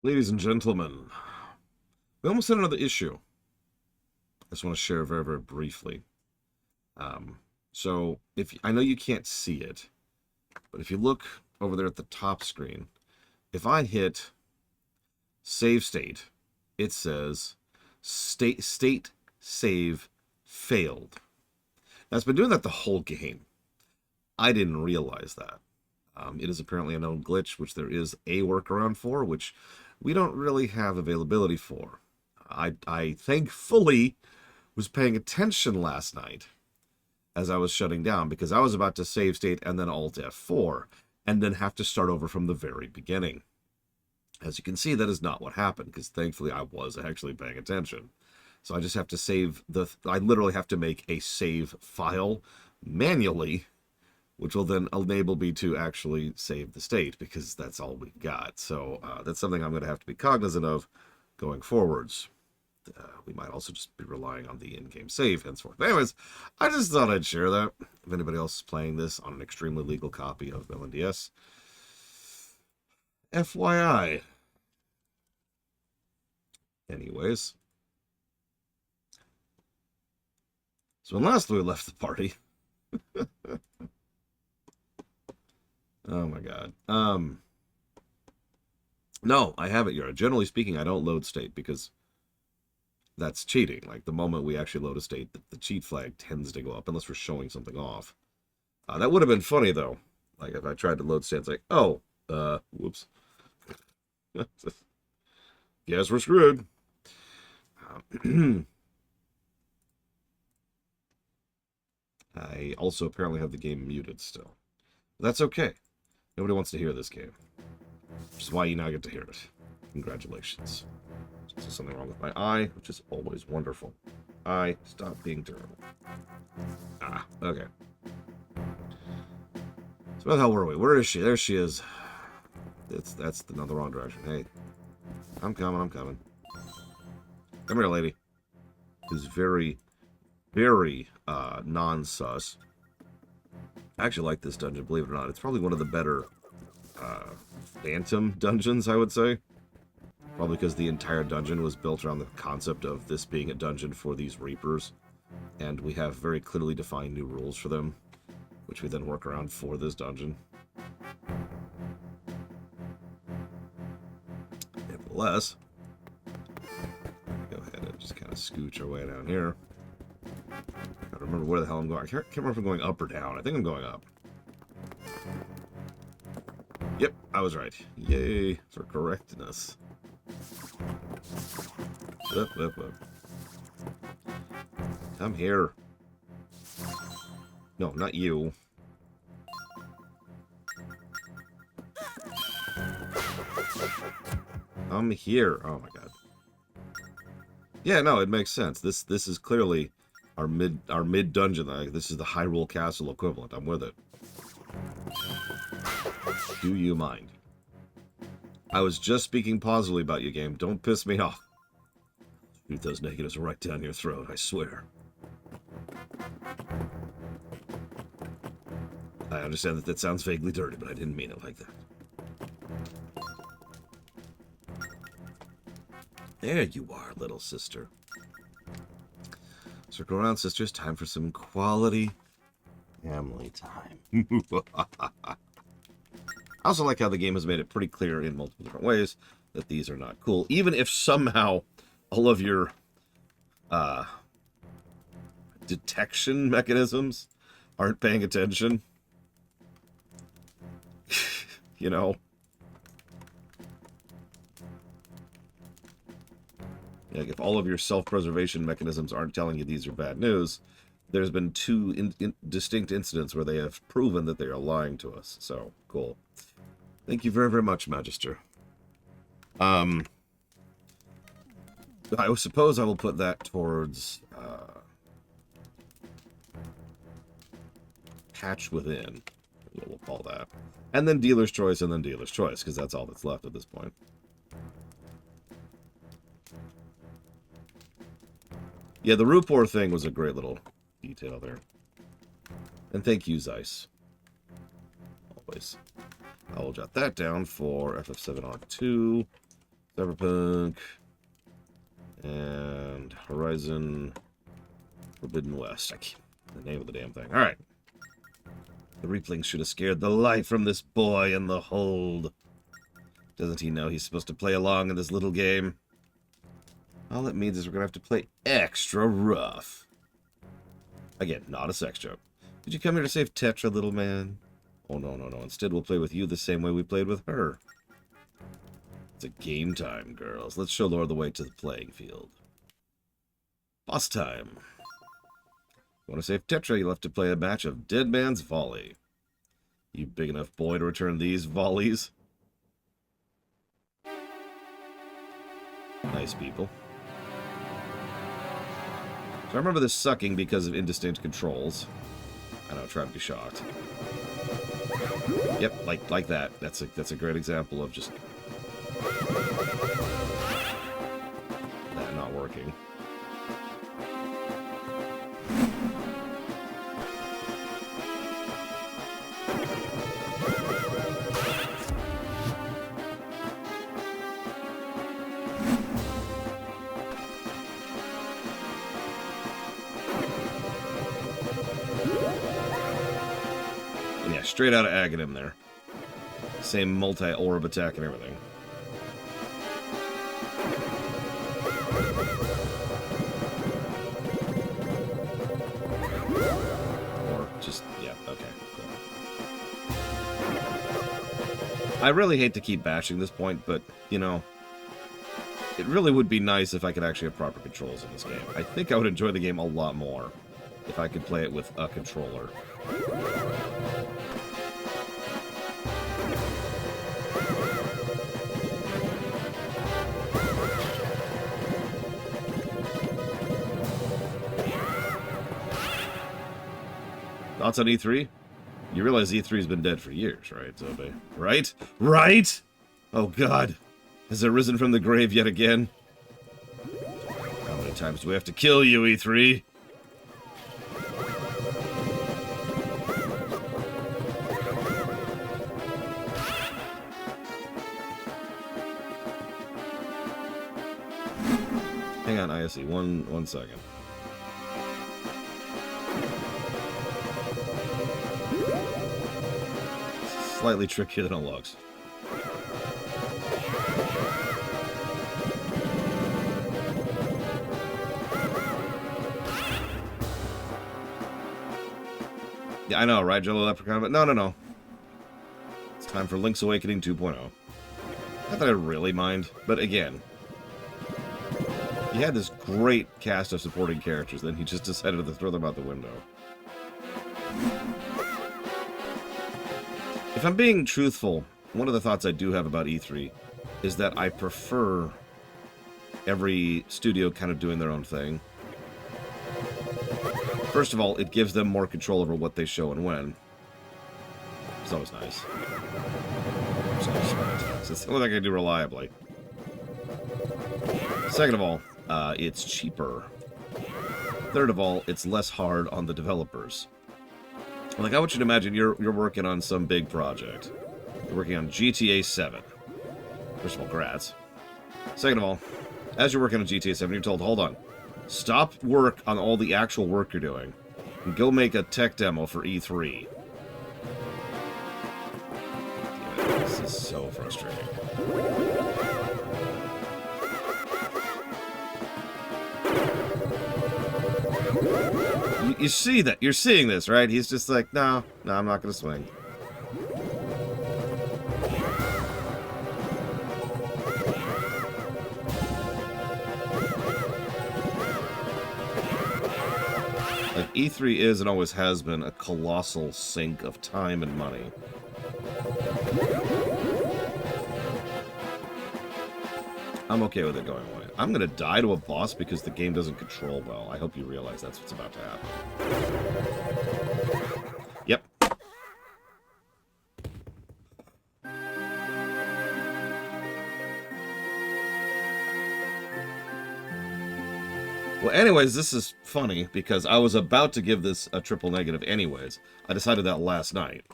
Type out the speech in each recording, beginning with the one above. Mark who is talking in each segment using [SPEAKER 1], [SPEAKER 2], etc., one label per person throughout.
[SPEAKER 1] Ladies and gentlemen, we almost had another issue. I just want to share very, very briefly. So, if I know you can't see it, but if you look over there at the top screen, if I hit save state, it says state save failed. Now, it's been doing that the whole game. I didn't realize that. It is apparently a known glitch, which there is a workaround for, which we don't really have availability for. I thankfully was paying attention last night as I was shutting down, because I was about to save state and then Alt F4 and then have to start over from the very beginning. As you can see, that is not what happened, because thankfully I was actually paying attention. So I just have to save I literally have to make a save file manually, which will then enable me to actually save the state, because that's all we've got. So that's something I'm going to have to be cognizant of going forwards. We might also just be relying on the in-game save henceforth. Anyways, I just thought I'd share that. If anybody else is playing this on an extremely legal copy of LNDS, FYI. Anyways. So when last we left the party... Oh my god. No, I haven't yet. Generally speaking, I don't load state, because that's cheating. Like, the moment we actually load a state, the cheat flag tends to go up, unless we're showing something off. That would have been funny, though. Like, if I tried to load state, it's like, oh, whoops. Guess we're screwed. I also apparently have the game muted still. But that's okay. Nobody wants to hear this game. Which is why you now get to hear it. Congratulations. There's something wrong with my eye, which is always wonderful. Eye, stop being terrible. Ah, okay. So where the hell were we? Where is she? There she is. That's the wrong direction. Hey. I'm coming. Come here, lady. Who's very, very non-sus. I actually like this dungeon, believe it or not. It's probably one of the better Phantom dungeons, I would say. Probably because the entire dungeon was built around the concept of this being a dungeon for these Reapers. And we have very clearly defined new rules for them, which we then work around for this dungeon. Nevertheless, go ahead and just kind of scooch our way down here. I don't remember where the hell I'm going. I can't remember if I'm going up or down. I think I'm going up. Yep, I was right. Yay for correctness. Up. Come here. No, not you. Come here. Oh my god. Yeah, no, it makes sense. This is clearly our mid dungeon. Like, this is the Hyrule Castle equivalent. I'm with it. Do you mind? I was just speaking positively about you, game. Don't piss me off. Shoot those negatives right down your throat, I swear. I understand that sounds vaguely dirty, but I didn't mean it like that. There you are, little sister. Circle around, sisters. Time for some quality family time. I also like how the game has made it pretty clear in multiple different ways that these are not cool. Even if somehow all of your detection mechanisms aren't paying attention. You know? Like, if all of your self-preservation mechanisms aren't telling you these are bad news, there's been two distinct incidents where they have proven that they are lying to us. So, cool. Thank you very, very much, Magister. I suppose I will put that towards Hatch Within, what we'll call that. And then Dealer's Choice, and then Dealer's Choice, because that's all that's left at this point. Yeah, the Rupor thing was a great little detail there. And thank you, Zeiss. Always. I will jot that down for FF7R2. Cyberpunk. And Horizon Forbidden West. I can't the name of the damn thing. Alright. The Reaplings should have scared the life from this boy in the hold. Doesn't he know he's supposed to play along in this little game? All it means is we're going to have to play extra rough. Again, not a sex joke. Did you come here to save Tetra, little man? Oh, no, no, no. Instead, we'll play with you the same way we played with her. It's a game time, girls. Let's show Laura the way to the playing field. Boss time. You want to save Tetra, you'll have to play a match of Dead Man's Volley. You big enough boy to return these volleys? Nice people. So I remember this sucking because of indistinct controls. I know, try to be shocked. Yep, like that. That's a great example of just that not working. Straight out of Aghanim there. Same multi-orb attack and everything. Or just, yeah, okay, cool. I really hate to keep bashing this point, but, you know, it really would be nice if I could actually have proper controls in this game. I think I would enjoy the game a lot more if I could play it with a controller. Thoughts on E3? You realize E3's been dead for years, right, Zobe? Right? Right? Oh, God. Has it risen from the grave yet again? How many times do we have to kill you, E3? Hang on, ISE. One second. Slightly trickier than it looks. Yeah, I know, right, Jello Leprechaun? But no. It's time for Link's Awakening 2.0. Not that I really mind, but again, he had this great cast of supporting characters, then he just decided to throw them out the window. If I'm being truthful, one of the thoughts I do have about E3 is that I prefer every studio kind of doing their own thing. First of all, it gives them more control over what they show and when. It's always nice. It's the only thing I can do reliably. Second of all, it's cheaper. Third of all, it's less hard on the developers. Like, I want you to imagine you're working on some big project. You're working on GTA 7. First of all, grats. Second of all, as you're working on GTA 7, you're told, hold on. Stop work on all the actual work you're doing. And go make a tech demo for E3. This is so frustrating. You see that. You're seeing this, right? He's just like, no, I'm not going to swing. Like, E3 is and always has been a colossal sink of time and money. I'm okay with it going away. I'm gonna die to a boss because the game doesn't control well. I hope you realize that's what's about to happen. Yep. Well, anyways, this is funny because I was about to give this a triple negative anyways. I decided that last night.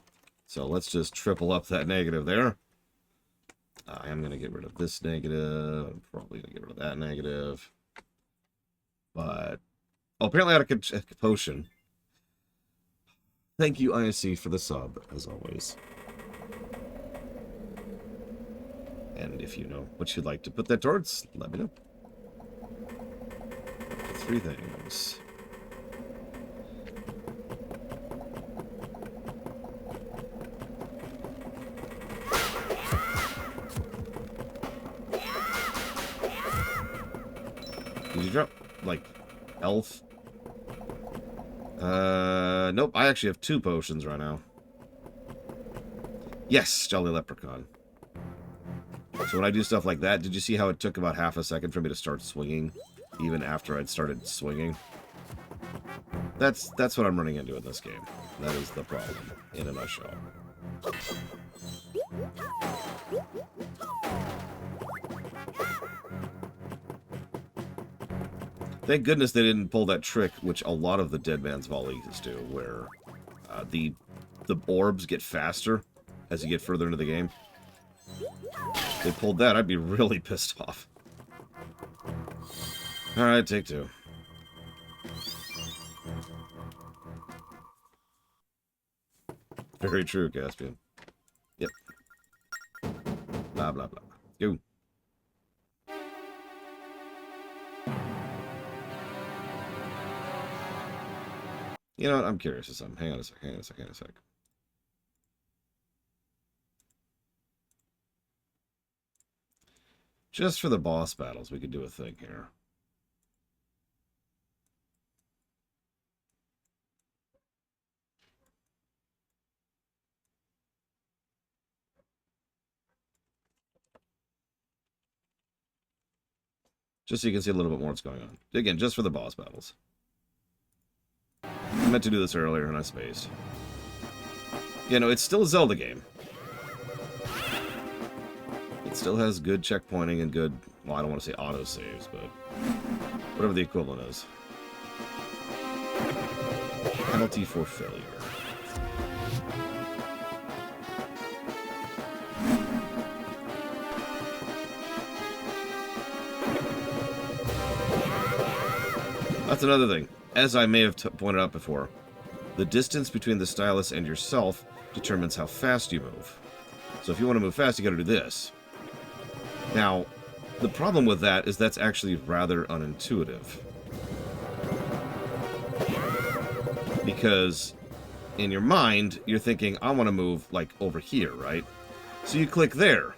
[SPEAKER 1] So let's just triple up that negative there. I am going to get rid of this negative. I'm probably going to get rid of that negative. But, oh, apparently I had a potion. Thank you, ISC, for the sub, as always. And if you know what you'd like to put that towards, let me know. 3 things. Did you drop, like, elf? Nope. I actually have 2 potions right now. Yes, Jolly Leprechaun. So when I do stuff like that, did you see how it took about half a second for me to start swinging? Even after I'd started swinging? That's what I'm running into in this game. That is the problem, in a nutshell. Thank goodness they didn't pull that trick, which a lot of the Dead Man's Volleys do, where the orbs get faster as you get further into the game. If they pulled that, I'd be really pissed off. Alright, take 2. Very true, Caspian. Yep. Blah, blah, blah. Go. You know what? I'm curious of something. Hang on a sec. Just for the boss battles, we could do a thing here. Just so you can see a little bit more what's going on. Again, just for the boss battles. I meant to do this earlier and I spaced. You know, it's still a Zelda game. It still has good checkpointing and good, well, I don't want to say auto-saves, but whatever the equivalent is. Penalty for failure. That's another thing. As I may have pointed out before, the distance between the stylus and yourself determines how fast you move. So if you want to move fast, you gotta do this. Now, the problem with that is that's actually rather unintuitive. Because in your mind, you're thinking, I want to move, like, over here, right? So you click there,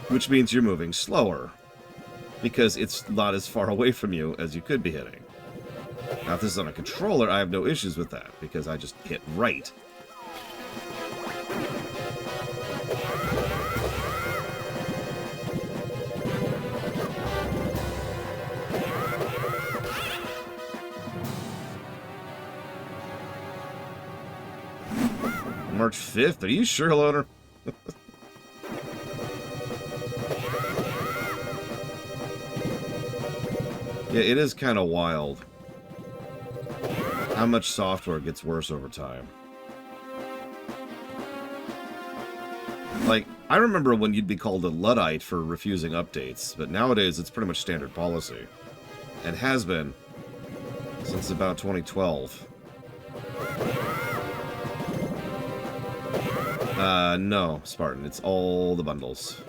[SPEAKER 1] which means you're moving slower, because it's not as far away from you as you could be hitting. Now, if this is on a controller, I have no issues with that, because I just hit right. March 5th? Are you sure, Loner? Yeah, it is kind of wild how much software gets worse over time. Like, I remember when you'd be called a Luddite for refusing updates, but nowadays it's pretty much standard policy. And has been since about 2012. No, Spartan. It's all the bundles.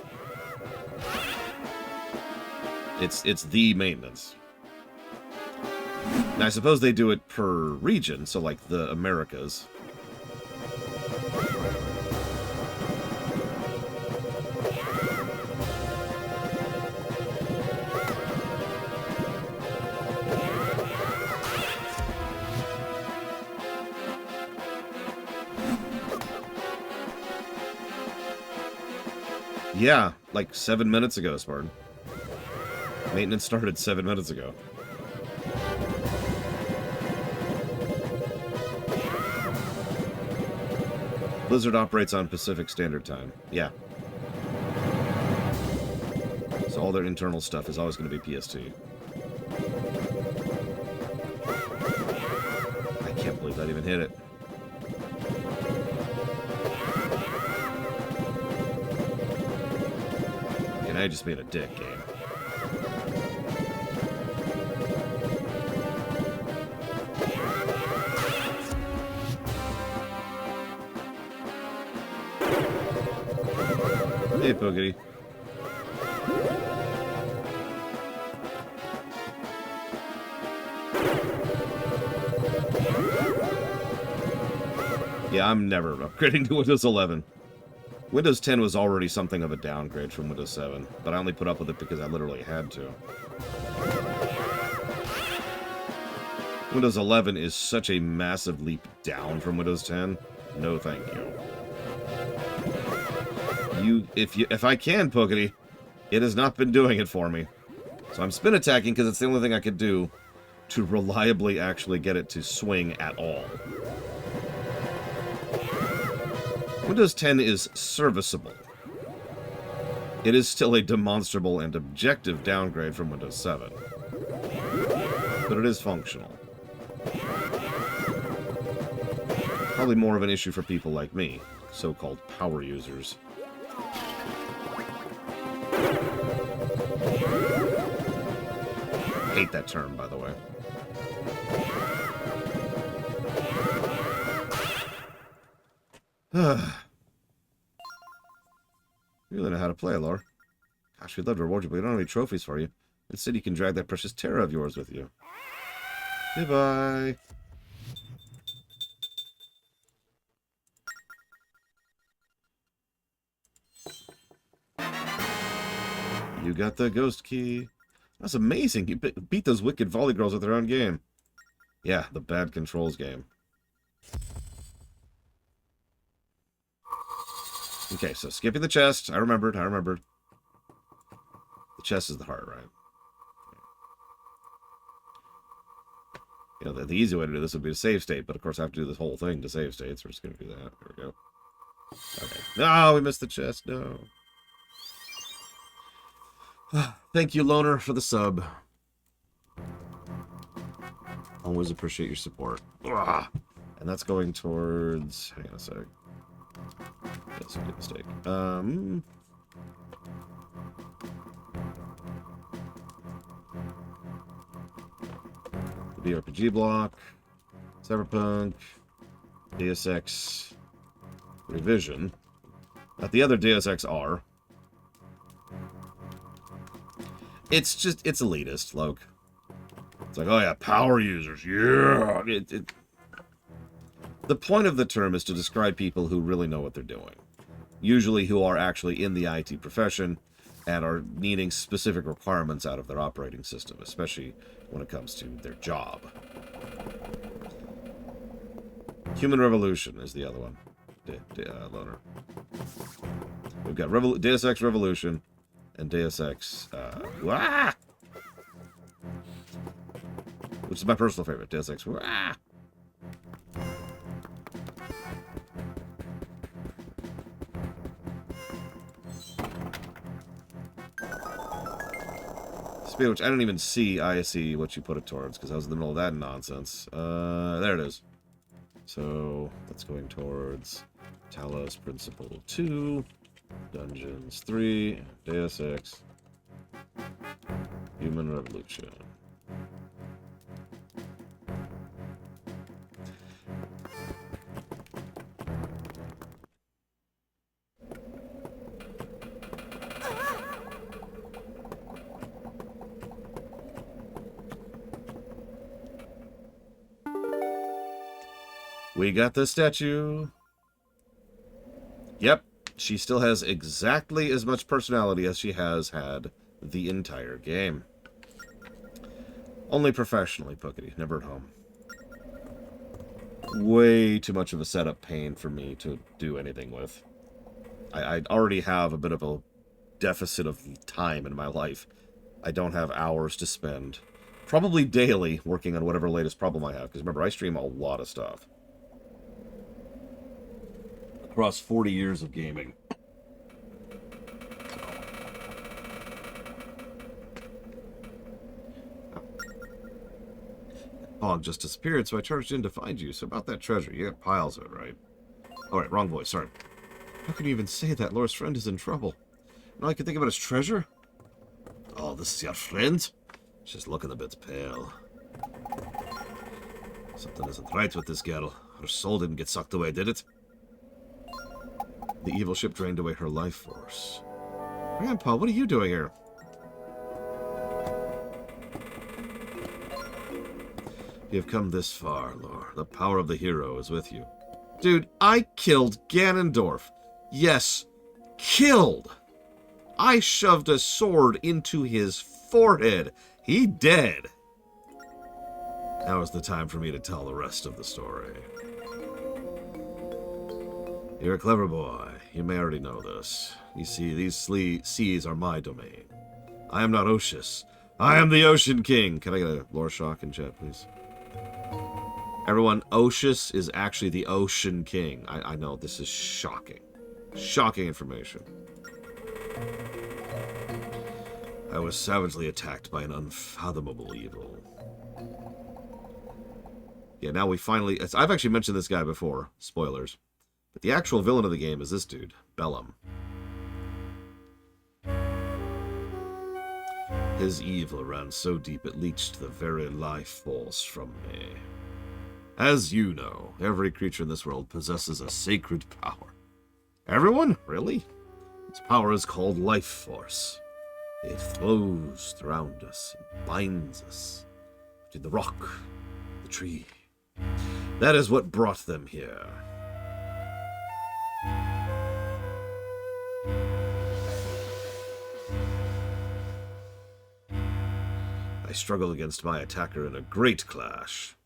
[SPEAKER 1] It's the maintenance. Now, I suppose they do it per region, so like the Americas. Yeah, like 7 minutes ago, Spartan. Maintenance started 7 minutes ago. Blizzard operates on Pacific Standard Time. Yeah. So all their internal stuff is always going to be PST. I can't believe that even hit it. I just made a dick game. Hey, Boogity. Yeah, I'm never upgrading to Windows 11. Windows 10 was already something of a downgrade from Windows 7, but I only put up with it because I literally had to. Windows 11 is such a massive leap down from Windows 10. No, thank you. If I can, Pokety, it has not been doing it for me. So I'm spin attacking because it's the only thing I could do to reliably actually get it to swing at all. Windows 10 is serviceable. It is still a demonstrable and objective downgrade from Windows 7. But it is functional. Probably more of an issue for people like me, so-called power users. I hate that term, by the way. You really know how to play, Lore. Gosh, we'd love to reward you, but we don't have any trophies for you. Instead, you can drag that precious Terra of yours with you. Goodbye. You got the ghost key. That's amazing. You beat those wicked volley girls with their own game. Yeah, the bad controls game. Okay, so skipping the chest. I remembered. The chest is the heart, right? You know, the easy way to do this would be to save state, but of course I have to do this whole thing to save state, so we're just going to do that. There we go. Okay. No, we missed the chest. No. Thank you, Loner, for the sub. Always appreciate your support. Ugh. And that's going towards... Hang on a sec. That's a good mistake. The RPG block, Cyberpunk, Deus Ex Revision. Not the other Deus Ex R. It's just, it's elitist, Loke. It's like, oh yeah, power users, yeah! The point of the term is to describe people who really know what they're doing. Usually who are actually in the IT profession and are needing specific requirements out of their operating system, especially when it comes to their job. Human Revolution is the other one. Loner. We've got Deus Ex Revolution and Deus Ex... which is my personal favorite, Deus Ex... Speed, which I don't even see ISE what you put it towards, because I was in the middle of that nonsense. There it is. So, that's going towards Talos Principle 2, Dungeons 3, Deus Ex, Human Revolution. We got the statue. Yep, she still has exactly as much personality as she has had the entire game. Only professionally, Pookity, never at home. Way too much of a setup pain for me to do anything with. I already have a bit of a deficit of time in my life. I don't have hours to spend, probably daily, working on whatever latest problem I have. Because remember, I stream a lot of stuff. Across 40 years of gaming. Fog just disappeared, so I charged in to find you. So about that treasure, you got piles of it, right? Oh, right, wrong voice, sorry. How can you even say that? Laura's friend is in trouble. And all I can think about is treasure? Oh, this is your friend? She's looking a bit pale. Something isn't right with this girl. Her soul didn't get sucked away, did it? The evil ship drained away her life force. Grandpa, what are you doing here? You have come this far, Lore. The power of the hero is with you. Dude, I killed Ganondorf. Yes, killed. I shoved a sword into his forehead. He dead. Now is the time for me to tell the rest of the story. You're a clever boy. You may already know this. You see, these seas are my domain. I am not Oceus. I am the Ocean King. Can I get a lore shock in chat, please? Everyone, Oceus is actually the Ocean King. I know, this is shocking. Shocking information. I was savagely attacked by an unfathomable evil. Yeah, now we finally... I've actually mentioned this guy before. Spoilers. But the actual villain of the game is this dude, Bellum. His evil ran so deep it leached the very life force from me. As you know, every creature in this world possesses a sacred power. Everyone? Really? Its power is called life force. It flows around us and binds us to the rock, the tree. That is what brought them here. I struggled against my attacker in a great clash.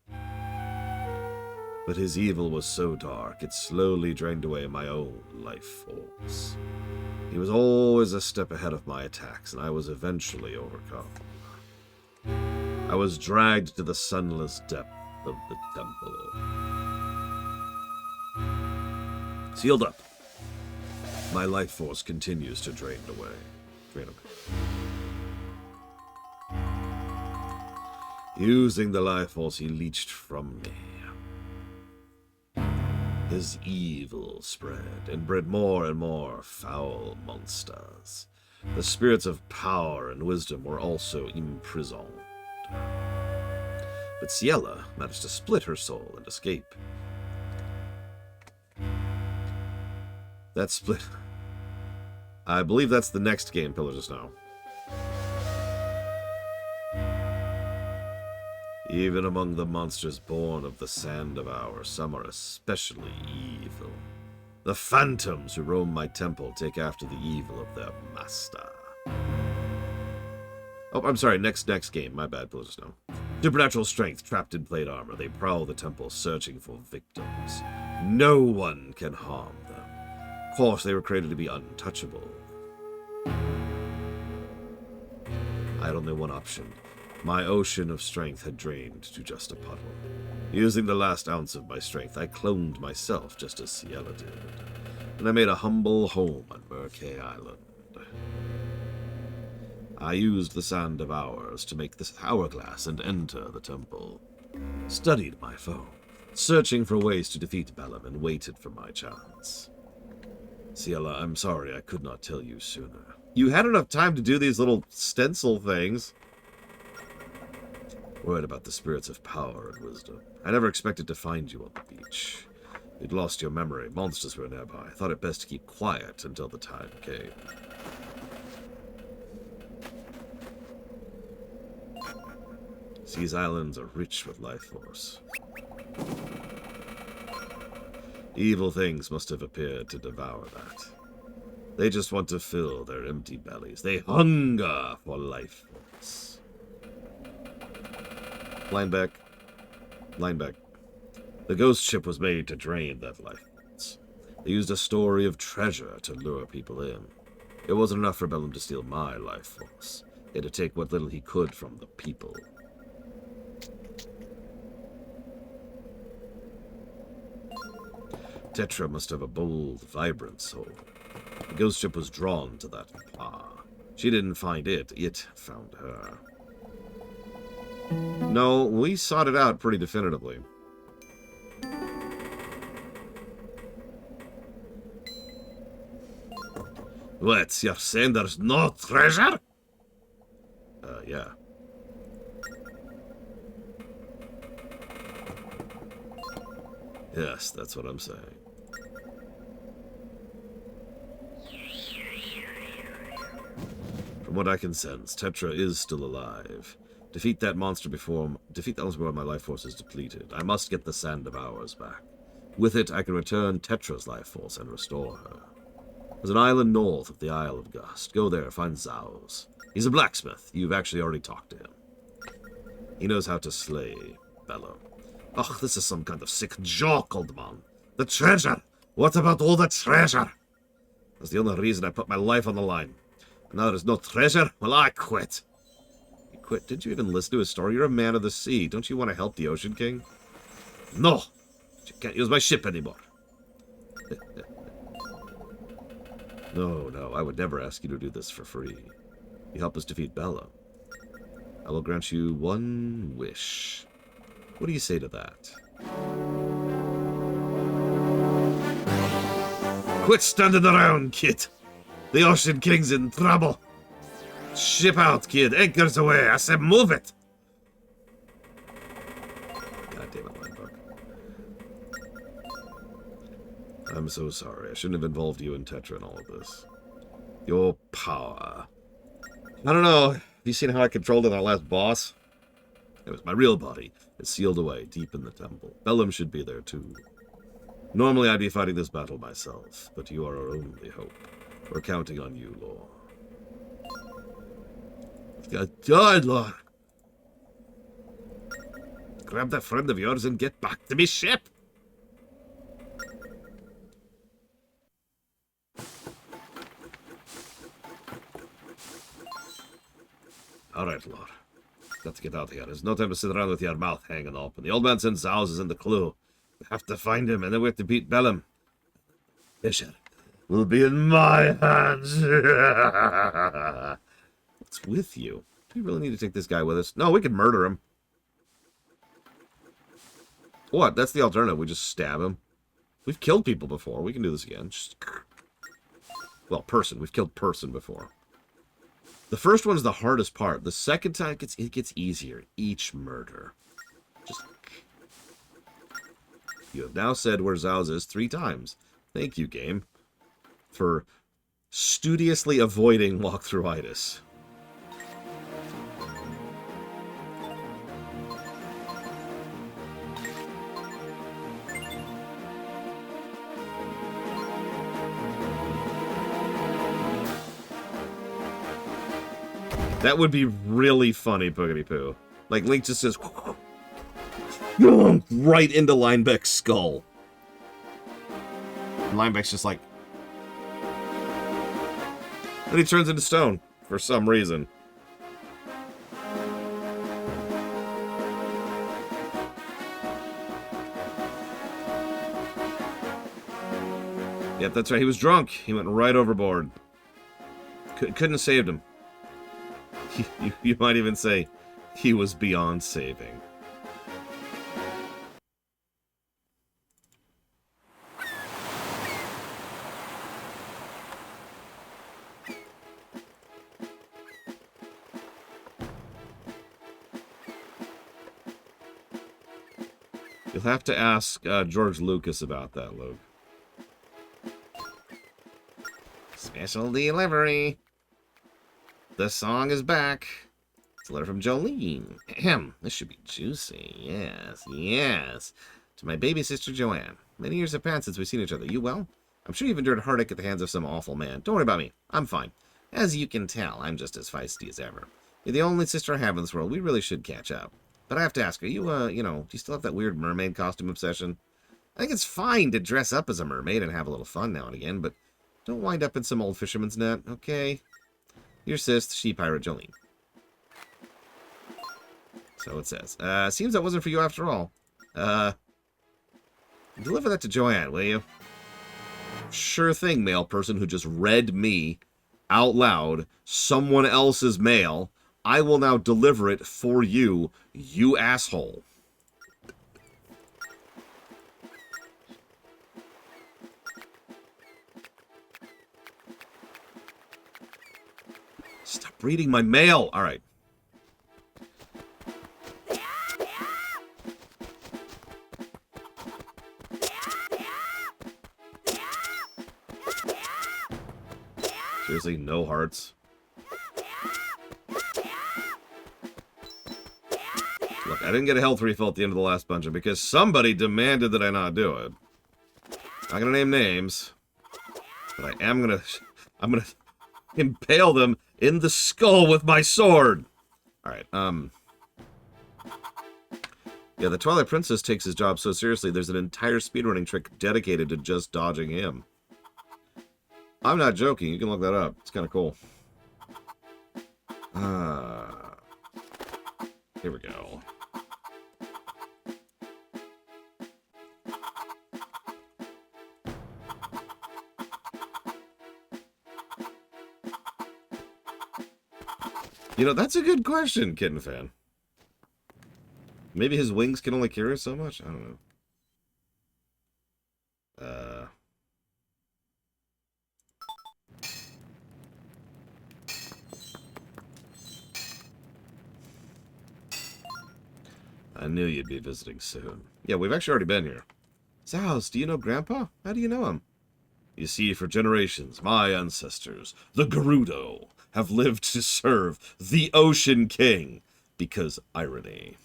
[SPEAKER 1] But his evil was so dark, it slowly drained away my own life force. He was always a step ahead of my attacks, and I was eventually overcome. I was dragged to the sunless depth of the temple. Sealed up. My life force continues to drain away. Using the life force he leached from me. His evil spread, and bred more and more foul monsters. The spirits of power and wisdom were also imprisoned. But Ciela managed to split her soul and escape. That split... I believe that's the next game, Pillars of Snow. Even among the monsters born of the sand of Hour, some are especially evil. The phantoms who roam my temple take after the evil of their master. Oh, I'm sorry, next game. My bad, Pillars of Snow. Supernatural strength, trapped in plate armor. They prowl the temple, searching for victims. No one can harm them. Of course, they were created to be untouchable. I had only one option. My ocean of strength had drained to just a puddle. Using the last ounce of my strength, I cloned myself just as Ciela did. And I made a humble home on Murkay Island. I used the Sand of Hours to make this hourglass and enter the temple. Studied my foe, searching for ways to defeat Bellum, and waited for my chance. Ciela, I'm sorry I could not tell you sooner. You had enough time to do these little stencil things. Worried about the spirits of power and wisdom. I never expected to find you on the beach. You'd lost your memory. Monsters were nearby. I thought it best to keep quiet until the time came. These islands are rich with life force. Evil things must have appeared to devour that. They just want to fill their empty bellies. They hunger for life force. Line back. Line back. The ghost ship was made to drain that life force. They used a story of treasure to lure people in. It wasn't enough for Bellum to steal my life force. He had to take what little he could from the people. Tetra must have a bold, vibrant soul. The ghost ship was drawn to that power. She didn't find it, it found her. No, we sought it out pretty definitively. What, you're saying there's no treasure? Yeah. Yes, that's what I'm saying. From what I can sense, Tetra is still alive. Defeat that monster before my life force is depleted. I must get the Sand of Hours back. With it, I can return Tetra's life force and restore her. There's an island north of the Isle of Gust. Go there, find Zauz. He's a blacksmith. You've actually already talked to him. He knows how to slay Bello. Ugh, this is some kind of sick joke, old man. The treasure! What about all the treasure? That's the only reason I put my life on the line. Now there's no treasure? Well, I quit. You quit? Did you even listen to his story? You're a man of the sea. Don't you want to help the Ocean King? No! You can't use my ship anymore. No, I would never ask you to do this for free. You help us defeat Bello. I will grant you one wish. What do you say to that? Quit standing around, kid! The Ocean King's in trouble! Ship out, kid! Anchors away! I said move it! God damn it, Mindfuck. I'm so sorry. I shouldn't have involved you and Tetra in all of this. Your power. I don't know. Have you seen how I controlled our last boss? It was my real body. It's sealed away, deep in the temple. Bellum should be there, too. Normally, I'd be fighting this battle myself, but you are our only hope. We're counting on you, Lore. God, God, Lore! Grab that friend of yours and get back to me ship! Alright, Lore. Got to get out of here. There's no time to sit around with your mouth hanging open. The old man sends Zauz is in the clue. We have to find him, and then we have to beat Bellum. Fisher will be in my hands. What's with you? Do we really need to take this guy with us? No, we could murder him. What? That's the alternative. We just stab him. We've killed people before. We can do this again. Just... Well, person. We've killed person before. The first one's the hardest part. The second time, it gets easier. Each murder. Just... You have now said where Zauz is 3 times. Thank you, game, for studiously avoiding walkthroughitis. That would be really funny, Poogity Poo. Like, Link just says... right into Linebeck's skull. And Linebeck's just like... And he turns into stone, for some reason. Yep, that's right, he was drunk. He went right overboard. Couldn't have saved him. You might even say he was beyond saving. You'll have to ask George Lucas about that, Luke. Special delivery. The song is back. It's a letter from Jolene. Ahem. This should be juicy. Yes, yes. To my baby sister Joanne. Many years have passed since we've seen each other. You well? I'm sure you've endured heartache at the hands of some awful man. Don't worry about me. I'm fine. As you can tell, I'm just as feisty as ever. You're the only sister I have in this world. We really should catch up. But I have to ask, are you, do you still have that weird mermaid costume obsession? I think it's fine to dress up as a mermaid and have a little fun now and again, but don't wind up in some old fisherman's net, okay? Your sis, the she-pirate Jolene. So it says. Seems that wasn't for you after all. Deliver that to Joanne, will you? Sure thing, mail person who just read me out loud someone else's mail. I will now deliver it for you, you asshole. Stop reading my mail. All right. Seriously, no hearts. Look, I didn't get a health refill at the end of the last dungeon because somebody demanded that I not do it. Not gonna name names, but I'm gonna impale them in the skull with my sword. All right, yeah, the Twilight Princess takes his job so seriously, there's an entire speedrunning trick dedicated to just dodging him. I'm not joking, you can look that up. It's kind of cool. Here we go. You know, that's a good question, Kitten Fan. Maybe his wings can only carry so much? I don't know. I knew you'd be visiting soon. Yeah, we've actually already been here. Zows, do you know Grandpa? How do you know him? You see, for generations, my ancestors, the Gerudo, have lived to serve the Ocean King. Because irony.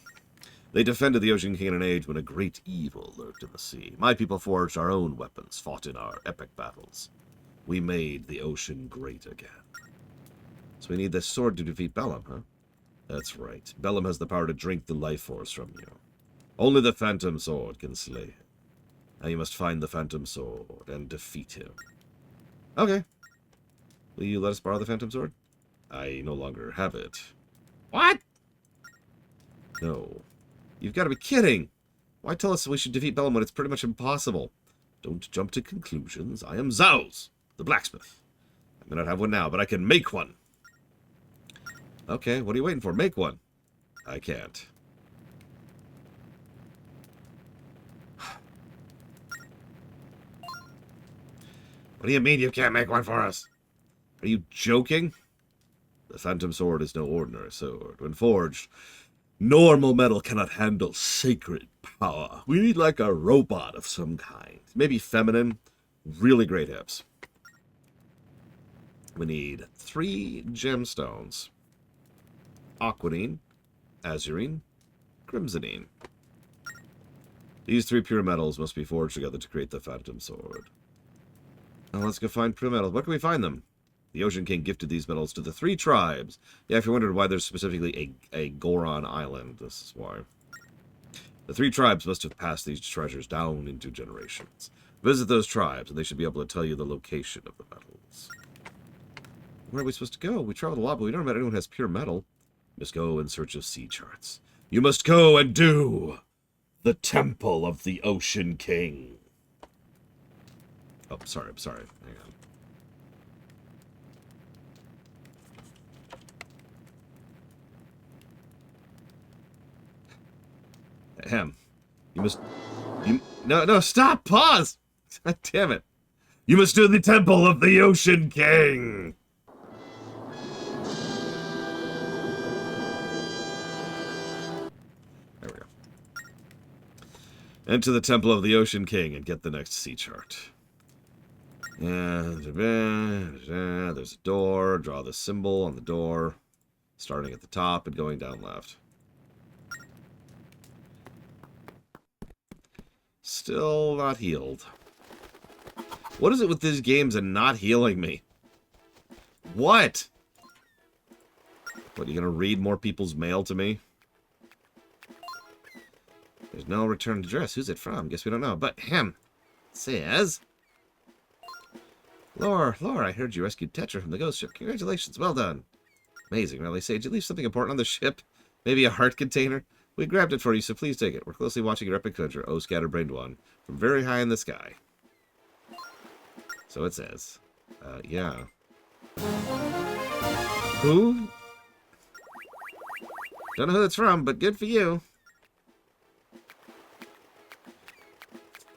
[SPEAKER 1] They defended the Ocean King in an age when a great evil lurked in the sea. My people forged our own weapons, fought in our epic battles. We made the ocean great again. So we need this sword to defeat Bellum, huh? That's right. Bellum has the power to drink the life force from you. Only the Phantom Sword can slay him. Now you must find the Phantom Sword and defeat him. Okay. Will you let us borrow the Phantom Sword? I no longer have it. What? No. You've got to be kidding! Why tell us we should defeat Bellum when it's pretty much impossible? Don't jump to conclusions. I am Zows, the blacksmith. I may not have one now, but I can make one. Okay, what are you waiting for? Make one. I can't. What do you mean you can't make one for us? Are you joking? The Phantom Sword is no ordinary sword. When forged, normal metal cannot handle sacred power. We need like a robot of some kind. Maybe feminine. Really great hips. We need 3 gemstones. Aquanine, azurine, crimsonine. These 3 pure metals must be forged together to create the Phantom Sword. Now let's go find pure metals. Where can we find them? The Ocean King gifted these metals to the 3 tribes. Yeah, if you wondered why there's specifically a Goron island, this is why. The 3 tribes must have passed these treasures down into generations. Visit those tribes, and they should be able to tell you the location of the metals. Where are we supposed to go? We traveled a lot, but we don't know about anyone who has pure metal. You must go in search of sea charts. You must go and do the Temple of the Ocean King. Oh, sorry, I'm sorry. Hang on. Ahem. You must... No, stop! Pause! God damn it. You must do the Temple of the Ocean King! There we go. Enter the Temple of the Ocean King and get the next sea chart. And there's a door. Draw the symbol on the door, starting at the top and going down left. Still not healed. What is it with these games and not healing me? What? What, are you gonna read more people's mail to me? There's no return address. Who's it from? Guess we don't know. But him says... Lore, I heard you rescued Tetra from the ghost ship. Congratulations, well done. Amazing, really. Say, did you leave something important on the ship? Maybe a heart container? We grabbed it for you, so please take it. We're closely watching your epic adventure, oh Scatterbrained One, from very high in the sky. So it says. Yeah. Who? Don't know who it's from, but good for you.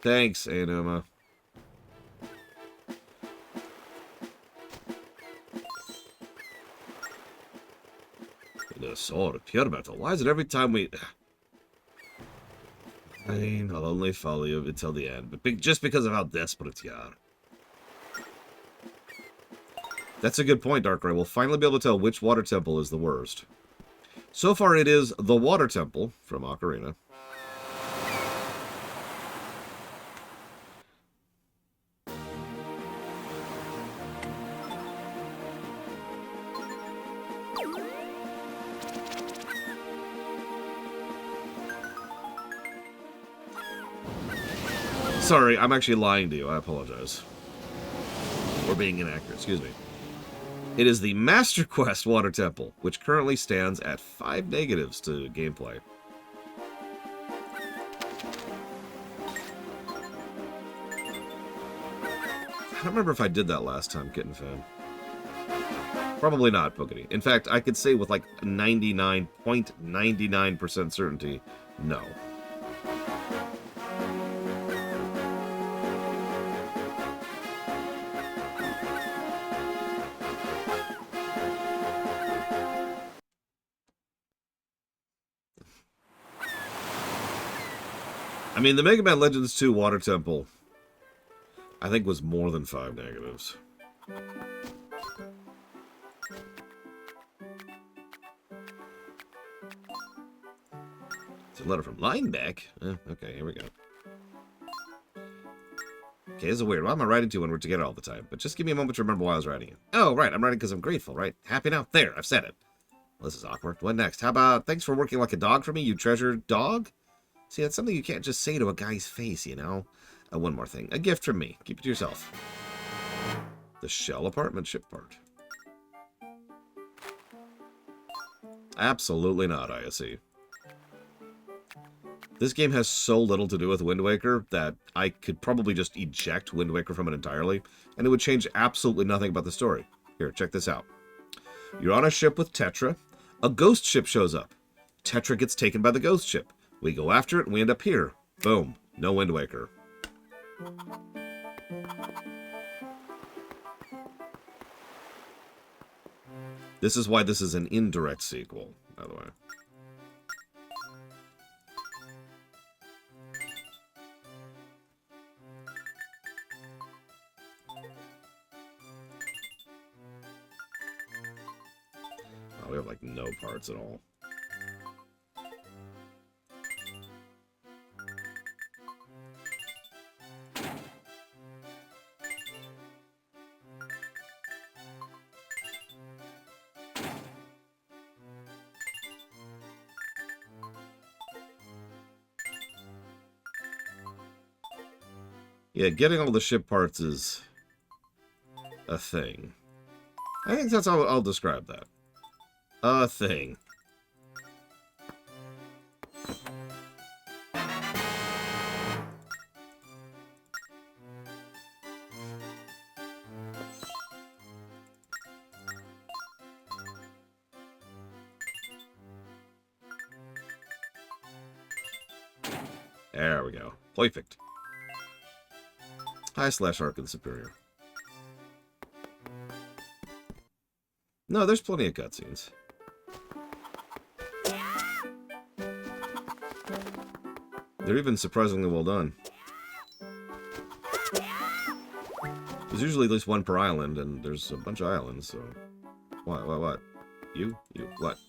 [SPEAKER 1] Thanks, Anuma. The sword of pure metal. Why is it every time we... Fine, I'll only follow you until the end, but just because of how desperate you are. That's a good point, Darkrai. We'll finally be able to tell which water temple is the worst. So far, it is the Water Temple from Ocarina. Sorry, I'm actually lying to you. I apologize. Or being inaccurate, excuse me. It is the Master Quest Water Temple, which currently stands at 5 negatives to gameplay. I don't remember if I did that last time, Kitten Fan. Probably not, Boogity. In fact, I could say with like 99.99% certainty, no. I mean, the Mega Man Legends 2 Water Temple, I think, was more than 5 negatives. It's a letter from Lineback? Okay, here we go. Okay, this is weird. Why am I writing to when we're together all the time? But just give me a moment to remember why I was writing it. Oh, right, I'm writing because I'm grateful, right? Happy now? There, I've said it. Well, this is awkward. What next? How about, thanks for working like a dog for me, you treasured dog? See, that's something you can't just say to a guy's face, you know? One more thing. A gift from me. Keep it to yourself. The Shell Apartment ship part. Absolutely not, I see. This game has so little to do with Wind Waker that I could probably just eject Wind Waker from it entirely, and it would change absolutely nothing about the story. Here, check this out. You're on a ship with Tetra. A ghost ship shows up. Tetra gets taken by the ghost ship. We go after it, and we end up here. Boom. No Wind Waker. This is why this is an indirect sequel, by the way. Oh, we have, like, no parts at all. Yeah, getting all the ship parts is a thing. I think that's how I'll describe that. A thing. There we go. Perfect. Hi, /Arc and Superior. No, there's plenty of cutscenes. They're even surprisingly well done. There's usually at least one per island, and there's a bunch of islands, so... What? You? What?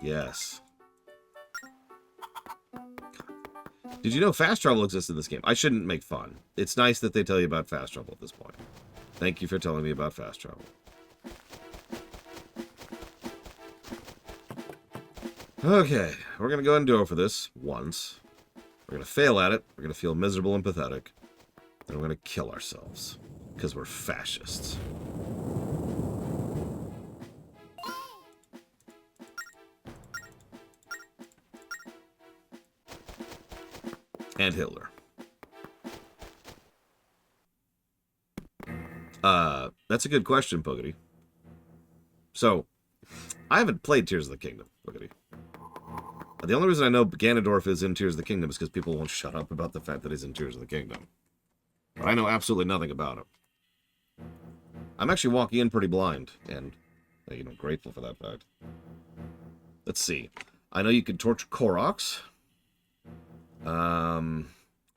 [SPEAKER 1] Yes. Did you know fast travel exists in this game? I shouldn't make fun. It's nice that they tell you about fast travel at this point. Thank you for telling me about fast travel. Okay, we're going to go ahead and go for this once. We're going to fail at it. We're going to feel miserable and pathetic. Then we're going to kill ourselves. Because we're fascists. And Hitler. That's a good question, Boogity. So, I haven't played Tears of the Kingdom, Boogity. The only reason I know Ganondorf is in Tears of the Kingdom is because people won't shut up about the fact that he's in Tears of the Kingdom. But I know absolutely nothing about him. I'm actually walking in pretty blind, and, you know, grateful for that fact. Let's see. I know you can torture Koroks.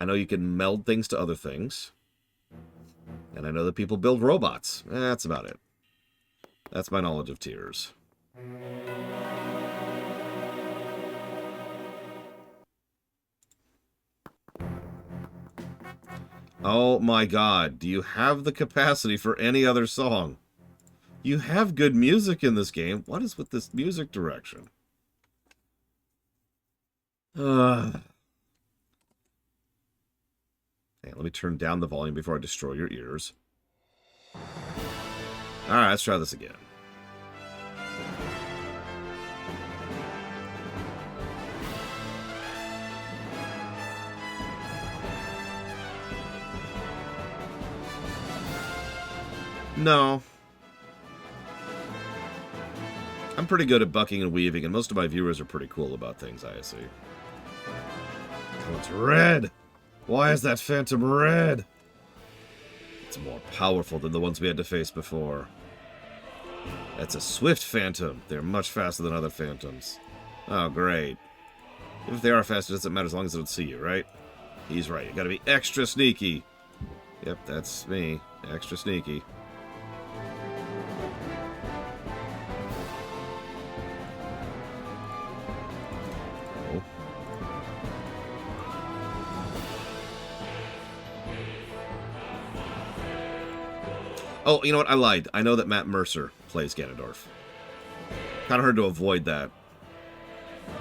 [SPEAKER 1] I know you can meld things to other things. And I know that people build robots. That's about it. That's my knowledge of tiers. Oh my god, do you have the capacity for any other song? You have good music in this game. What is with this music direction? Hey, let me turn down the volume before I destroy your ears. Alright, let's try this again. No. I'm pretty good at bucking and weaving, and most of my viewers are pretty cool about things, I see. Oh, it's red! Why is that phantom red? It's more powerful than the ones we had to face before. That's a swift phantom. They're much faster than other phantoms. Oh, great. Even if they are fast, it doesn't matter as long as they don't see you, right? He's right. You gotta be extra sneaky. Yep, that's me. Extra sneaky. Oh, you know what? I lied. I know that Matt Mercer plays Ganondorf. Kind of hard to avoid that,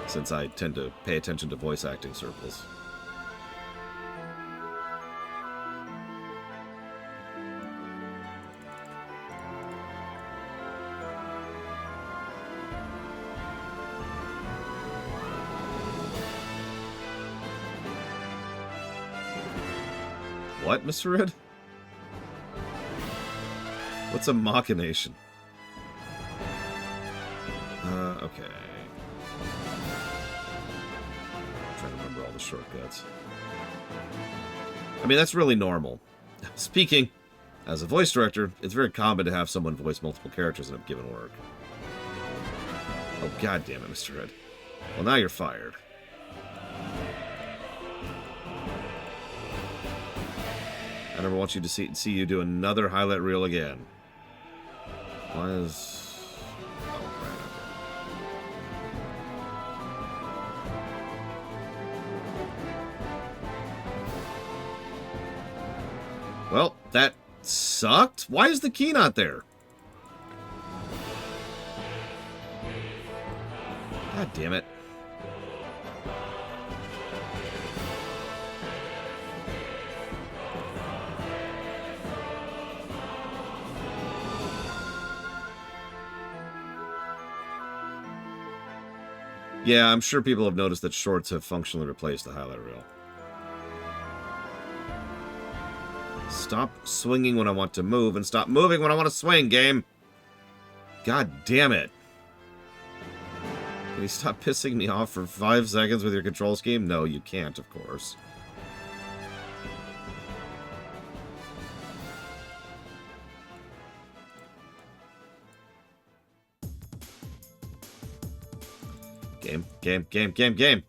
[SPEAKER 1] since I tend to pay attention to voice acting circles. What, Mr. Red? What's a machination? Okay. I'm trying to remember all the shortcuts. I mean, that's really normal. Speaking as a voice director, it's very common to have someone voice multiple characters in a given work. Oh, god damn it, Mr. Red. Well, now you're fired. I never want you to see you do another highlight reel again. Why is... Oh, right. Well, that sucked. Why is the key not there? God damn it. Yeah, I'm sure people have noticed that shorts have functionally replaced the highlight reel. Stop swinging when I want to move, and stop moving when I want to swing, game! God damn it! Can you stop pissing me off for 5 seconds with your control scheme? No, you can't, of course. Game.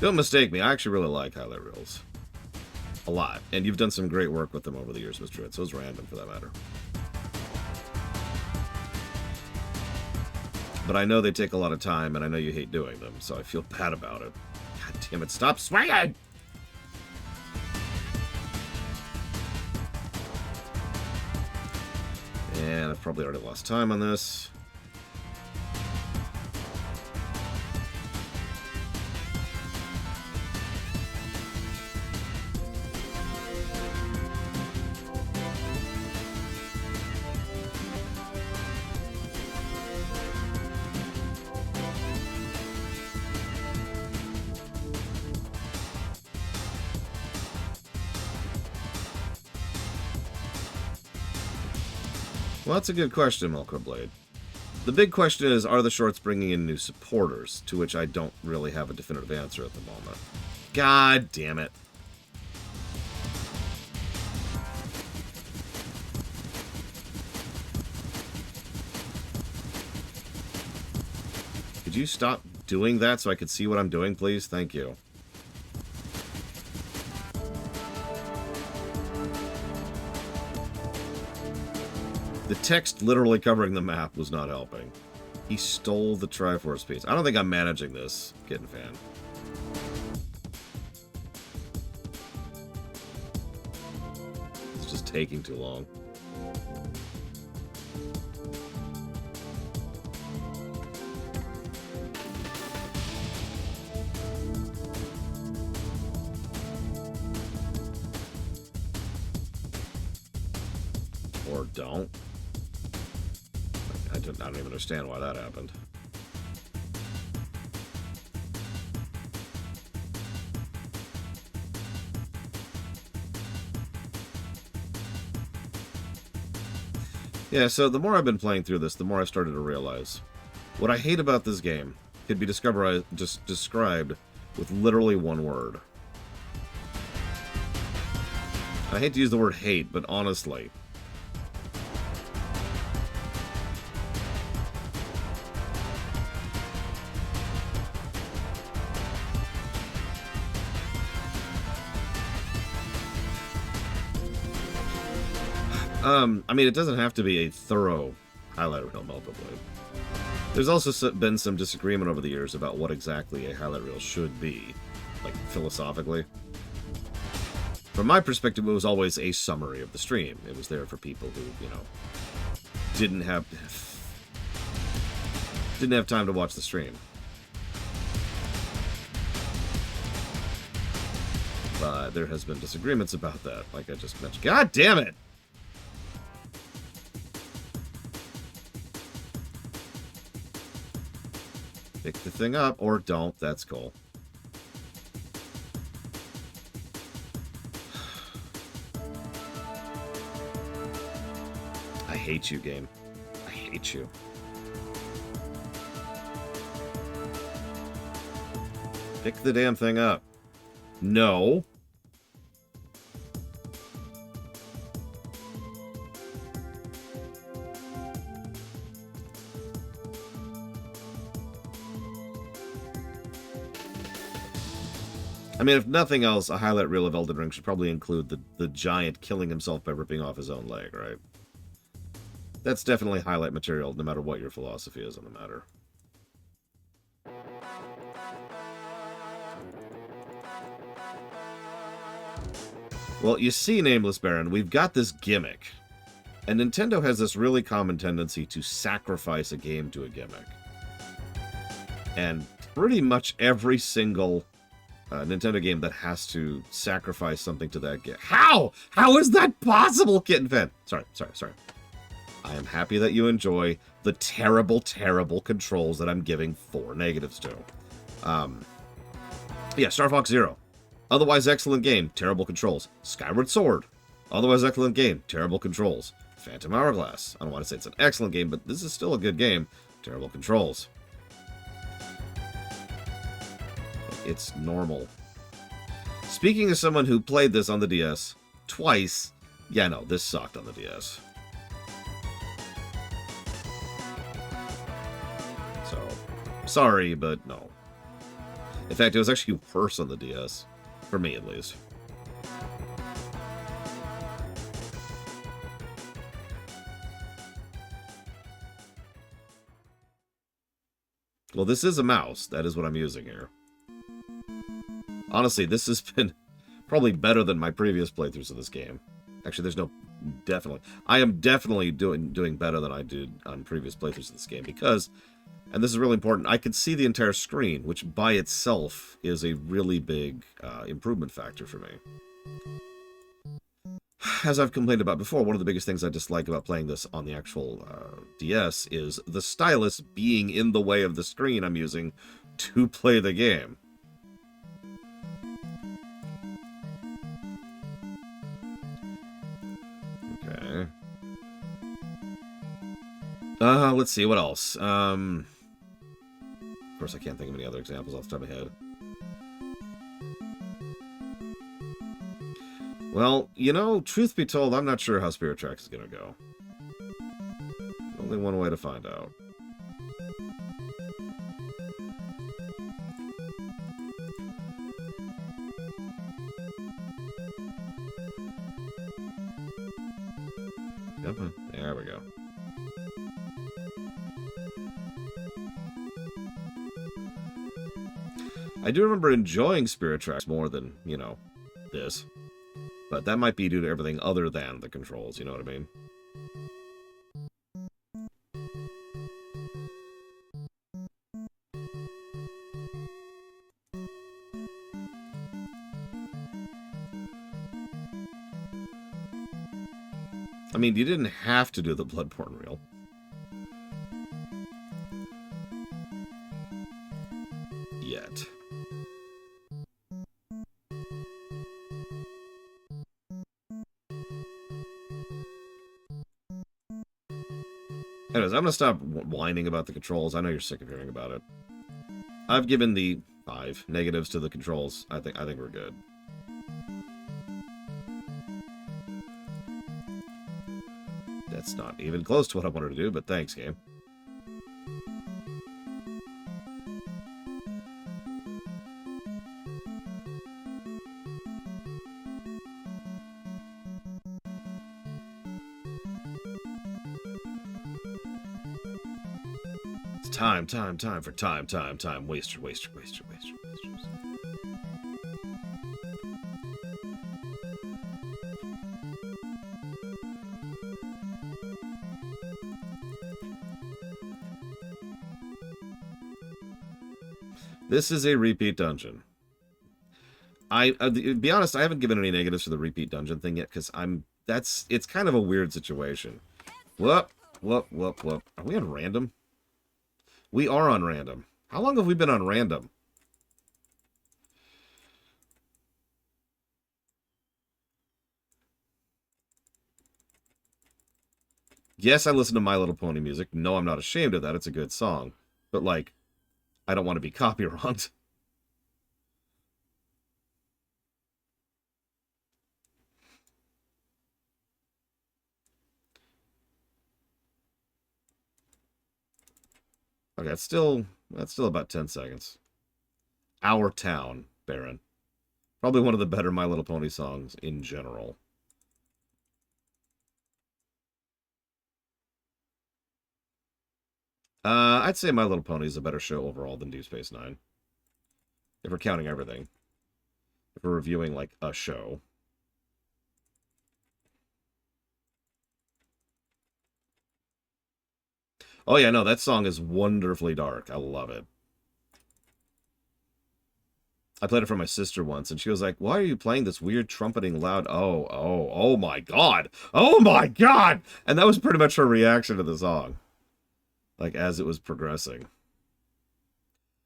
[SPEAKER 1] Don't mistake me, I actually really like highlight reels. A lot. And you've done some great work with them over the years, Mr. Red. So is Random, for that matter. But I know they take a lot of time, and I know you hate doing them, so I feel bad about it. God damn it, stop swinging! And I've probably already lost time on this. Well, that's a good question, Milkroblade. The big question is, are the shorts bringing in new supporters? To which I don't really have a definitive answer at the moment. God damn it. Could you stop doing that so I could see what I'm doing, please? Thank you. The text literally covering the map was not helping. He stole the Triforce piece. I don't think I'm managing this, Kitten Fan. It's just taking too long. Or don't. I don't even understand why that happened. Yeah, so the more I've been playing through this, the more I've started to realize what I hate about this game could be described with literally one word. I hate to use the word hate, but honestly, I mean, it doesn't have to be a thorough highlight reel Milkroblade. There's also been some disagreement over the years about what exactly a highlight reel should be, like philosophically. From my perspective, it was always a summary of the stream. It was there for people who, you know, didn't have time to watch the stream. But there has been disagreements about that, like I just mentioned. God damn it! Pick the thing up, or don't. That's cool. I hate you, game. I hate you. Pick the damn thing up. No. I mean, if nothing else, a highlight reel of Elden Ring should probably include the giant killing himself by ripping off his own leg, right? That's definitely highlight material, no matter what your philosophy is on the matter. Well, you see, Nameless Baron, we've got this gimmick. And Nintendo has this really common tendency to sacrifice a game to a gimmick. And pretty much every single Nintendo game that has to sacrifice something to that game. How? How is that possible, Kitten Fan? Sorry. I am happy that you enjoy the terrible, terrible controls that I'm giving 4 negatives to. Yeah, Star Fox Zero. Otherwise excellent game, terrible controls. Skyward Sword. Otherwise excellent game, terrible controls. Phantom Hourglass. I don't want to say it's an excellent game, but this is still a good game. Terrible controls. It's normal. Speaking as someone who played this on the DS twice, yeah, no, this sucked on the DS. So, sorry, but no. In fact, it was actually worse on the DS. For me, at least. Well, this is a mouse. That is what I'm using here. Honestly, this has been probably better than my previous playthroughs of this game. Actually, there's no... Definitely. I am definitely doing better than I did on previous playthroughs of this game because, and this is really important, I could see the entire screen, which by itself is a really big improvement factor for me. As I've complained about before, one of the biggest things I dislike about playing this on the actual DS is the stylus being in the way of the screen I'm using to play the game. Okay. Let's see, what else? Of course, I can't think of any other examples off the top of my head. Well, you know, truth be told, I'm not sure how Spirit Tracks is going to go. Only one way to find out. Yep, there we go. I do remember enjoying Spirit Tracks more than, you know, this. But that might be due to everything other than the controls, you know what I mean? I mean, you didn't have to do the Bloodborne reel. Yet. Anyways, I'm gonna stop whining about the controls. I know you're sick of hearing about it. I've given the 5 negatives to the controls. I think we're good. That's not even close to what I wanted to do, but thanks, game. It's time for time. Waster. This is a repeat dungeon. To be honest, I haven't given any negatives for the repeat dungeon thing yet, because it's kind of a weird situation. Whoop. Are we on random? We are on random. How long have we been on random? Yes, I listen to My Little Pony music. No, I'm not ashamed of that. It's a good song. But, like, I don't want to be copywronged. Okay, that's still about 10 seconds. Our Town, Baron. Probably one of the better My Little Pony songs in general. I'd say My Little Pony is a better show overall than Deep Space Nine. If we're counting everything. If we're reviewing, like, a show. Oh, yeah, no, that song is wonderfully dark. I love it. I played it for my sister once, and she was like, why are you playing this weird trumpeting loud? Oh my God. Oh my God. And that was pretty much her reaction to the song. Like, as it was progressing.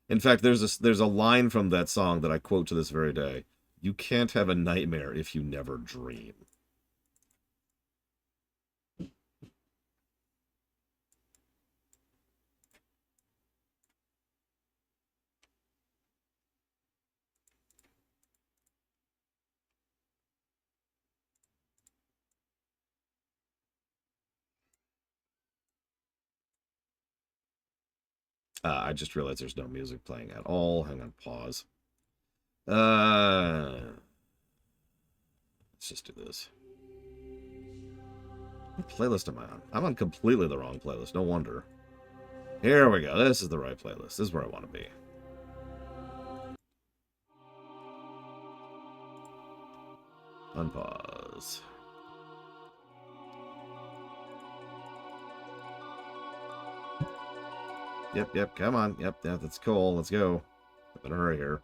[SPEAKER 1] In fact, there's a line from that song that I quote to this very day. You can't have a nightmare if you never dream. I just realized there's no music playing at all. Hang on, pause. Let's just do this. What playlist am I on? I'm on completely the wrong playlist. No wonder. Here we go. This is the right playlist. This is where I want to be. Unpause. Yep, come on. Yep, that's cool. Let's go. I'm in a hurry here.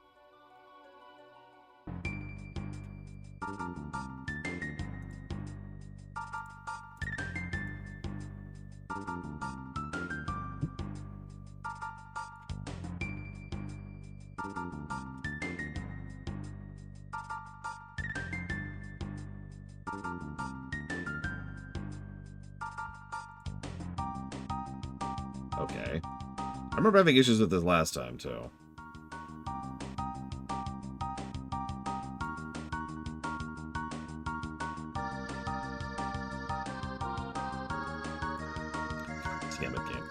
[SPEAKER 1] Okay. I remember having issues with this last time, too. Damn it, game.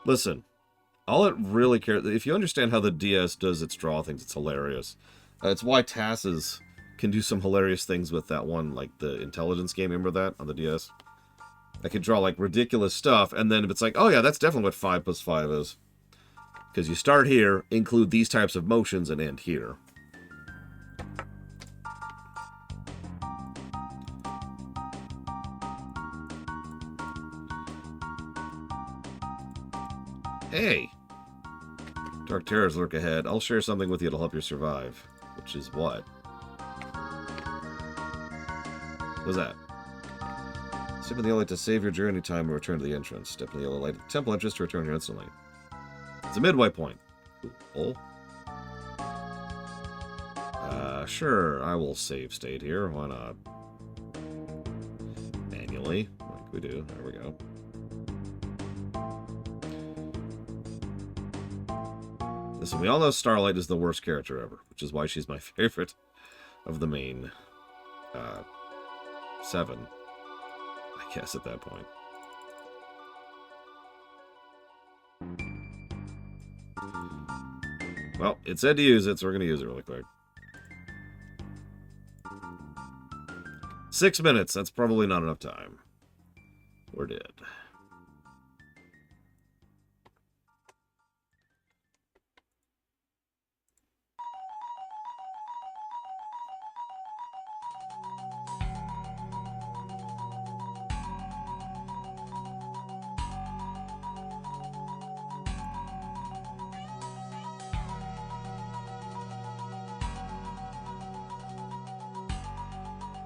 [SPEAKER 1] Listen, all it really cares... If you understand how the DS does its draw things, it's hilarious. It's why TAS's can do some hilarious things with that one, like the intelligence game. Remember that on the DS? I could draw, like, ridiculous stuff, and then if it's like, oh yeah, that's definitely what 5 plus 5 is. Because you start here, include these types of motions, and end here. Hey! Dark terrors lurk ahead. I'll share something with you to help you survive. Which is what? What's that? Step in the yellow light to save your journey time and return to the entrance. Step in the yellow light at the temple entrance to return here instantly. It's a midway point. Cool. Sure, I will save state here. Why not? Manually, like we do. There we go. Listen, we all know Starlight is the worst character ever, which is why she's my favorite of the main 7, I guess, at that point. Well, it said to use it, so we're going to use it really quick. 6 minutes, that's probably not enough time. We're dead.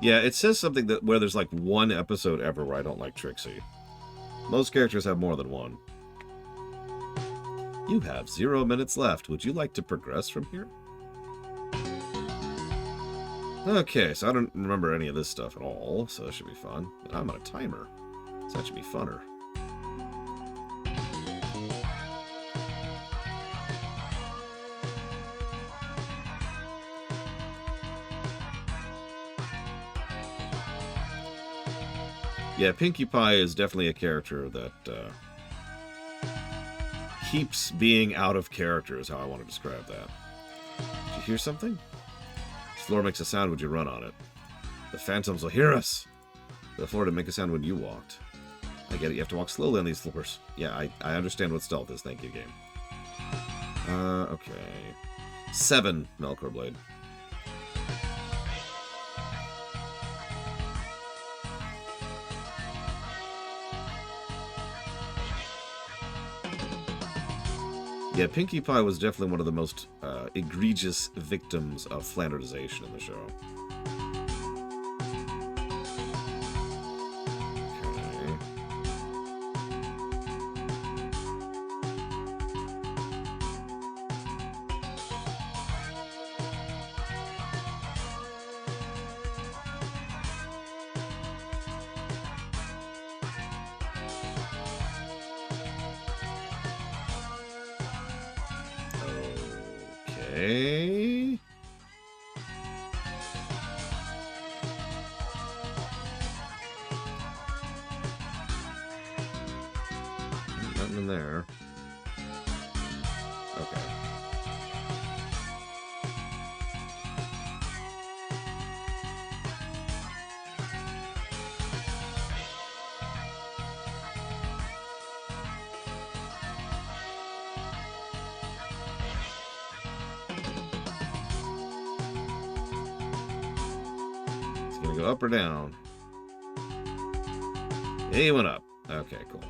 [SPEAKER 1] Yeah, it says something that where there's like one episode ever where I don't like Trixie. Most characters have more than one. You have 0 minutes left. Would you like to progress from here? Okay, so I don't remember any of this stuff at all, so that should be fun. And I'm on a timer, so that should be funner. Yeah, Pinkie Pie is definitely a character that keeps being out of character, is how I want to describe that. Did you hear something? This floor makes a sound when you run on it. The phantoms will hear us. The floor didn't make a sound when you walked. I get it, you have to walk slowly on these floors. Yeah, I understand what stealth is, thank you, game. Okay. 7, Melkor Blade. Yeah, Pinkie Pie was definitely one of the most egregious victims of Flanderization in the show. Okay. Nothing in there. Okay. It's gonna go up or down. He went up. Okay, cool.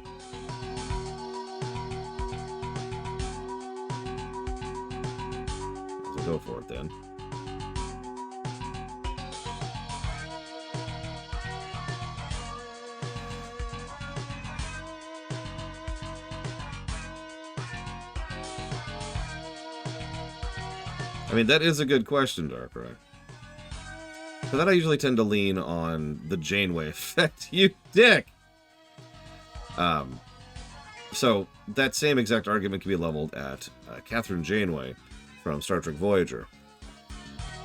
[SPEAKER 1] So go for it then. I mean, that is a good question, Darkrai. For that, I usually tend to lean on the Janeway effect. You dick! So, that same exact argument can be leveled at Catherine Janeway from Star Trek Voyager.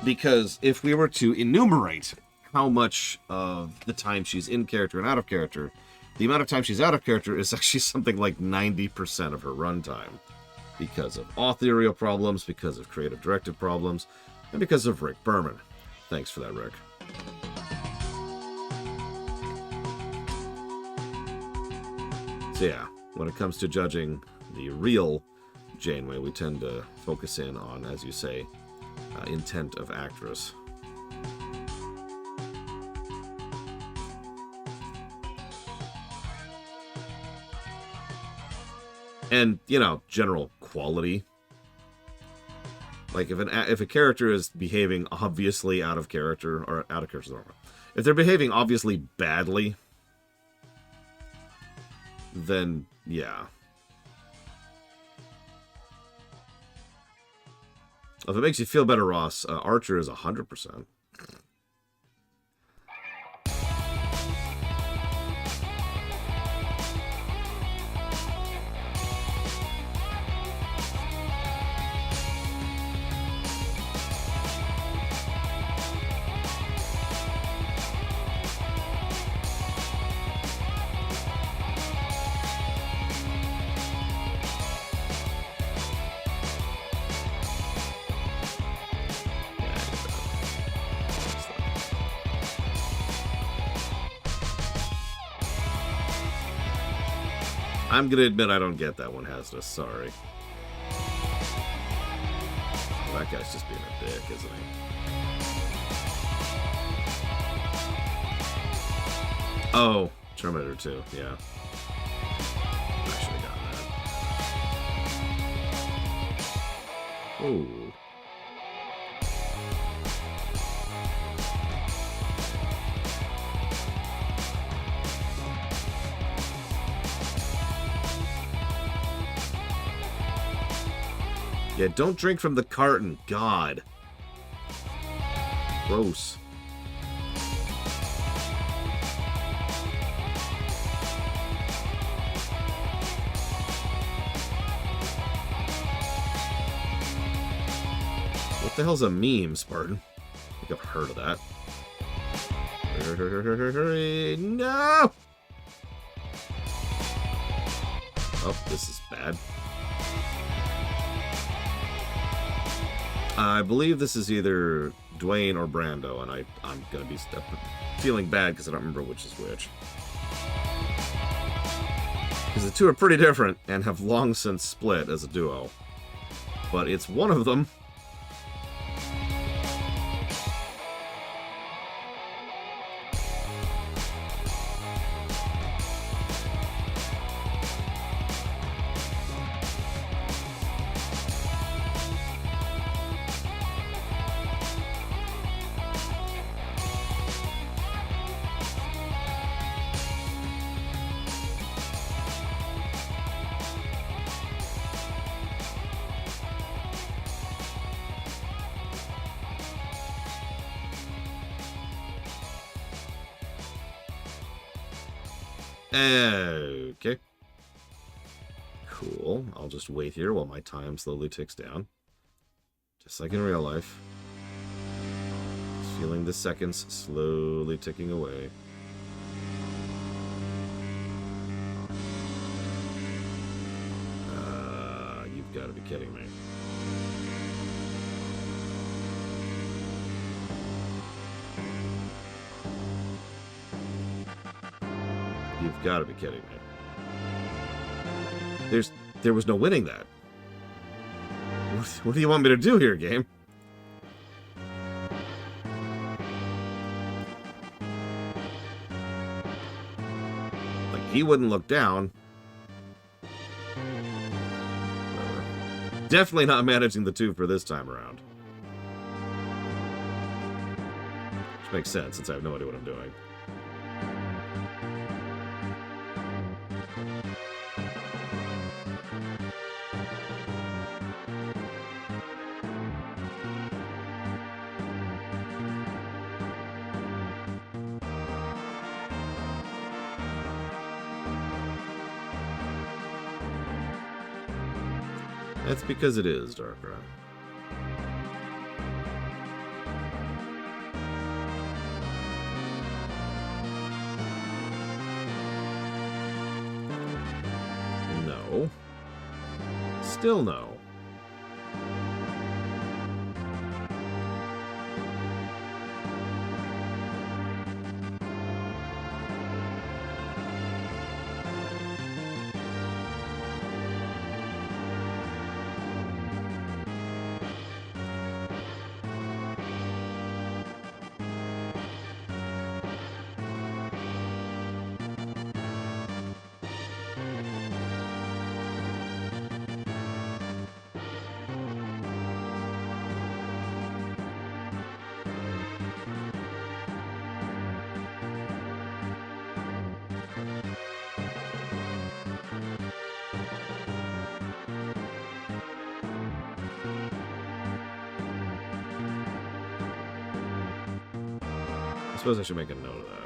[SPEAKER 1] Because if we were to enumerate how much of the time she's in character and out of character, the amount of time she's out of character is actually something like 90% of her runtime. Because of authorial problems, because of creative directive problems, and because of Rick Berman. Thanks for that, Rick. So yeah, when it comes to judging the real Janeway, we tend to focus in on, as you say, intent of actress. And, you know, general quality. Like, if a character is behaving obviously out of character, or out of character, if they're behaving obviously badly, then, yeah. If it makes you feel better, Ross, Archer is 100%. I'm gonna admit I don't get that one, Hasna. Sorry. Well, that guy's just being a dick, isn't he? Oh, Terminator 2, yeah. I should have gotten that. Ooh. Yeah, don't drink from the carton. God. Gross. What the hell's a meme, Spartan? I think I've heard of that. Hurry, no! Oh, this is bad. I believe this is either Dwayne or Brando, and I'm going to be feeling bad because I don't remember which is which. Because the two are pretty different and have long since split as a duo. But it's one of them. Okay. Cool. I'll just wait here while my time slowly ticks down. Just like in real life. Just feeling the seconds slowly ticking away. You've got to be kidding me. You've got to be kidding me. There was no winning that. What do you want me to do here, game? he wouldn't look down. Definitely not managing the 2 for this time around. Which makes sense, since I have no idea what I'm doing. That's because it is Darkrai. No. Still no. I suppose I should make a note of that.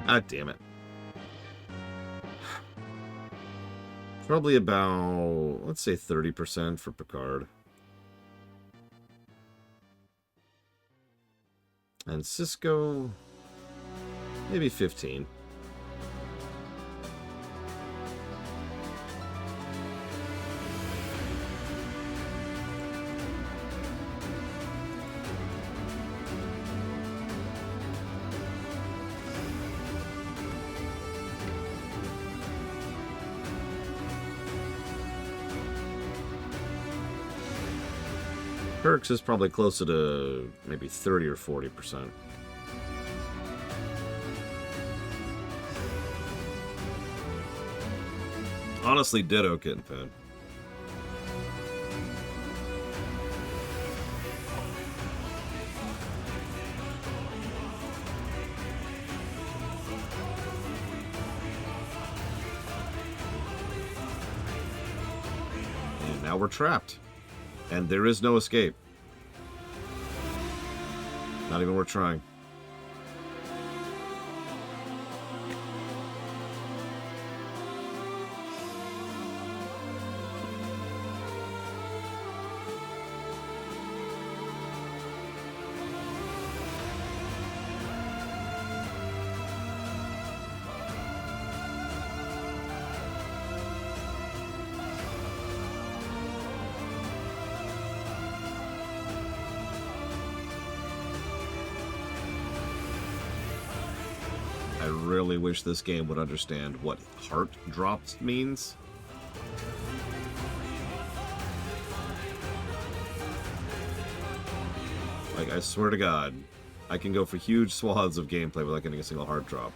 [SPEAKER 1] Ah, damn it. Probably about, let's say 30% for Picard. And Cisco, maybe 15. Perks is probably closer to maybe 30 or 40%. Honestly, ditto Kitten Pin. And now we're trapped. And there is no escape. Not even worth trying. I really wish this game would understand what heart drops means. Like, I swear to God, I can go for huge swaths of gameplay without getting a single heart drop.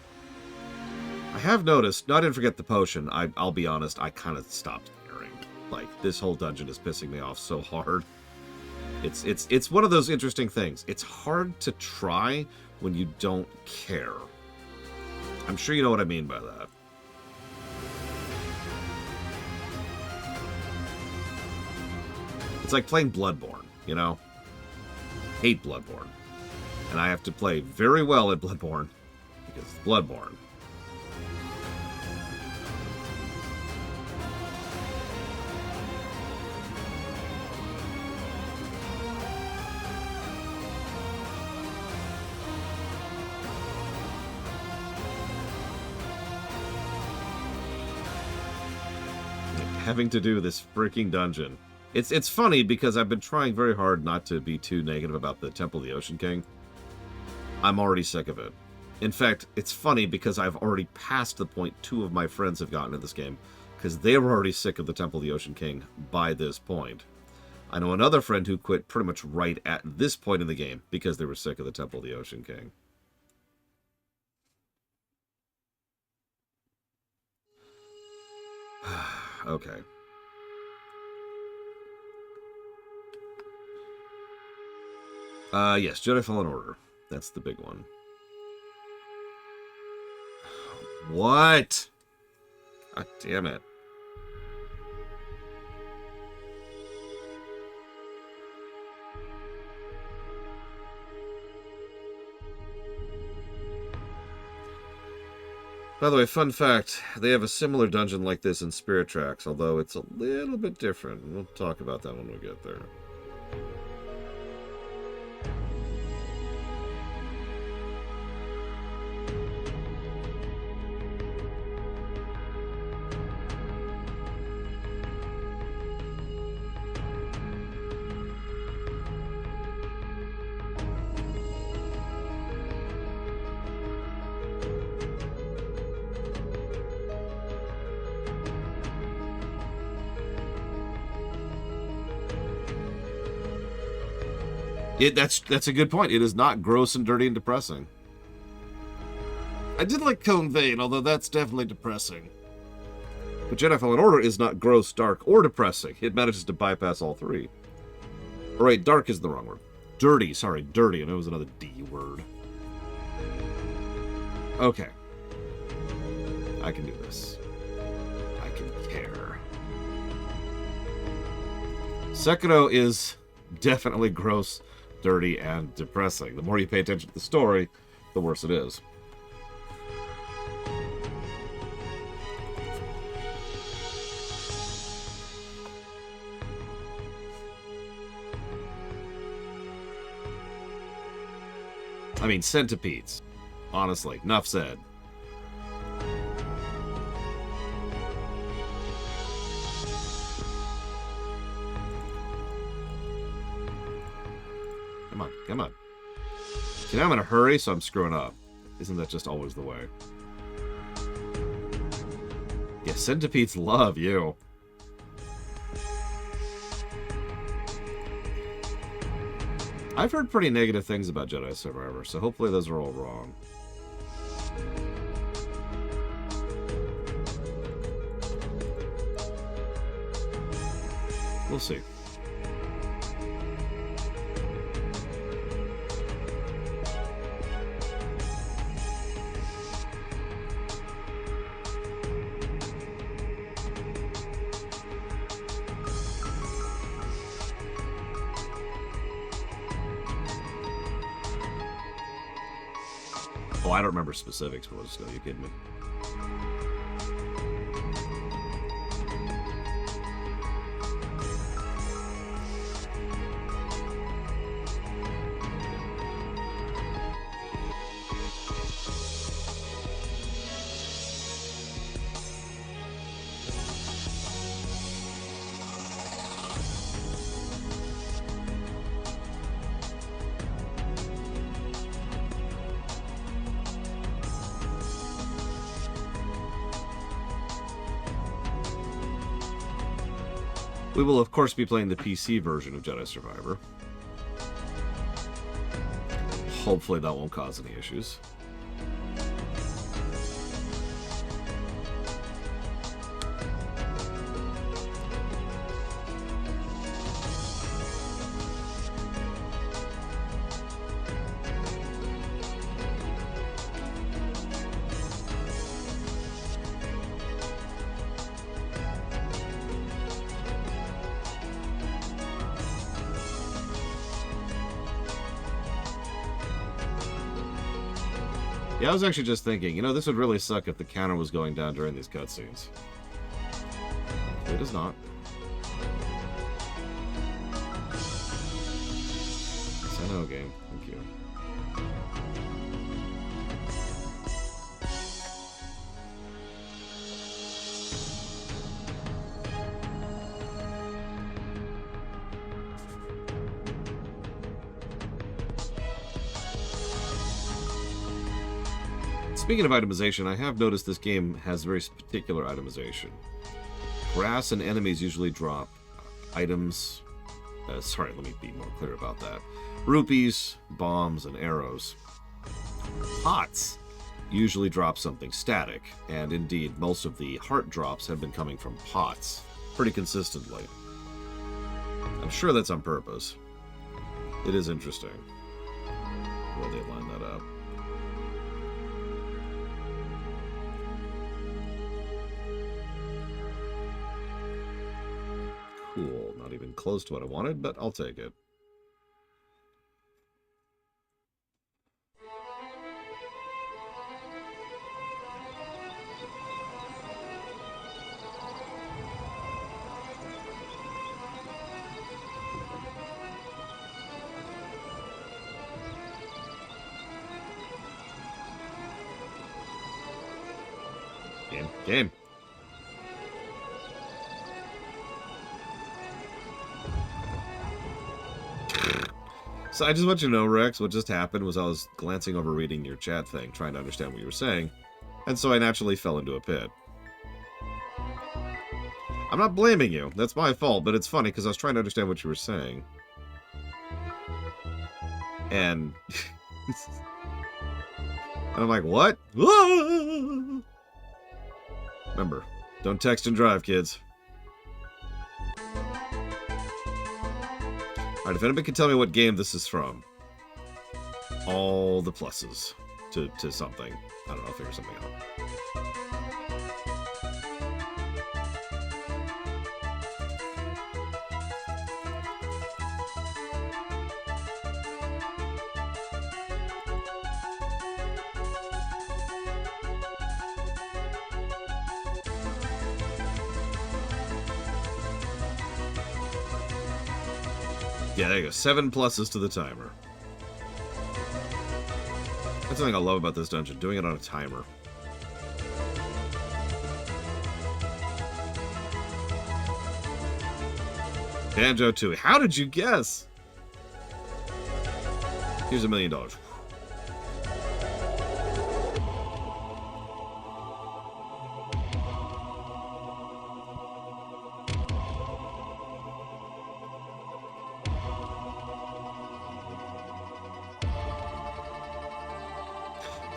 [SPEAKER 1] I have noticed, no, I didn't forget the potion. I'll be honest, I kind of stopped caring. Like, this whole dungeon is pissing me off so hard. It's one of those interesting things. It's hard to try when you don't care. I'm sure you know what I mean by that. It's like playing Bloodborne, you know? Hate Bloodborne. And I have to play very well at Bloodborne because it's Bloodborne. having to do this freaking dungeon. It's funny because I've been trying very hard not to be too negative about the Temple of the Ocean King. I'm already sick of it. In fact, it's funny because I've already passed the point 2 of my friends have gotten in this game, because they were already sick of the Temple of the Ocean King by this point. I know another friend who quit pretty much right at this point in the game because they were sick of the Temple of the Ocean King. Okay. Yes, Jedi Fallen Order. That's the big one. What? God damn it. By the way, fun fact, they have a similar dungeon like this in Spirit Tracks, although it's a little bit different. We'll talk about that when we get there. That's a good point. It is not gross and dirty and depressing. I did like Cone Vein, although that's definitely depressing. But Jedi Fallen Order is not gross, dark, or depressing. It manages to bypass all three. All right, dark is the wrong word. Dirty, sorry, dirty. I know it was another D word. Okay. I can do this. I can care. Sekiro is definitely gross, dirty, and depressing. The more you pay attention to the story, the worse it is. I mean, centipedes. Honestly, enough said. Come on, come on. See, now I'm in a hurry, so I'm screwing up. Isn't that just always the way? Yeah, centipedes love you. I've heard pretty negative things about Jedi Survivor, so hopefully those are all wrong. We'll see. Oh, I don't remember specifics, but let's go. You kidding me? We will, of course, be playing the PC version of Jedi Survivor. Hopefully that won't cause any issues. Yeah, I was actually just thinking, you know, this would really suck if the counter was going down during these cutscenes. It is not. Yes, I know, game. Thank you. Speaking of itemization, I have noticed this game has very particular itemization. Grass and enemies usually drop items. Sorry, let me be more clear about that. Rupees, bombs, and arrows. Pots usually drop something static, and indeed, most of the heart drops have been coming from pots pretty consistently. I'm sure that's on purpose. It is interesting. Well, they line that up. Cool. Not even close to what I wanted, but I'll take it. Game. So I just want you to know, Rex, what just happened was I was glancing over reading your chat thing, trying to understand what you were saying, and so I naturally fell into a pit. I'm not blaming you. That's my fault, but it's funny because I was trying to understand what you were saying. And... and I'm like, what? Remember, don't text and drive, kids. Alright, if anybody can tell me what game this is from, all the pluses to something. I don't know, figure something out. Yeah, there you go. 7 pluses to the timer. That's something I love about this dungeon, doing it on a timer. Banjo-Tooie. How did you guess? Here's $1 million.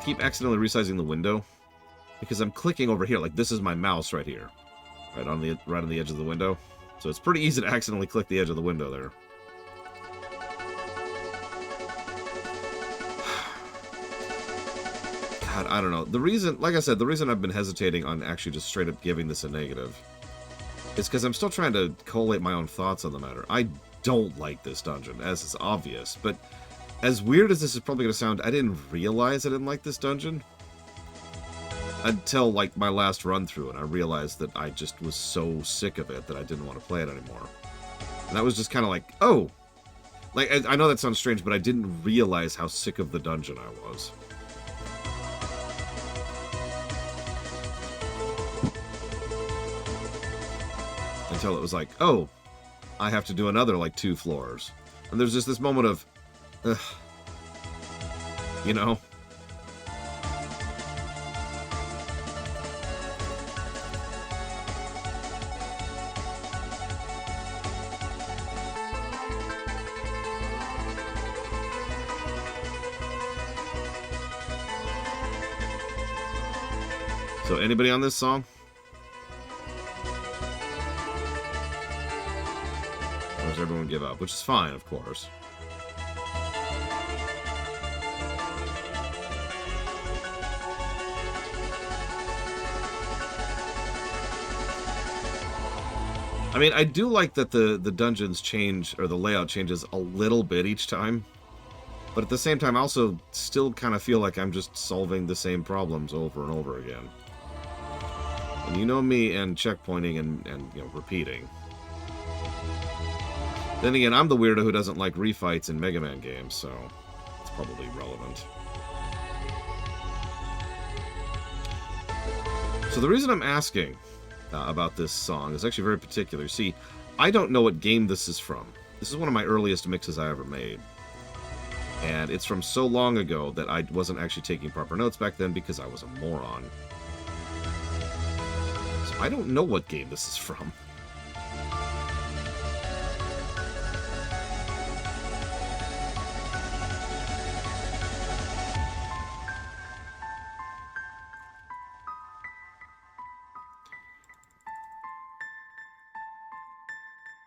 [SPEAKER 1] Keep accidentally resizing the window because I'm clicking over here. Like, this is my mouse right here, right on the edge of the window. So it's pretty easy to accidentally click the edge of the window there. God, I don't know. The reason, like I said, the reason I've been hesitating on actually just straight up giving this a negative is because I'm still trying to collate my own thoughts on the matter. I don't like this dungeon, as is obvious, but as weird as this is probably going to sound, I didn't realize I didn't like this dungeon until, like, my last run through, and I realized that I just was so sick of it that I didn't want to play it anymore. And that was just kind of like, oh! Like, I know that sounds strange, but I didn't realize how sick of the dungeon I was. Until it was like, oh, I have to do another, like, 2 floors. And there's just this moment of, ugh. You know? So, anybody on this song? Or does everyone give up? Which is fine, of course. I mean, I do like that the dungeons change, or the layout changes a little bit each time. But at the same time, I also still kind of feel like I'm just solving the same problems over and over again. And you know me and checkpointing and you know, repeating. Then again, I'm the weirdo who doesn't like refights in Mega Man games, so it's probably relevant. So the reason I'm asking about this song is actually very particular. See, I don't know what game this is from. This is one of my earliest mixes I ever made. And it's from so long ago that I wasn't actually taking proper notes back then because I was a moron. So I don't know what game this is from.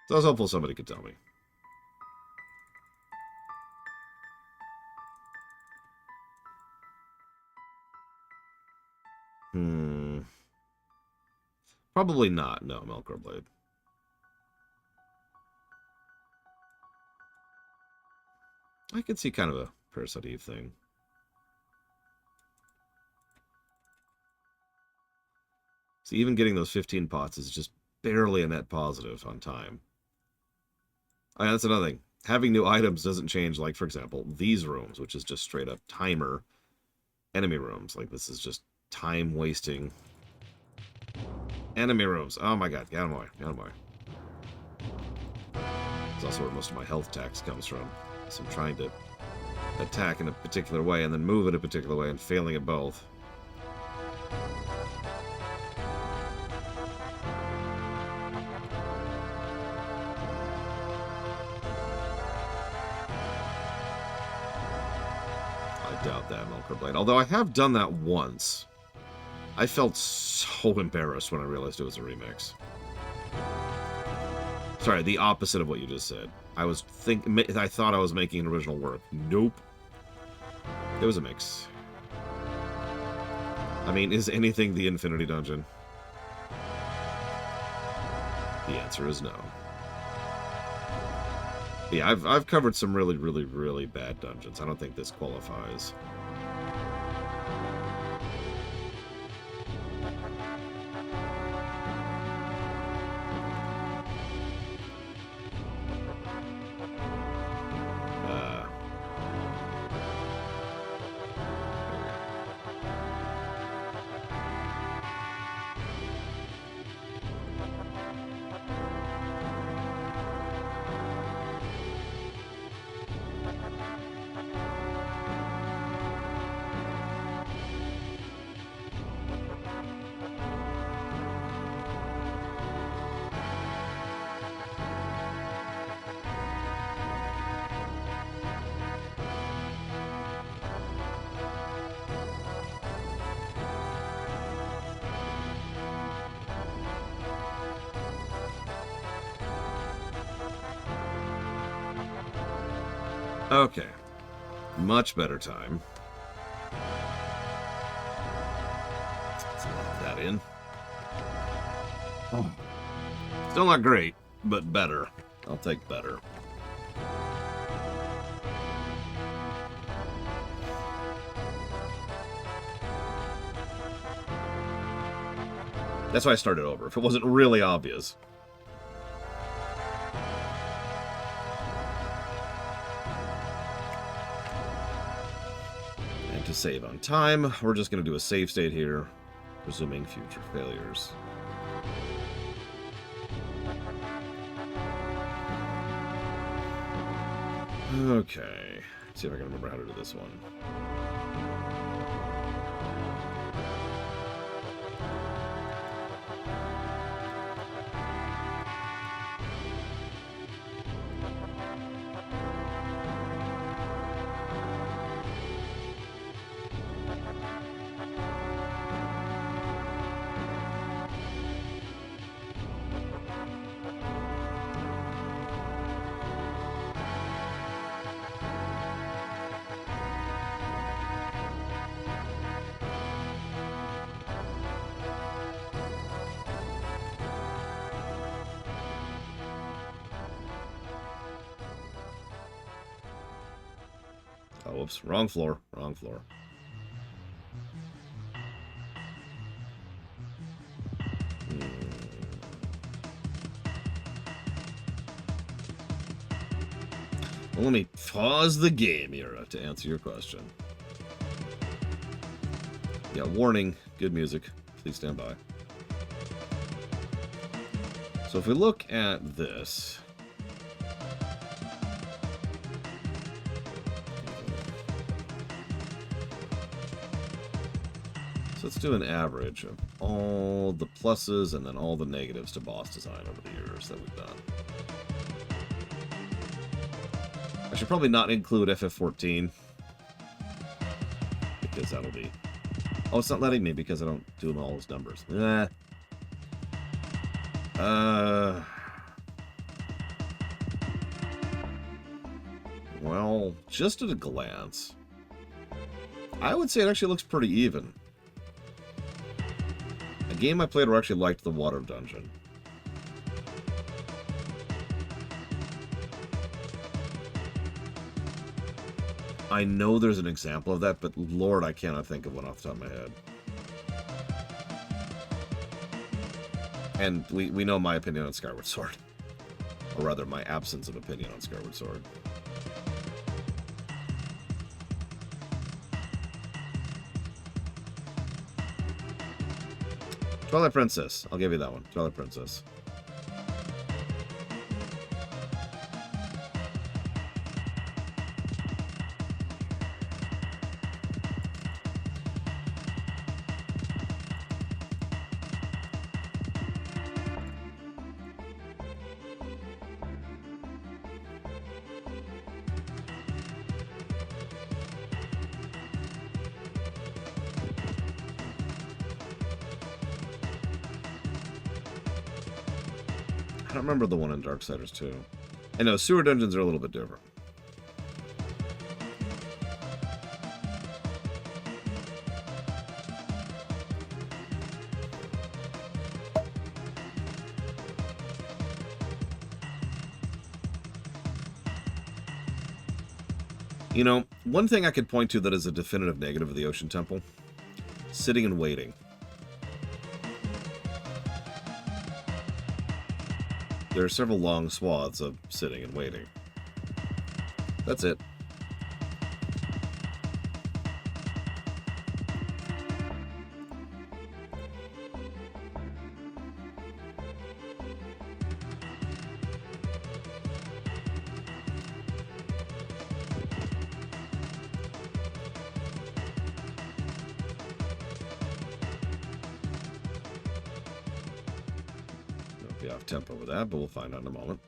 [SPEAKER 1] So I was hopeful somebody could tell me. Probably not. No, Melkor Blade. I could see kind of a Parasite Eve thing. So even getting those 15 pots is just barely a net positive on time. That's another thing. Having new items doesn't change, like, for example, these rooms, which is just straight up timer enemy rooms. Like, this is just time-wasting enemy rooms. Oh my god, get out of my way, get out of my way. It's also where most of my health tax comes from. So I'm trying to attack in a particular way and then move in a particular way and failing at both. I doubt that, Melkor Blade. Although I have done that once. I felt so embarrassed when I realized it was a remix. Sorry, the opposite of what you just said. I thought I was making an original work. Nope. It was a mix. I mean, is anything the Infinity Dungeon? The answer is no. Yeah, I've covered some really, really, really bad dungeons. I don't think this qualifies. Okay. Much better time. Let's lock that in. Oh. Still not great, but better. I'll take better. That's why I started over, if it wasn't really obvious. To save on time, we're just going to do a save state here, presuming future failures. Okay, let's see if I can remember how to do this one. Oh, whoops. Wrong floor. Wrong floor. Well, let me pause the game here to answer your question. Yeah, warning. Good music. Please stand by. So if we look at this... So let's do an average of all the pluses and then all the negatives to boss design over the years that we've done. I should probably not include FF14. Because that'll be... Oh, it's not letting me because I don't do all those numbers. Well, just at a glance, I would say it actually looks pretty even. A game I played where I actually liked the water dungeon. I know there's an example of that, but Lord, I cannot think of one off the top of my head. And we know my opinion on Skyward Sword. Or rather, my absence of opinion on Skyward Sword. Twilight Princess. I'll give you that one. Twilight Princess. I don't remember the one in Darksiders 2. I know, sewer dungeons are a little bit different. You know, one thing I could point to that is a definitive negative of the Ocean Temple. Sitting and waiting. There are several long swaths of sitting and waiting. That's it. Be off tempo with that, but we'll find out in a moment.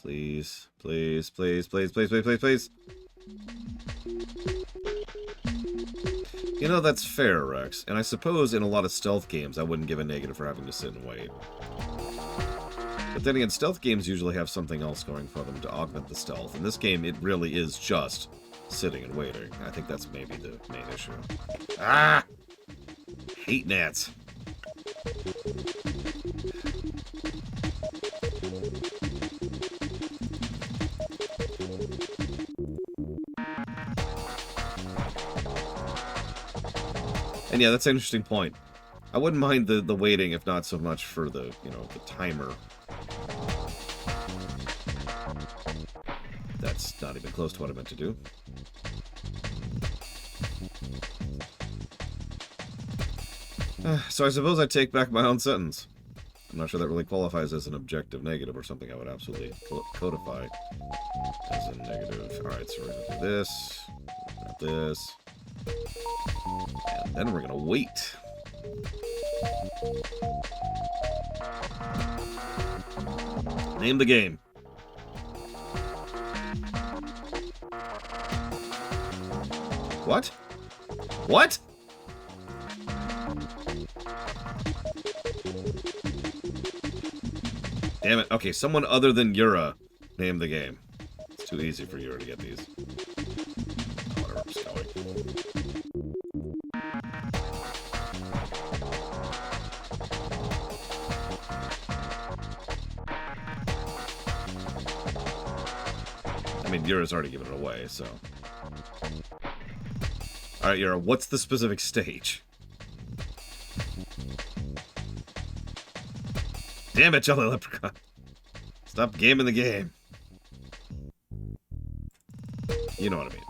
[SPEAKER 1] Please, please, please, please, please, please, please, please. You know, that's fair, Rex. And I suppose in a lot of stealth games, I wouldn't give a negative for having to sit and wait. But then again, stealth games usually have something else going for them to augment the stealth. In this game, it really is just sitting and waiting. I think that's maybe the main issue. Ah! Hate gnats. And yeah, that's an interesting point. I wouldn't mind the waiting, if not so much for the, you know, the timer. That's not even close to what I meant to do. So I suppose I take back my own sentence. I'm not sure that really qualifies as an objective negative or something I would absolutely codify as a negative. Alright, so we're going to do this, got this, and then we're going to wait. Name the game. What? What? Damn it. Okay, someone other than Yura name the game. It's too easy for Yura to get these. Oh, whatever, I'm just going. I mean, Yura's already given it away, so... Alright, Yura, what's the specific stage? Damn it, Jolly Leprechaun. Stop gaming the game. You know what I mean.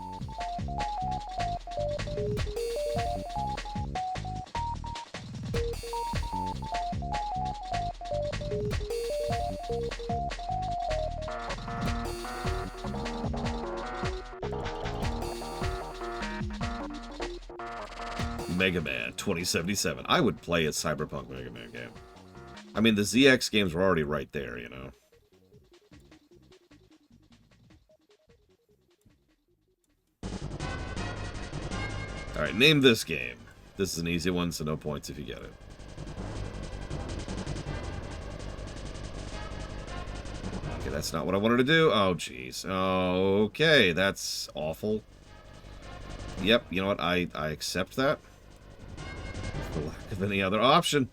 [SPEAKER 1] Mega Man 2077. I would play a Cyberpunk Mega Man game. I mean, the ZX games were already right there, you know. Alright, name this game. This is an easy one, so no points if you get it. Okay, that's not what I wanted to do. Oh, jeez. Okay, that's awful. Yep, you know what? I accept that. For lack of any other option.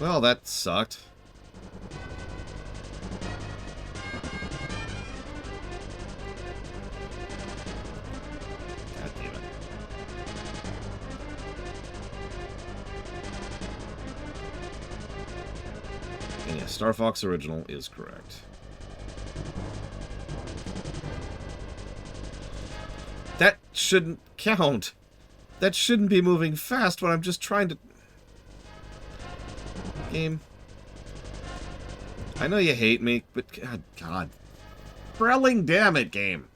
[SPEAKER 1] Well, that sucked. God damn it. And yeah, Star Fox Original is correct. That shouldn't count. That shouldn't be moving fast when I'm just trying to... Game. I know you hate me, but God. Frelling, damn it, game.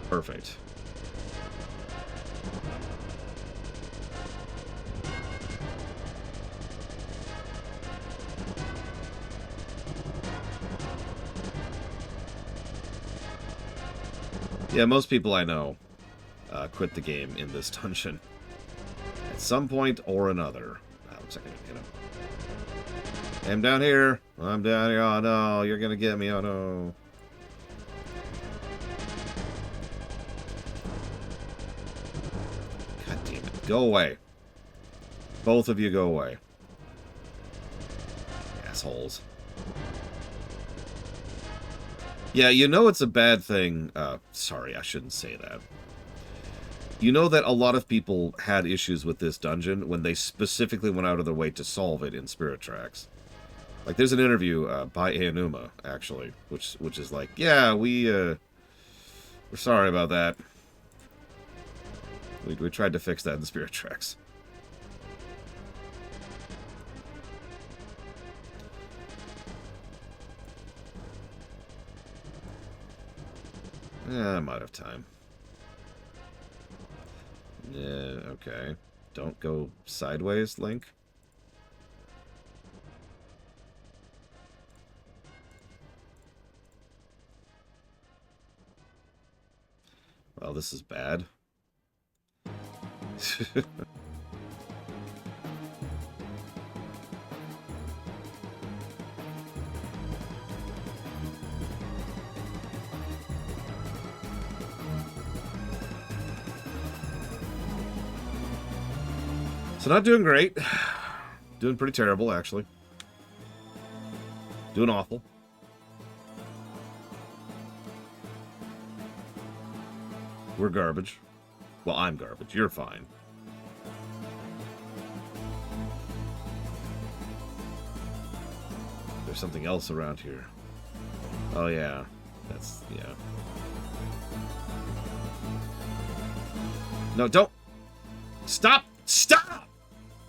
[SPEAKER 1] Perfect. Yeah, most people I know quit the game in this dungeon at some point or another. Looks like you know. I'm down here. I'm down here. Oh no, you're gonna get me. Oh no. God damn it. Go away. Both of you go away. Assholes. Yeah, you know it's a bad thing. Sorry, I shouldn't say that. You know that a lot of people had issues with this dungeon when they specifically went out of their way to solve it in Spirit Tracks. Like, there's an interview by Aonuma, actually, which is like, yeah, we're sorry about that. We tried to fix that in Spirit Tracks. Yeah, I'm out of time. Yeah, okay. Don't go sideways, Link. Well, this is bad. So not doing great. Doing pretty terrible, actually. Doing awful. We're garbage. Well, I'm garbage. You're fine. There's something else around here. Oh, yeah. That's... yeah. No, don't... Stop! Stop!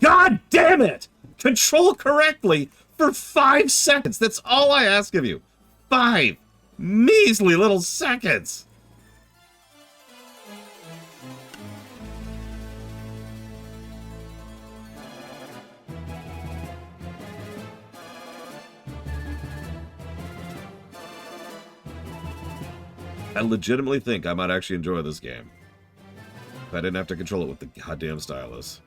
[SPEAKER 1] God damn it! Control correctly for 5 seconds. That's all I ask of you. 5 measly little seconds. I legitimately think I might actually enjoy this game if I didn't have to control it with the goddamn stylus.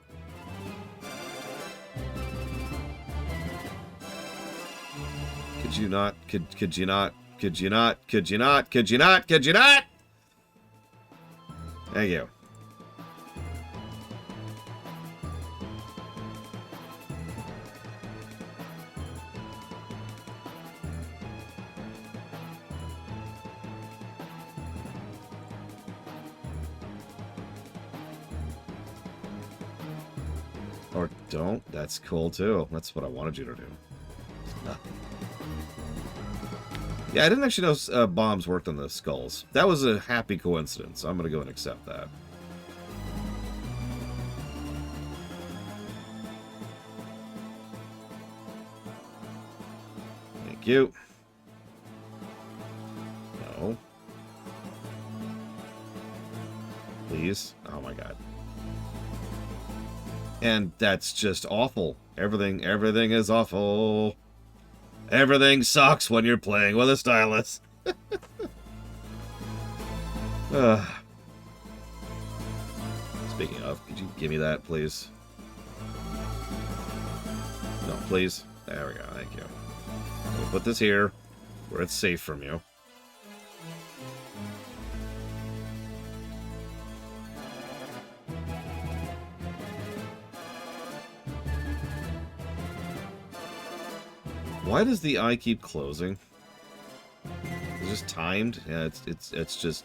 [SPEAKER 1] Could you not? Could you not? Could you not? Could you not? Could you not? Could you not? Thank you. Or don't. That's cool, too. That's what I wanted you to do. Yeah, I didn't actually know bombs worked on the skulls. That was a happy coincidence. I'm going to go and accept that. Thank you. No. Please. Oh my god. And that's just awful. Everything is awful. Everything sucks when you're playing with a stylus. Speaking of, could you give me that, please? No, please. There we go. Thank you. We'll put this here, where it's safe from you. Why does the eye keep closing? It's just timed? Yeah, it's just...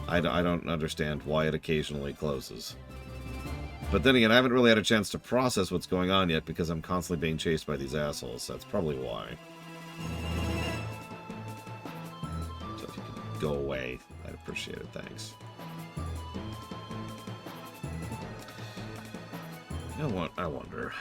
[SPEAKER 1] I don't understand why it occasionally closes. But then again, I haven't really had a chance to process what's going on yet because I'm constantly being chased by these assholes. That's probably why. So if you could go away, I'd appreciate it. Thanks. You know what? I wonder...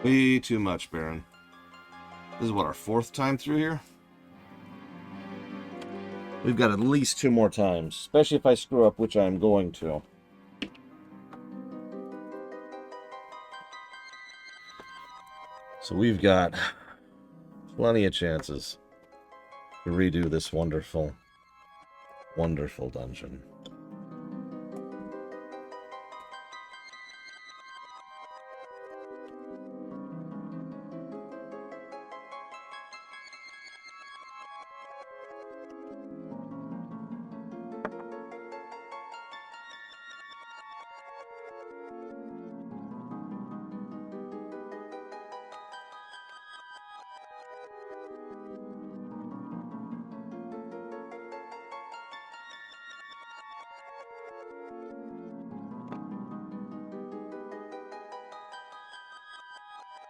[SPEAKER 1] Way too much, Baron. This is what, our fourth time through here? We've got at least 2 more times, especially if I screw up, which I'm going to. So we've got plenty of chances to redo this wonderful, wonderful dungeon.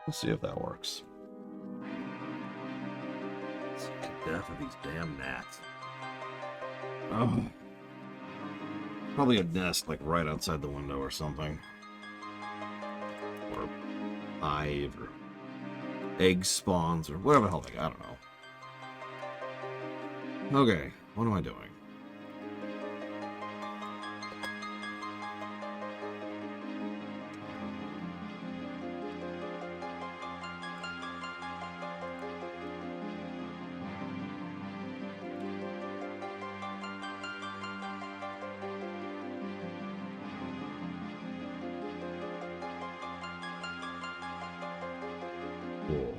[SPEAKER 1] Let's see if that works. Sick to death of these damn gnats. Oh. Probably a nest, like, right outside the window or something. Or hive, or egg spawns, or whatever the hell they got. I don't know. Okay, what am I doing? Cool.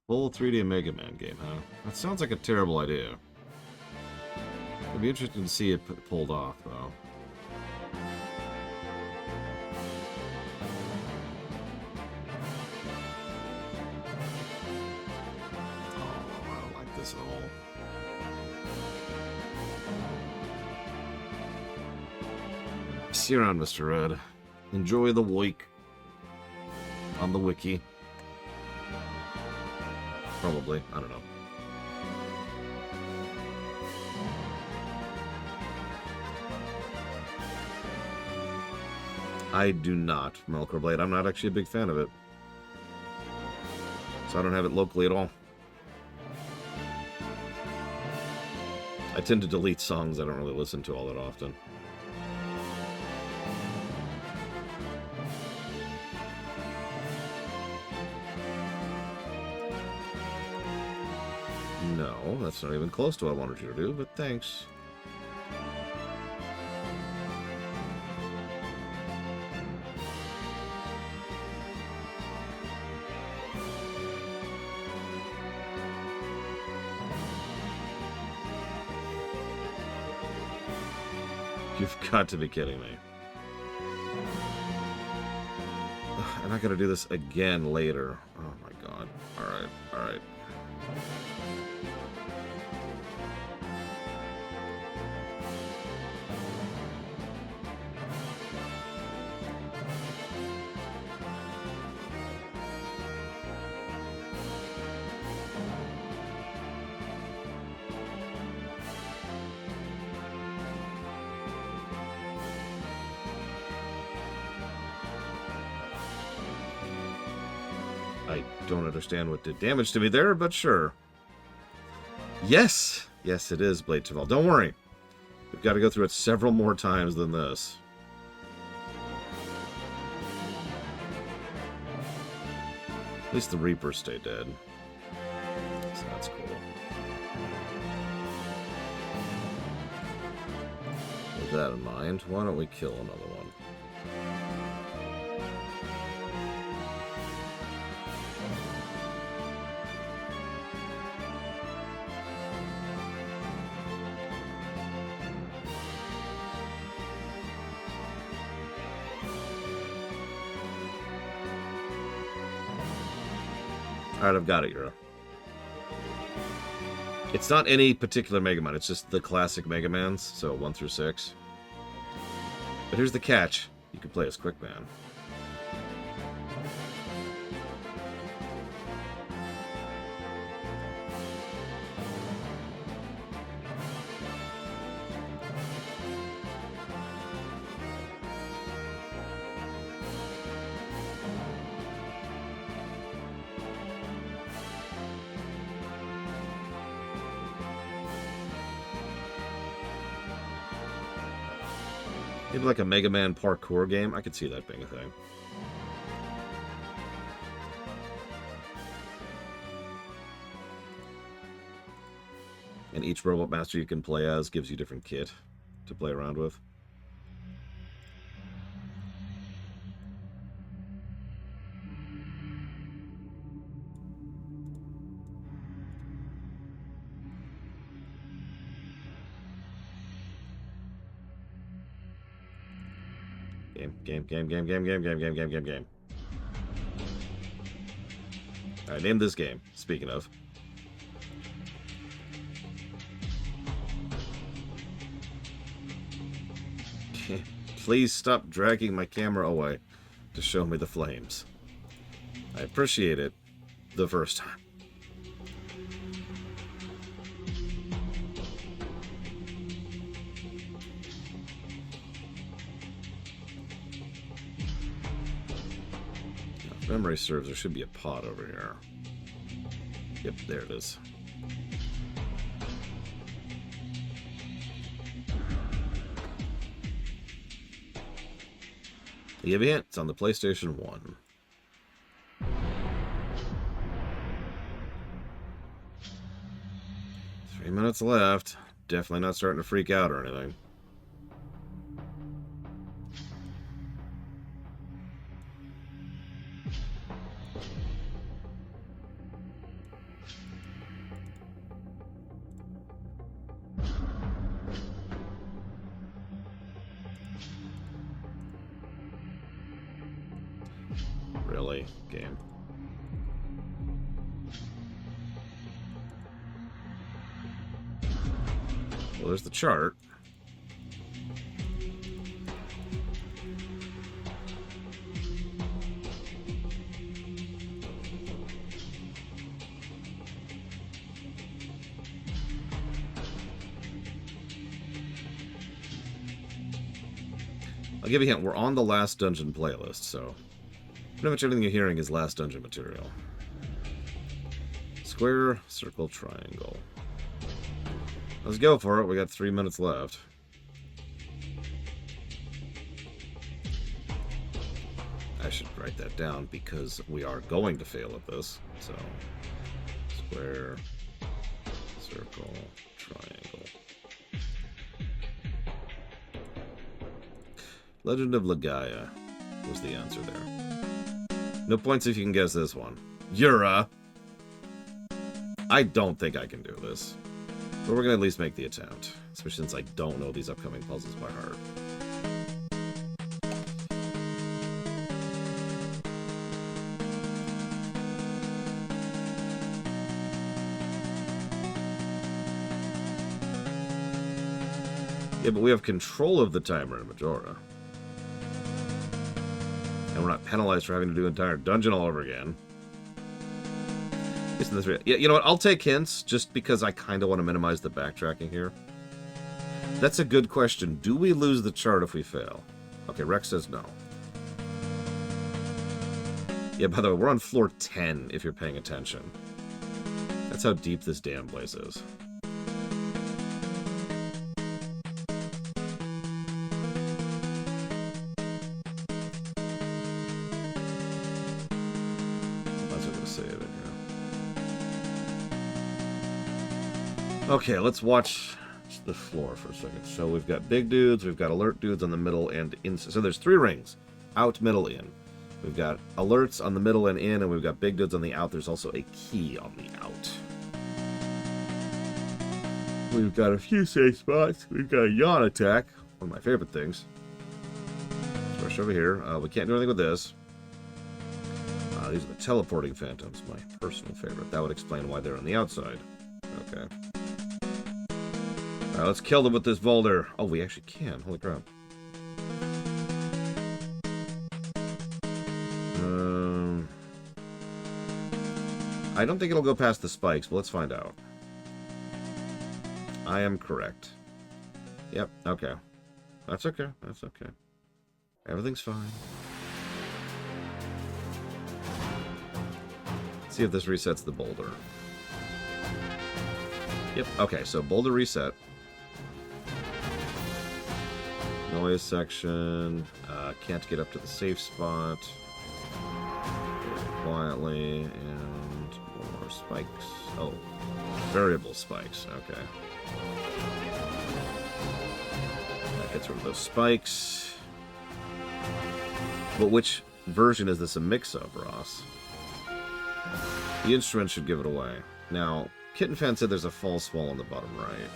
[SPEAKER 1] Full 3D Mega Man game, huh? That sounds like a terrible idea. It'd be interesting to see it pulled off, though. Oh, I don't like this at all. See you around, Mr. Red. Enjoy the week on the wiki. Probably. I don't know. I do not, Melkorblade. I'm not actually a big fan of it. So I don't have it locally at all. I tend to delete songs I don't really listen to all that often. No, that's not even close to what I wanted you to do, but thanks. You've got to be kidding me. And I gotta do this again later. Oh my god. Alright, alright. I don't understand what did damage to me there, but sure. Yes! Yes, it is Blade Cheval. Don't worry. We've got to go through it several more times than this. At least the Reapers stay dead. So that's cool. With that in mind, why don't we kill another one? Alright, I've got it, Euro. It's not any particular Mega Man, it's just the classic Mega Mans, so 1 through 6. But here's the catch. You can play as Quick Man. Maybe like a Mega Man parkour game. I could see that being a thing. And each Robot Master you can play as gives you different kit to play around with. Game. Alright, name this game, speaking of. Please stop dragging my camera away to show me the flames. I appreciate it the first time. If memory serves, there should be a pot over here. Yep, there it is. The event, it's on the PlayStation 1. Three minutes left. Definitely not starting to freak out or anything. Really? Game. Well, there's the chart. I'll give you a hint. We're on the last dungeon playlist, so pretty much everything you're hearing is last dungeon material. Square, circle, triangle. Let's go for it. We got 3 minutes left. I should write that down because we are going to fail at this. So, square, circle, triangle. Legend of Legaia was the answer there. No points if you can guess this one. Yura! I don't think I can do this. But we're going to at least make the attempt. Especially since I don't know these upcoming puzzles by heart. Yeah, but we have control of the timer in Majora. And we're not penalized for having to do an entire dungeon all over again. Yeah, you know what? I'll take hints just because I kind of want to minimize the backtracking here. That's a good question. Do we lose the chart if we fail? Okay, Rex says no. Yeah, by the way, we're on floor 10 if you're paying attention. That's how deep this damn place is. Okay, let's watch the floor for a second. So we've got big dudes, we've got alert dudes on the middle and in. So there's 3 rings. Out, middle, in. We've got alerts on the middle and in, and we've got big dudes on the out. There's also a key on the out. We've got a few safe spots. We've got a yawn attack. One of my favorite things. Let's rush over here. We can't do anything with this. These are the teleporting phantoms, my personal favorite. That would explain why they're on the outside. Okay. Alright, let's kill them with this boulder. Oh, we actually can. Holy crap. I don't think it'll go past the spikes, but let's find out. I am correct. Yep, okay. That's okay. That's okay. Everything's fine. Let's see if this resets the boulder. Yep, okay, so boulder reset. Noise section. Can't get up to the safe spot. Very quietly. And more spikes. Oh, variable spikes. Okay. That gets rid of those spikes. But which version is this a mix of, Ross? The instrument should give it away. Now, Kitten Fan said there's a false wall on the bottom right.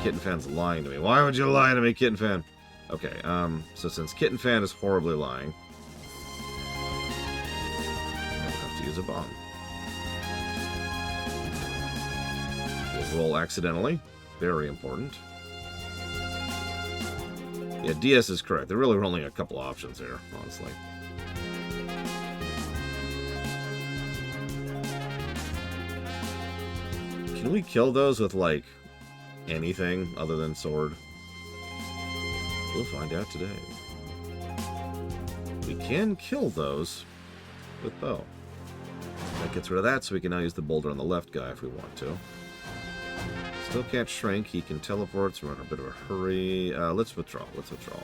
[SPEAKER 1] Kitten Fan's lying to me. Why would you lie to me, Kitten Fan? Okay, so since Kitten Fan is horribly lying, I'll have to use a bomb. We'll roll accidentally. Very important. Yeah, DS is correct. There really were only a couple options here, honestly. Can we kill those with, like, anything other than sword? We'll find out today. We can kill those with bow. That gets rid of that, so we can now use the boulder on the left guy if we want to. Still can't shrink. He can teleport, so we're in a bit of a hurry. Let's withdraw. Let's withdraw.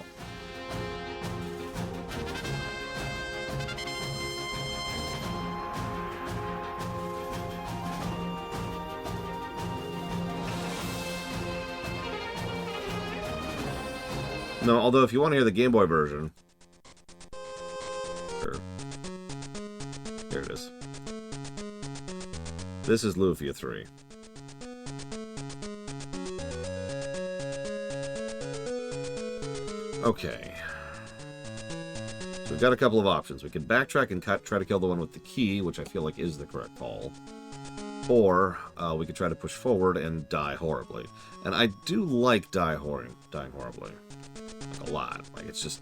[SPEAKER 1] No, although if you want to hear the Game Boy version... There it is. This is Lufia 3. Okay. So we've got a couple of options. We can backtrack and try to kill the one with the key, which I feel like is the correct call. Or we could try to push forward and die horribly. And I do like dying horribly. Like, a lot. Like, it's just...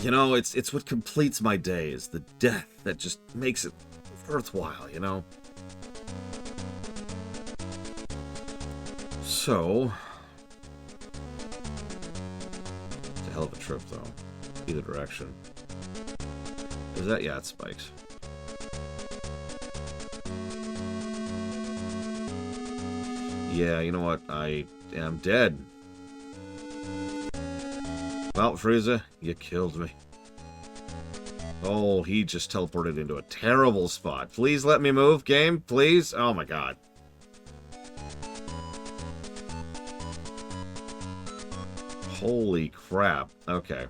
[SPEAKER 1] You know, it's what completes my days. The death that just makes it worthwhile, you know? So... It's a hell of a trip, though. Either direction. Is that? Yeah, it's spikes. Yeah, you know what? I am dead. Well, Frieza, you killed me. Oh, he just teleported into a terrible spot. Please let me move, game. Please. Oh, my God. Holy crap. Okay.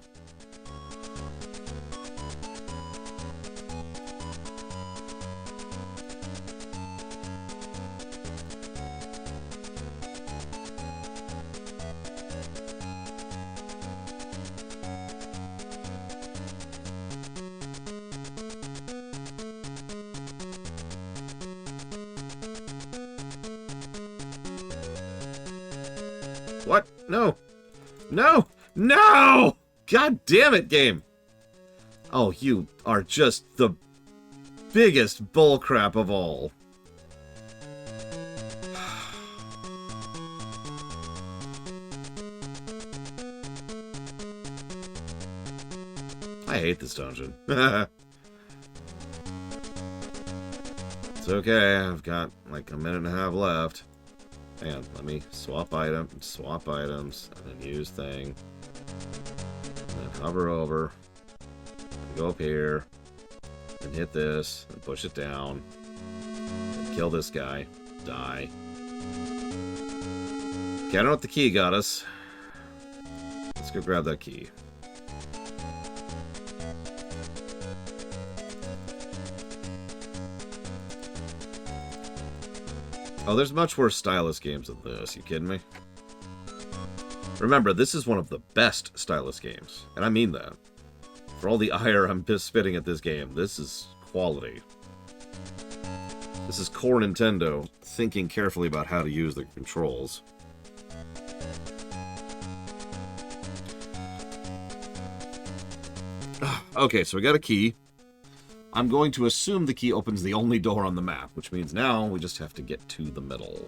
[SPEAKER 1] What? No. No! No! God damn it, game! Oh, you are just the biggest bullcrap of all. I hate this dungeon. It's okay, I've got like a minute and a half left. Hang on, let me swap items, and then use thing. And then hover over. And go up here. And hit this. And push it down. And kill this guy. Die. Okay, I don't know what the key got us. Let's go grab that key. Oh, there's much worse stylus games than this. You kidding me? Remember, this is one of the best stylus games. And I mean that. For all the ire I'm spitting at this game, this is quality. This is core Nintendo thinking carefully about how to use the controls. Okay, so we got a key. I'm going to assume the key opens the only door on the map, which means now we just have to get to the middle.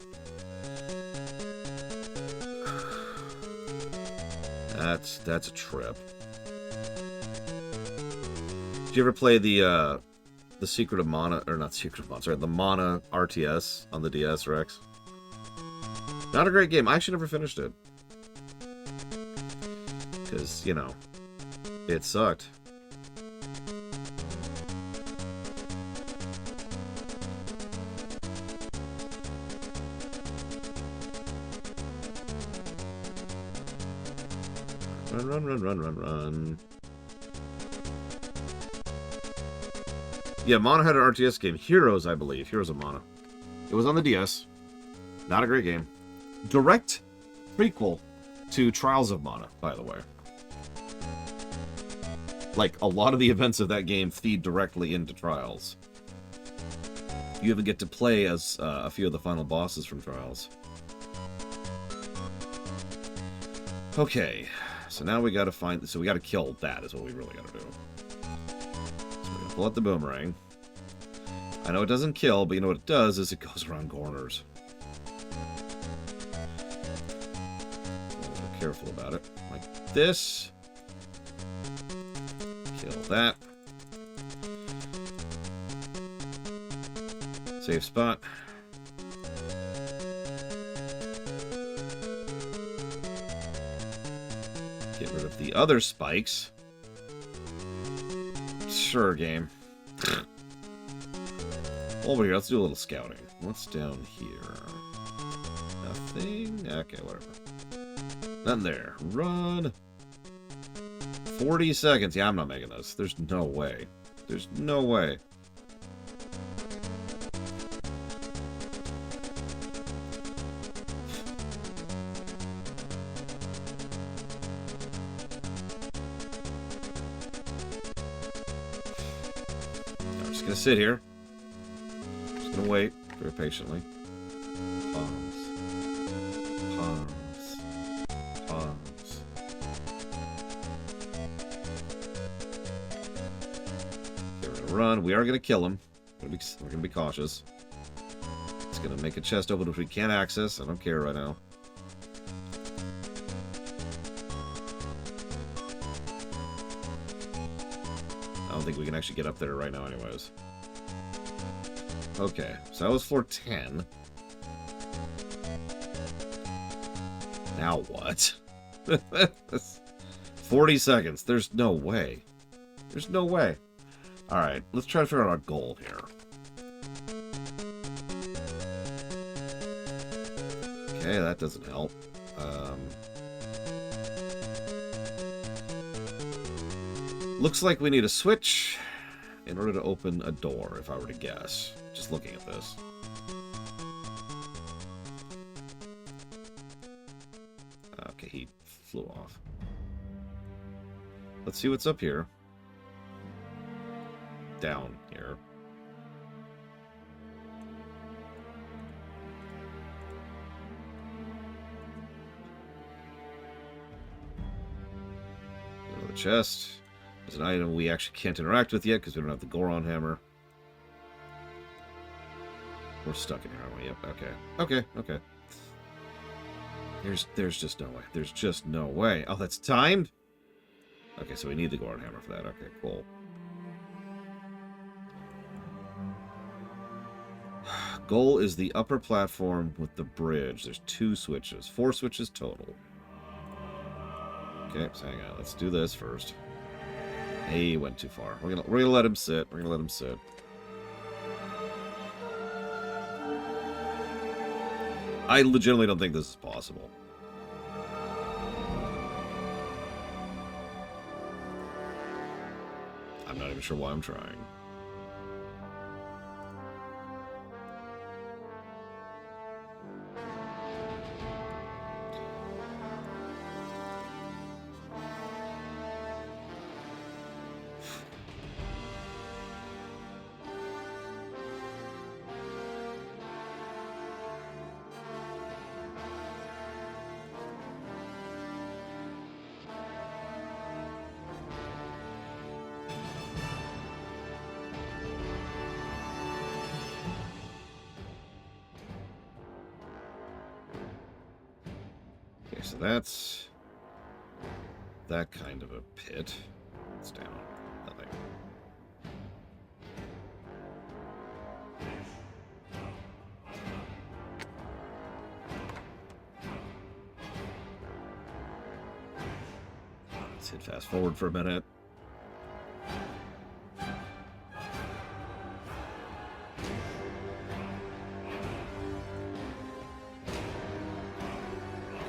[SPEAKER 1] That's a trip. Did you ever play the Secret of Mana, or not Secret of Mana, sorry, the Mana RTS on the DS, Rex? Not a great game. I actually never finished it. Because, you know, it sucked. Run. Yeah, Mana had an RTS game. Heroes, I believe. Heroes of Mana. It was on the DS. Not a great game. Direct prequel to Trials of Mana, by the way. Like, a lot of the events of that game feed directly into Trials. You even get to play as a few of the final bosses from Trials. Okay, so now we gotta find... So we gotta kill that, is what we really gotta do. So we're gonna pull out the boomerang. I know it doesn't kill, but you know what it does is it goes around corners. Be careful about it. Like this. Kill that. Safe spot. Get rid of the other spikes. Sure, game. Over here, let's do a little scouting. What's down here? Nothing? Okay, whatever. Nothing there. Run! 40 seconds. Yeah, I'm not making this. There's no way. There's no way. I'm just gonna sit here. Just gonna wait very patiently. Pause. Pause. Pause. Okay, we're gonna run. We are gonna kill him. We're gonna be cautious. It's gonna make a chest open which we can't access. I don't care right now. I don't think we can actually get up there right now anyways. Okay, so that was floor 10. Now what? 40 seconds. There's no way. There's no way. Alright, let's try to figure out our goal here. Okay, that doesn't help. Looks like we need a switch in order to open a door, if I were to guess. Just looking at this. Okay, he flew off. Let's see what's up here. Down here. Go to the chest. There's an item we actually can't interact with yet because we don't have the Goron hammer. We're stuck in here, aren't we? Yep, okay. Okay, okay. There's just no way. There's just no way. Oh, that's timed? Okay, so we need the Goron hammer for that. Okay, cool. Goal is the upper platform with the bridge. There's 2 switches. 4 switches total. Okay, so hang on. Let's do this first. He went too far. We're gonna let him sit. We're gonna let him sit. I legitimately don't think this is possible. I'm not even sure why I'm trying. Okay, so that's that kind of a pit. It's down. Nothing. Let's hit fast forward for a minute.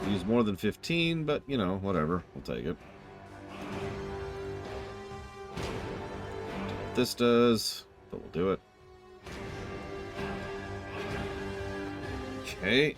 [SPEAKER 1] Use more than 15, but, you know, whatever. We'll take it. What this does, but we'll do it. Okay.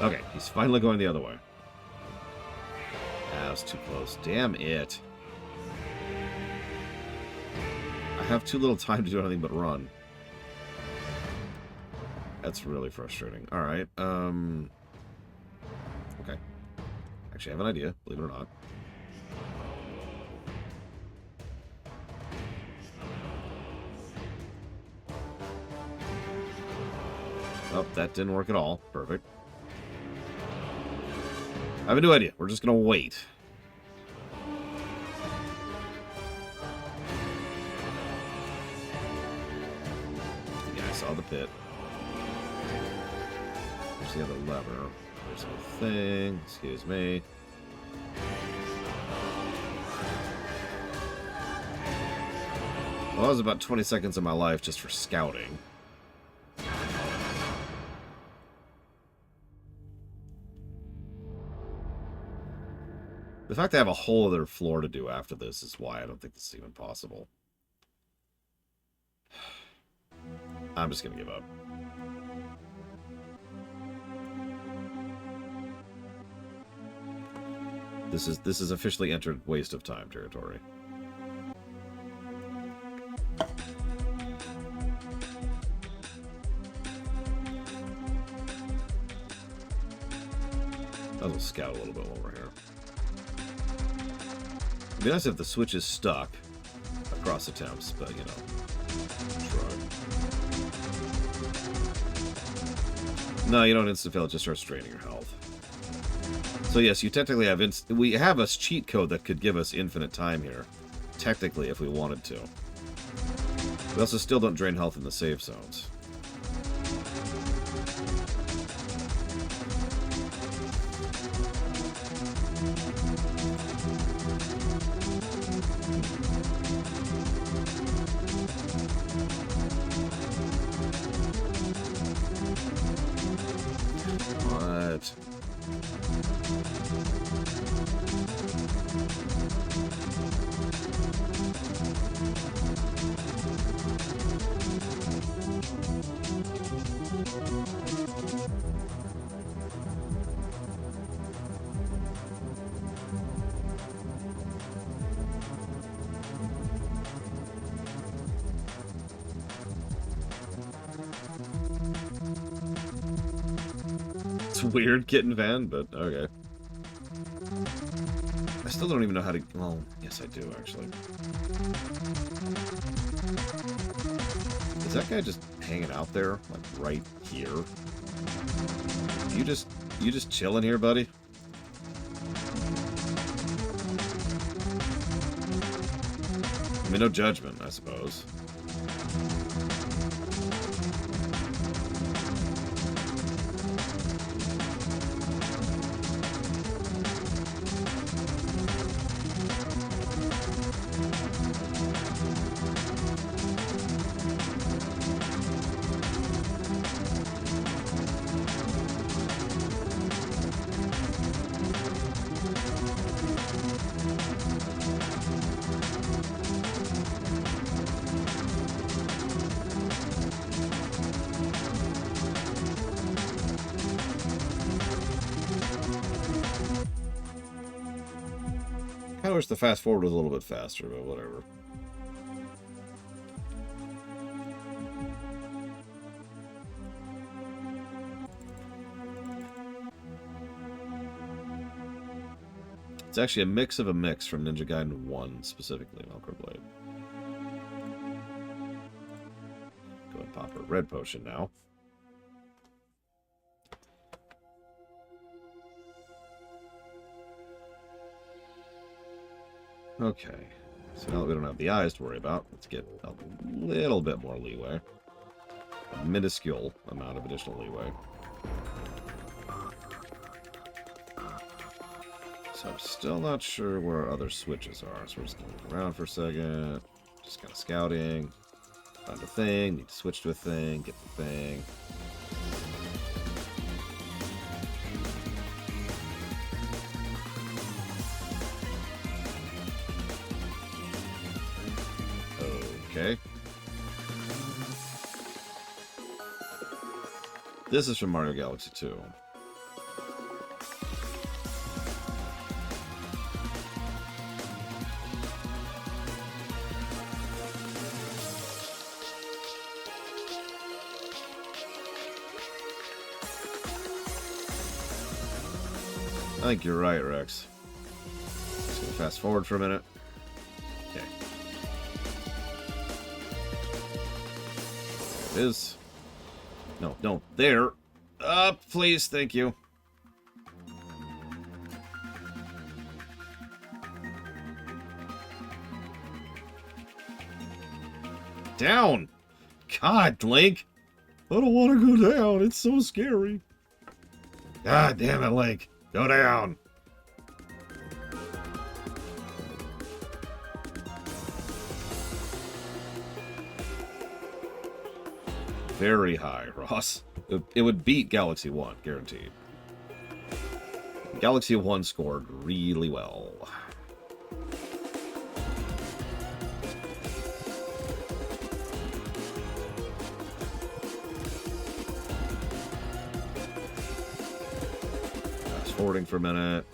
[SPEAKER 1] Okay, he's finally going the other way. Ah, that was too close. Damn it. I have too little time to do anything but run. That's really frustrating. Alright, okay. Actually, I have an idea, believe it or not. Oh, that didn't work at all. Perfect. I have a new idea. We're just gonna wait. Yeah, I saw the pit. There's the other lever. There's the thing. Excuse me. Well, that was about 20 seconds of my life just for scouting. The fact that I have a whole other floor to do after this is why I don't think this is even possible. I'm just gonna give up. This is officially entered waste of time territory. I'll scout a little bit while we're here. It'd be nice if the switch is stuck across attempts, but you know, shrug. No, you don't instant fail; it just starts draining your health. So yes, you technically have we have a cheat code that could give us infinite time here, technically, if we wanted to. We also still don't drain health in the save zones. Weird kitten van, but okay. I still don't even know how to... Well, yes I do, actually. Is that guy just hanging out there? Like, right here? You just chilling here, buddy? I mean, no judgment, I suppose. I wish the fast forward was a little bit faster, but whatever. It's actually a mix of a mix from Ninja Gaiden 1, specifically, Velcro Blade. Go and pop her red potion now. Okay, so now that we don't have the eyes to worry about, let's get a little bit more leeway. A minuscule amount of additional leeway. So I'm still not sure where our other switches are, so we're just going to look around for a second. Just kind of scouting. Find a thing, need to switch to a thing, get the thing. Okay. This is from Mario Galaxy 2. I think you're right, Rex. Just gonna fast forward for a minute. Okay. There it is. No, no, there. Up, please, thank you. Down! God, Link! I don't want to go down, it's so scary. God damn it, Link. Go down! Very high, Ross. It would beat Galaxy 1, guaranteed. Galaxy 1 scored really well. Fast forwarding for a minute.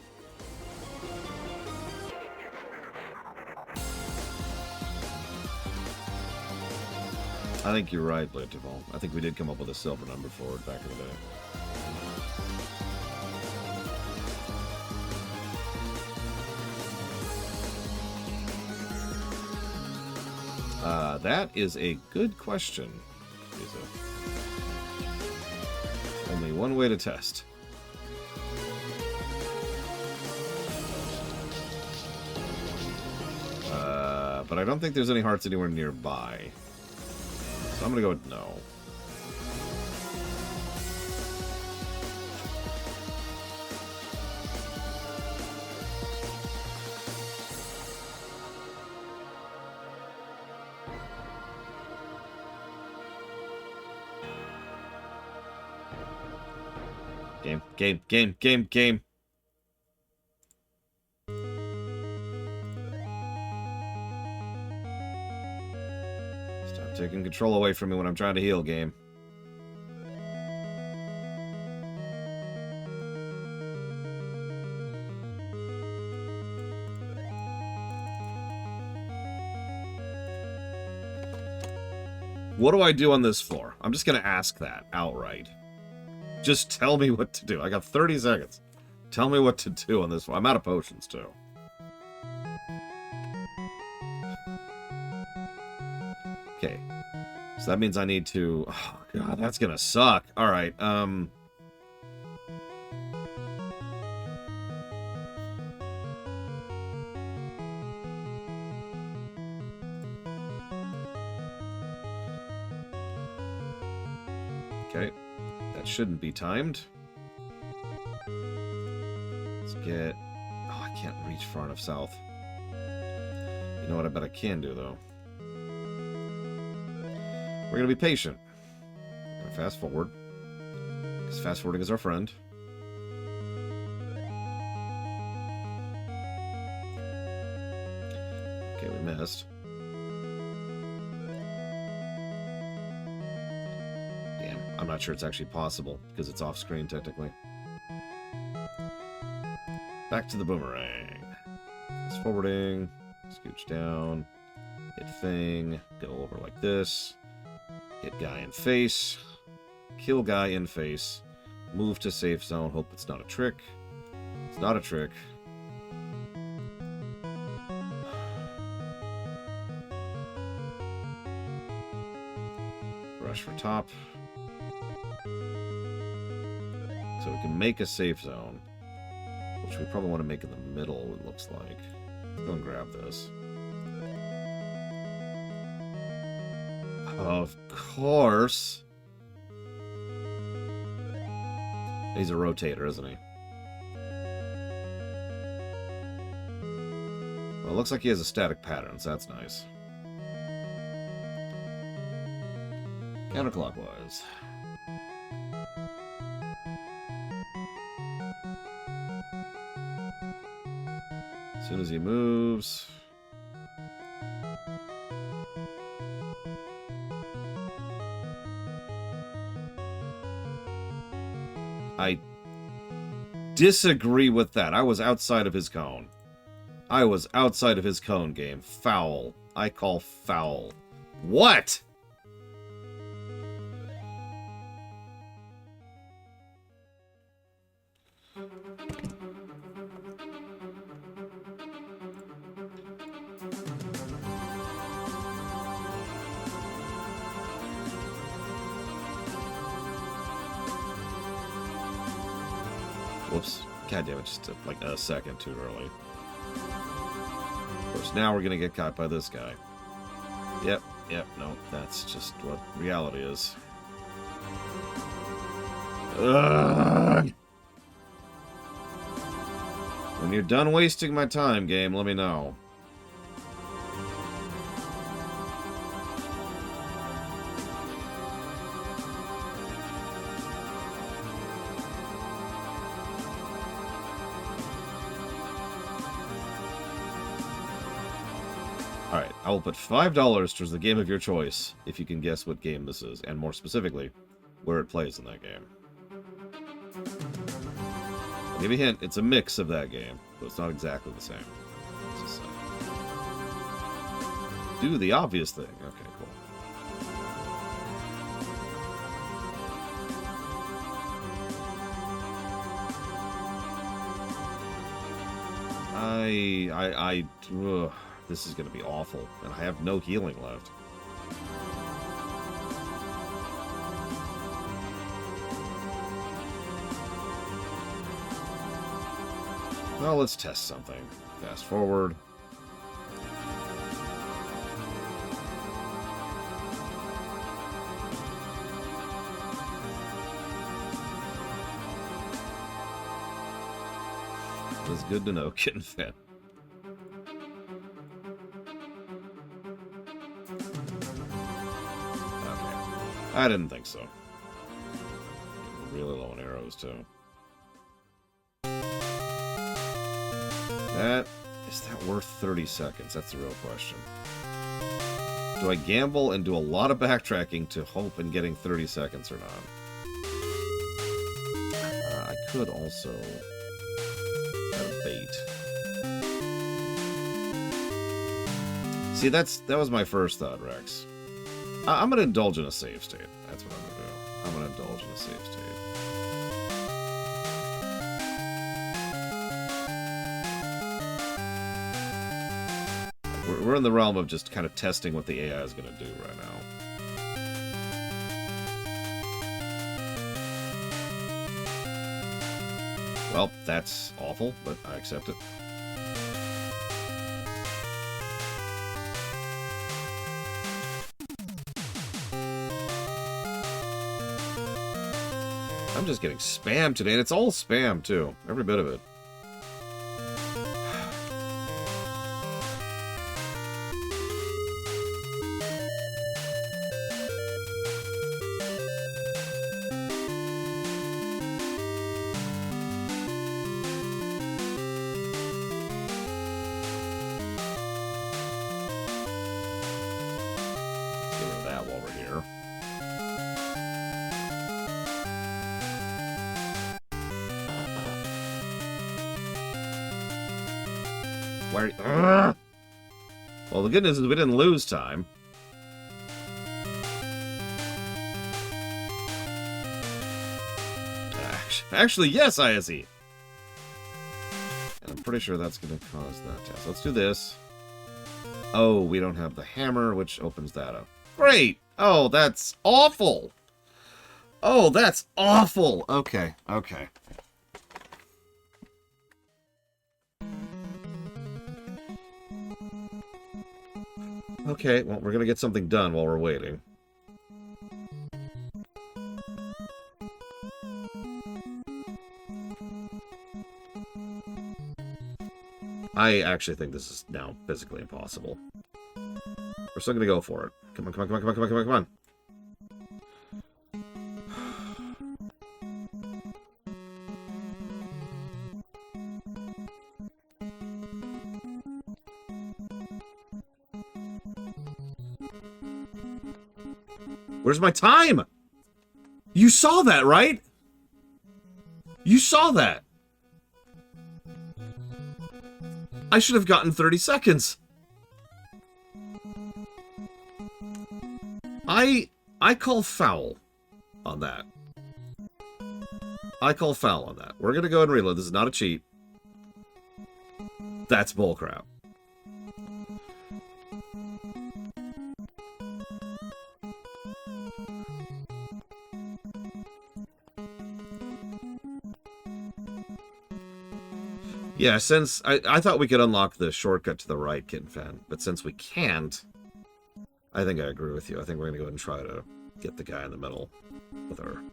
[SPEAKER 1] I think you're right, Blantival. I think we did come up with a silver number for it back in the day. That is a good question, Lisa. Only one way to test. But I don't think there's any hearts anywhere nearby. So I'm gonna go with no. Game. Stop taking control away from me when I'm trying to heal, game. What do I do on this floor? I'm just gonna ask that outright. Just tell me what to do. I got 30 seconds. Tell me what to do on this one. I'm out of potions, too. Okay. So that means I need to... Oh, God, that's gonna suck. Alright, Okay. That shouldn't be timed. Let's get... Oh, I can't reach far enough south. You know what I bet I can do, though? We're gonna be patient. We're gonna fast forward. Because fast forwarding is our friend. Okay, we missed. I'm not sure it's actually possible, because it's off-screen, technically. Back to the boomerang. Fast forwarding. Scooch down. Hit thing. Go over like this. Hit guy in face. Kill guy in face. Move to safe zone. Hope it's not a trick. It's not a trick. Rush for top. So we can make a safe zone, which we probably want to make in the middle, it looks like. Let's go and grab this. Of course. He's a rotator, isn't he? Well, it looks like he has a static pattern, so that's nice. Counterclockwise. As soon as he moves... I disagree with that. I was outside of his cone. I was outside of his cone, game. Foul. I call foul. What? Whoops. God damn it, just took like a second too early. Of course, now we're gonna get caught by this guy. Yep, no, that's just what reality is. Ugh! When you're done wasting my time, game, let me know. Alright, I will put $5 towards the game of your choice if you can guess what game this is, and more specifically, where it plays in that game. I'll give you a hint, it's a mix of that game, but it's not exactly the same. Just do the obvious thing. Okay, cool. Ugh, this is going to be awful, and I have no healing left. Well, let's test something. Fast forward. It's good to know, kitten fan. Okay. I didn't think so. Really low on arrows, too. Is that worth 30 seconds? That's the real question. Do I gamble and do a lot of backtracking to hope in getting 30 seconds or not? I could also have a bait. See, that was my first thought, Rex. I'm gonna indulge in a save state. That's what I'm gonna do. I'm gonna indulge in a save state. We're in the realm of just kind of testing what the AI is going to do right now. Well, that's awful, but I accept it. I'm just getting spam today, and it's all spam, too. Every bit of it. Well, the good news is we didn't lose time. Actually, yes, ISE. And I'm pretty sure that's going to cause that test. Let's do this. Oh, we don't have the hammer, which opens that up. Great! Oh, that's awful! Oh, that's awful! Okay, okay. Okay, well, we're gonna get something done while we're waiting. I actually think this is now physically impossible. We're still gonna go for it. Come on, come on, come on, come on, come on, come on, come on. Where's my time? You saw that, right? You saw that. I should have gotten 30 seconds. I call foul on that. I call foul on that. We're gonna go ahead and reload. This is not a cheat. That's bullcrap. Yeah, since I thought we could unlock the shortcut to the right, Kitten Fan, but since we can't, I think I agree with you. I think we're going to go ahead and try to get the guy in the middle with our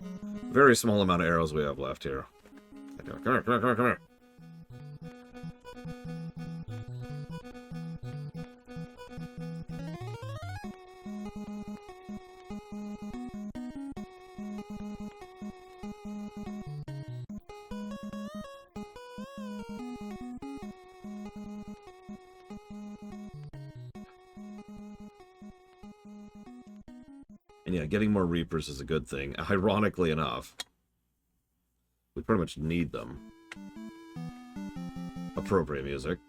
[SPEAKER 1] very small amount of arrows we have left here. Come here, come here, come here, come here. And yeah, getting more Reapers is a good thing. Ironically enough, we pretty much need them. Appropriate music.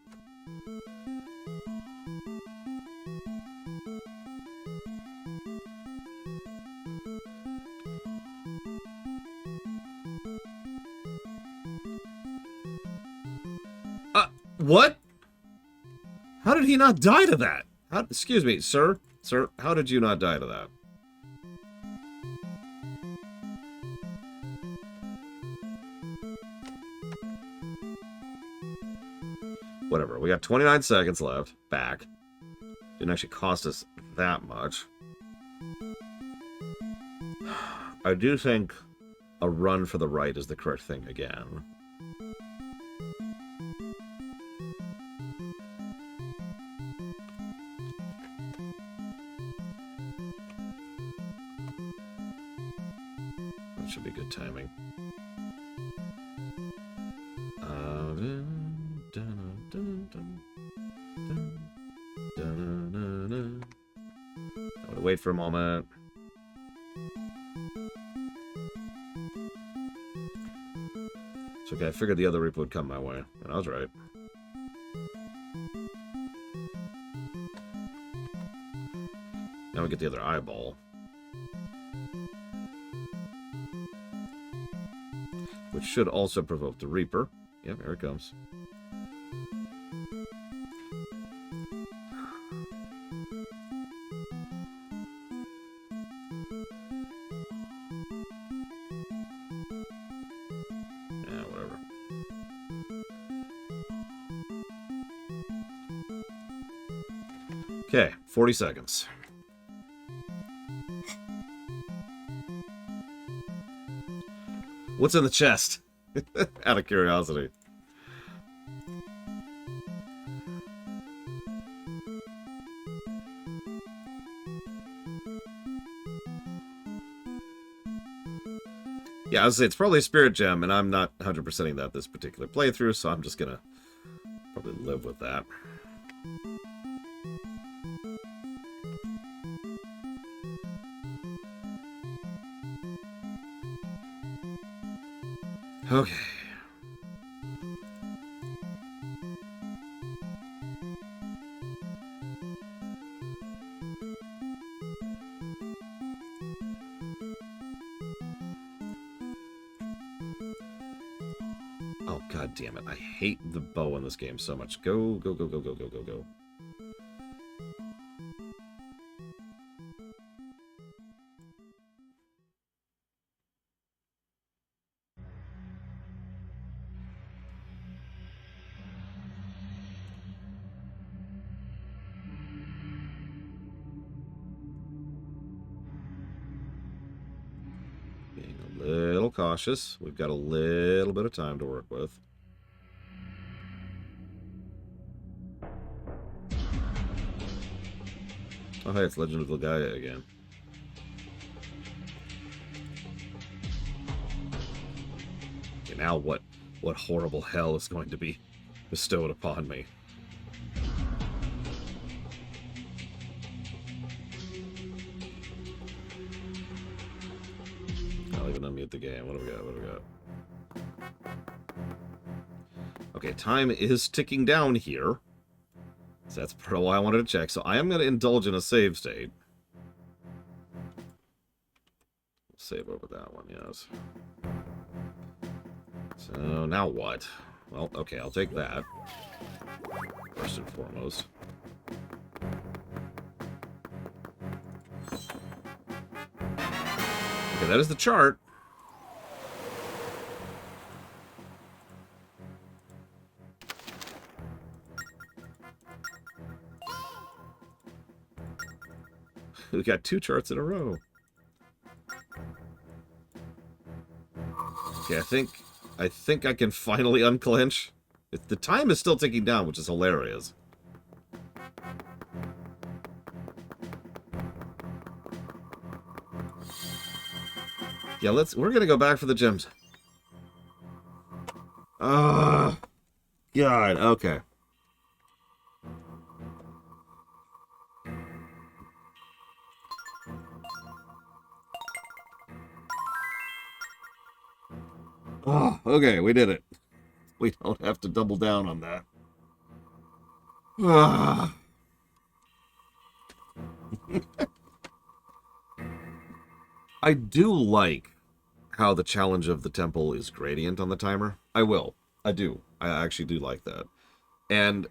[SPEAKER 1] What? How did he not die to that? Excuse me, sir? Sir, how did you not die to that? Whatever, we got 29 seconds left. Back. Didn't actually cost us that much. I do think a run for the right is the correct thing again. That should be good timing. I'm gonna wait for a moment. It's okay, I figured the other Reaper would come my way, and I was right. Now we get the other eyeball. Which should also provoke the Reaper. Yep, here it comes. Yeah, whatever. Okay, 40 seconds. What's in the chest? Out of curiosity. Yeah, I was saying it's probably a spirit gem, and I'm not 100%ing that this particular playthrough, so I'm just gonna probably live with that. Okay. Oh, god damn it. I hate the bow in this game so much. Go, go, go, go, go, go, go, go. Being a little cautious. We've got a little bit of time to work with. Oh, hey, it's Legend of Legaia again. Okay, now what horrible hell is going to be bestowed upon me? I'll even unmute the game. What do we got? What do we got? Okay, time is ticking down here. So that's part of why I wanted to check. So I am going to indulge in a save state. Save over that one, yes. So now what? Well, okay, I'll take that. First and foremost. Okay, that is the chart. We got 2 charts in a row. Okay, I think I can finally unclench. The time is still ticking down, which is hilarious. Yeah, we're gonna go back for the gems. God, okay. Oh, okay, we did it. We don't have to double down on that. I do like how the challenge of the temple is gradient on the timer. I will. I do. I actually do like that. And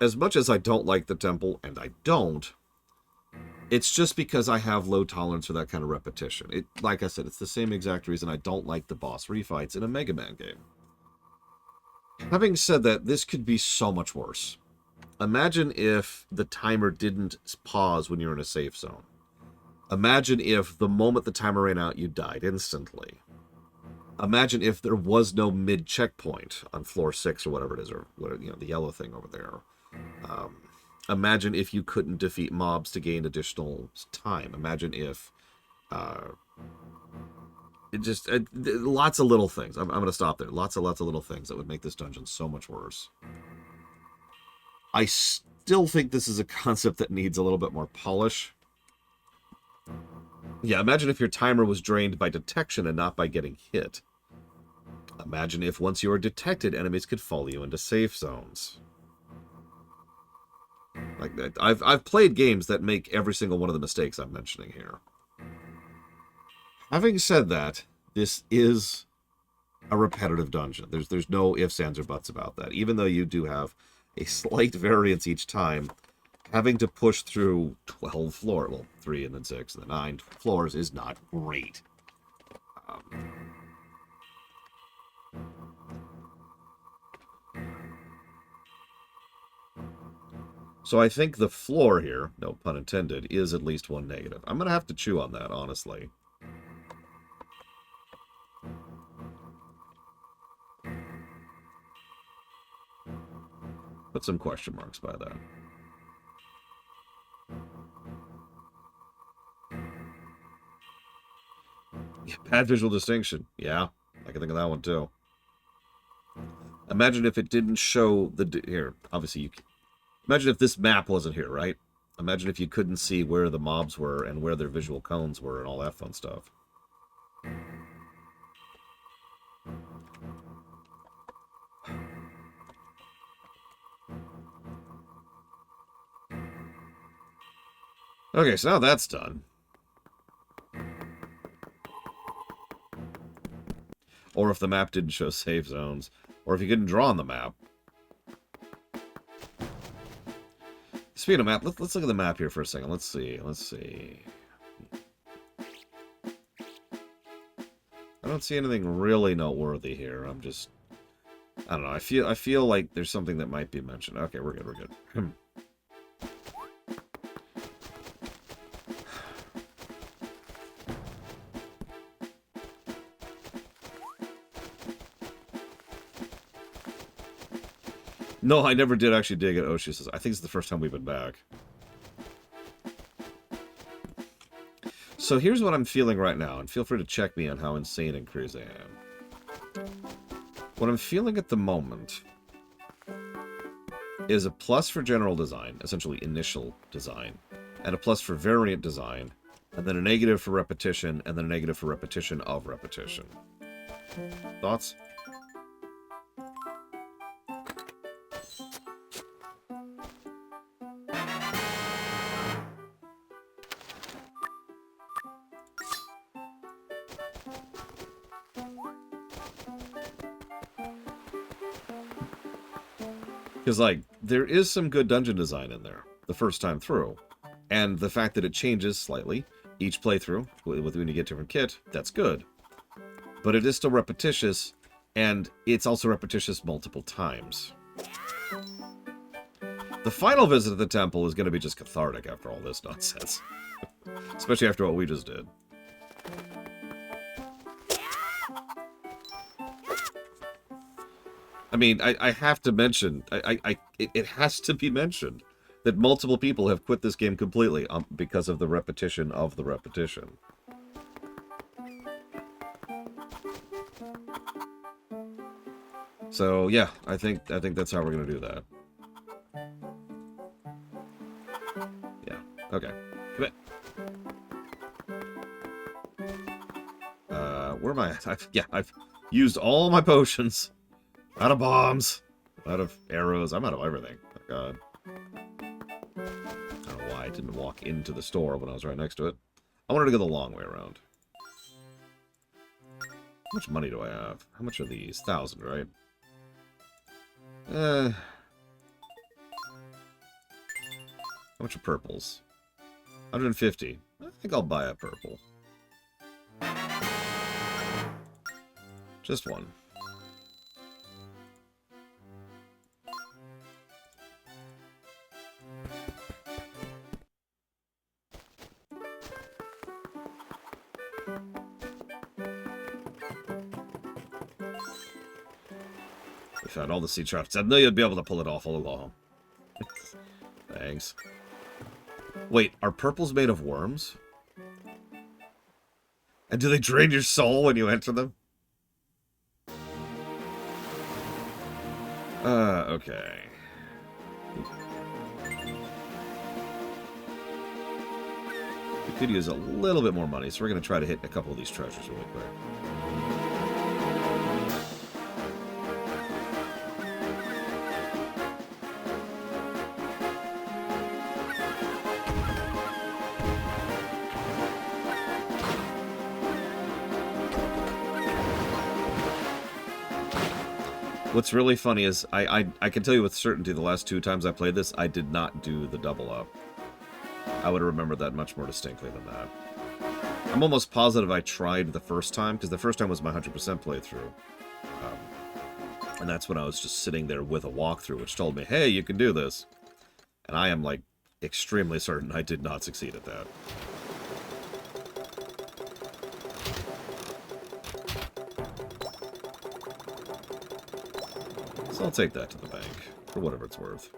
[SPEAKER 1] as much as I don't like the temple, and I don't, it's just because I have low tolerance for that kind of repetition. Like I said, it's the same exact reason I don't like the boss refights in a Mega Man game. Having said that, this could be so much worse. Imagine if the timer didn't pause when you're in a safe zone. Imagine if the moment the timer ran out, you died instantly. Imagine if there was no mid-checkpoint on floor 6 or whatever it is, or the yellow thing over there. Imagine if you couldn't defeat mobs to gain additional time. Imagine if lots of little things. I'm going to stop there. Lots of little things that would make this dungeon so much worse. I still think this is a concept that needs a little bit more polish. Yeah, imagine if your timer was drained by detection and not by getting hit. Imagine if once you are detected, enemies could follow you into safe zones. Like that. I've played games that make every single one of the mistakes I'm mentioning here. Having said that, this is a repetitive dungeon. There's no ifs, ands, or buts about that. Even though you do have a slight variance each time, having to push through 12 floors, well, 3 and then 6 and then 9 floors is not great. So I think the floor here, no pun intended, is at least one negative. I'm going to have to chew on that, honestly. Put some question marks by that. Yeah, bad visual distinction. Yeah, I can think of that one too. Imagine if it didn't show the... Here, obviously you can... Imagine if this map wasn't here, right? Imagine if you couldn't see where the mobs were and where their visual cones were and all that fun stuff. Okay, so now that's done. Or if the map didn't show save zones. Or if you couldn't draw on the map. Speaking of map, let's look at the map here for a second. Let's see. I don't see anything really noteworthy here. I don't know. I feel like there's something that might be mentioned. Okay, we're good. No, I never did actually dig at Oshi's. I think it's the first time we've been back. So here's what I'm feeling right now, and feel free to check me on how insane and crazy I am. What I'm feeling at the moment is a plus for general design, essentially initial design, and a plus for variant design, and then a negative for repetition, and then a negative for repetition of repetition. Thoughts? Because, like, there is some good dungeon design in there the first time through. And the fact that it changes slightly each playthrough, when you get different kit, that's good. But it is still repetitious, and it's also repetitious multiple times. The final visit to the temple is going to be just cathartic after all this nonsense. Especially after what we just did. I mean, I have to mention, it has to be mentioned that multiple people have quit this game completely because of the repetition of the repetition. So yeah, I think that's how we're gonna do that. Yeah. Okay. Commit. Where am I at? I've used all my potions. Out of bombs. Out of arrows. I'm out of everything. Oh, God. I don't know why I didn't walk into the store when I was right next to it. I wanted to go the long way around. How much money do I have? How much are these? 1,000, right? How much are purples? 150. I think I'll buy a purple. Just one. We found all the sea traps. I knew you'd be able to pull it off all along. Thanks. Wait, are purples made of worms? And do they drain your soul when you enter them? Okay. We could use a little bit more money, so we're going to try to hit a couple of these treasures really quick. What's really funny is, I can tell you with certainty the last 2 times I played this, I did not do the double up. I would have remembered that much more distinctly than that. I'm almost positive I tried the first time, because the first time was my 100% playthrough. And that's when I was just sitting there with a walkthrough, which told me, hey, you can do this. And I am, like, extremely certain I did not succeed at that. So I'll take that to the bank, for whatever it's worth.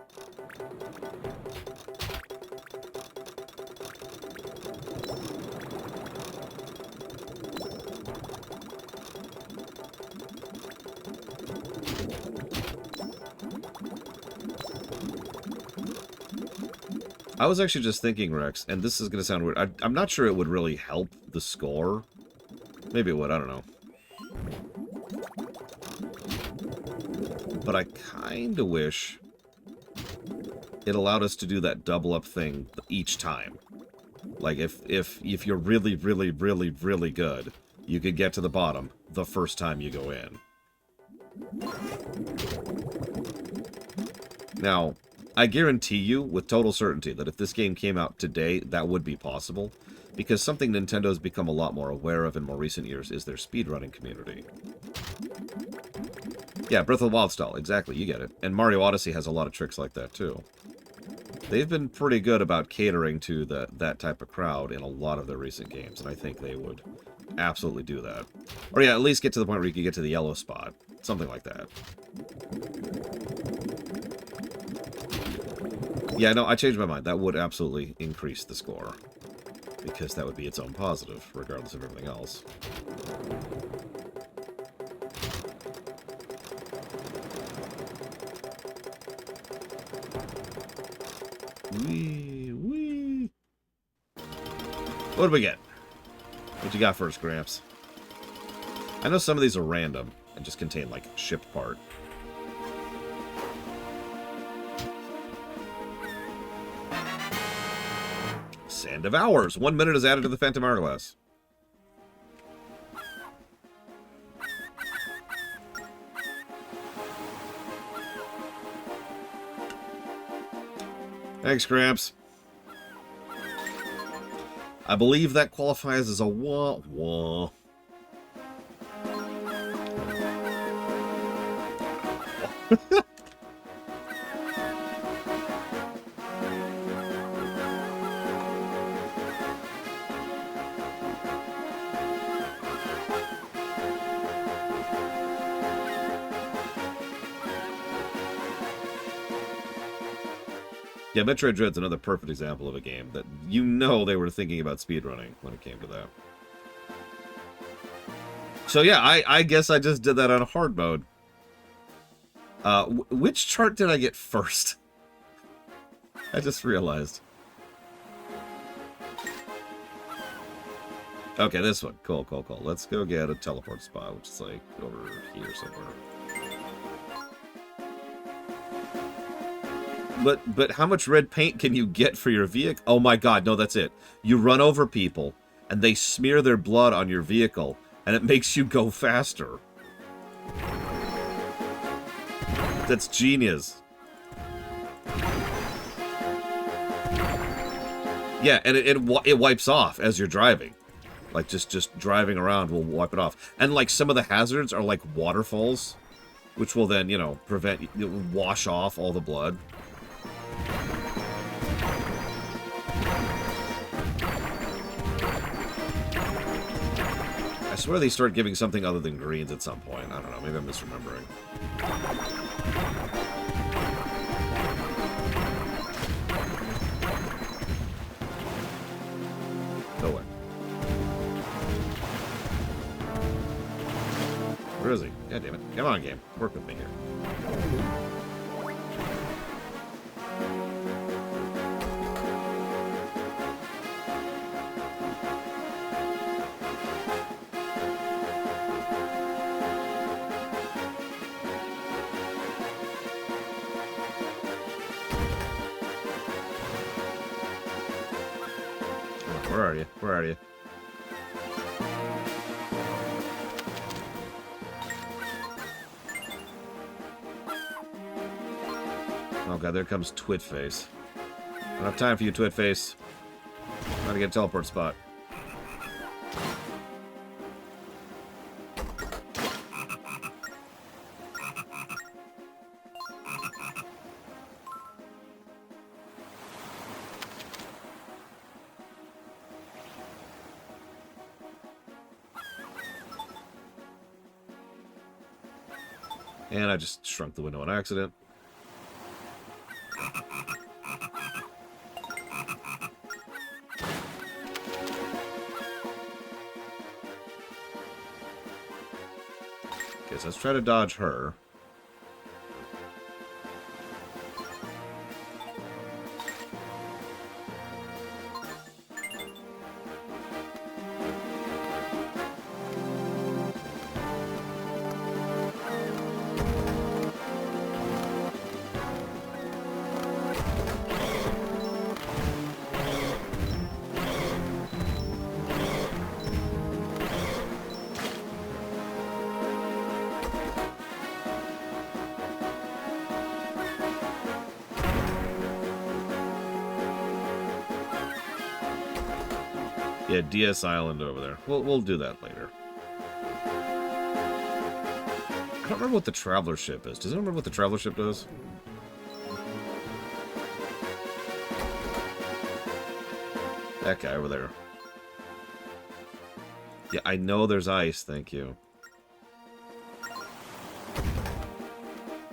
[SPEAKER 1] I was actually just thinking, Rex, and this is going to sound weird. I'm not sure it would really help the score. Maybe it would, I don't know. But I kind of wish it allowed us to do that double-up thing each time. Like, if you're really, really, really, really good, you could get to the bottom the first time you go in. Now, I guarantee you, with total certainty, that if this game came out today, that would be possible. Because something Nintendo's become a lot more aware of in more recent years is their speedrunning community. Yeah, Breath of the Wild style, exactly, you get it. And Mario Odyssey has a lot of tricks like that, too. They've been pretty good about catering to that type of crowd in a lot of their recent games, and I think they would absolutely do that. Or yeah, at least get to the point where you can get to the yellow spot. Something like that. Yeah, no, I changed my mind. That would absolutely increase the score. Because that would be its own positive, regardless of everything else. Wee. What do we get? What you got first, Gramps? I know some of these are random and just contain, like, shipped part. Sand of Hours. 1 minute is added to the Phantom Hourglass. Thanks, Gramps. I believe that qualifies as a wah-wah. Yeah, Metroid Dread's another perfect example of a game that you know they were thinking about speedrunning when it came to that. So yeah, I guess I just did that on a hard mode. Which chart did I get first? I just realized. Okay, this one. Cool, cool, cool. Let's go get a teleport spot, which is like over here somewhere. But how much red paint can you get for your vehicle? Oh my god, no, that's it. You run over people, and they smear their blood on your vehicle, and it makes you go faster. That's genius. Yeah, and it wipes off as you're driving. Like, just driving around will wipe it off. And, like, some of the hazards are, like, waterfalls, which will then, you know, wash off all the blood. I swear they start giving something other than greens at some point. I don't know, maybe I'm misremembering. No way. Where is he? God damn it. Come on, game. Work with me here. Where are you? Where are you? Oh god, there comes Twitface. I don't have time for you, Twitface. I'm trying to get a teleport spot. And I just shrunk the window on accident. Okay, so let's try to dodge her. Yeah, DS Island over there. We'll do that later. I don't remember what the Traveler Ship is. Does anyone remember what the Traveler Ship does? That guy over there. Yeah, I know there's ice, thank you.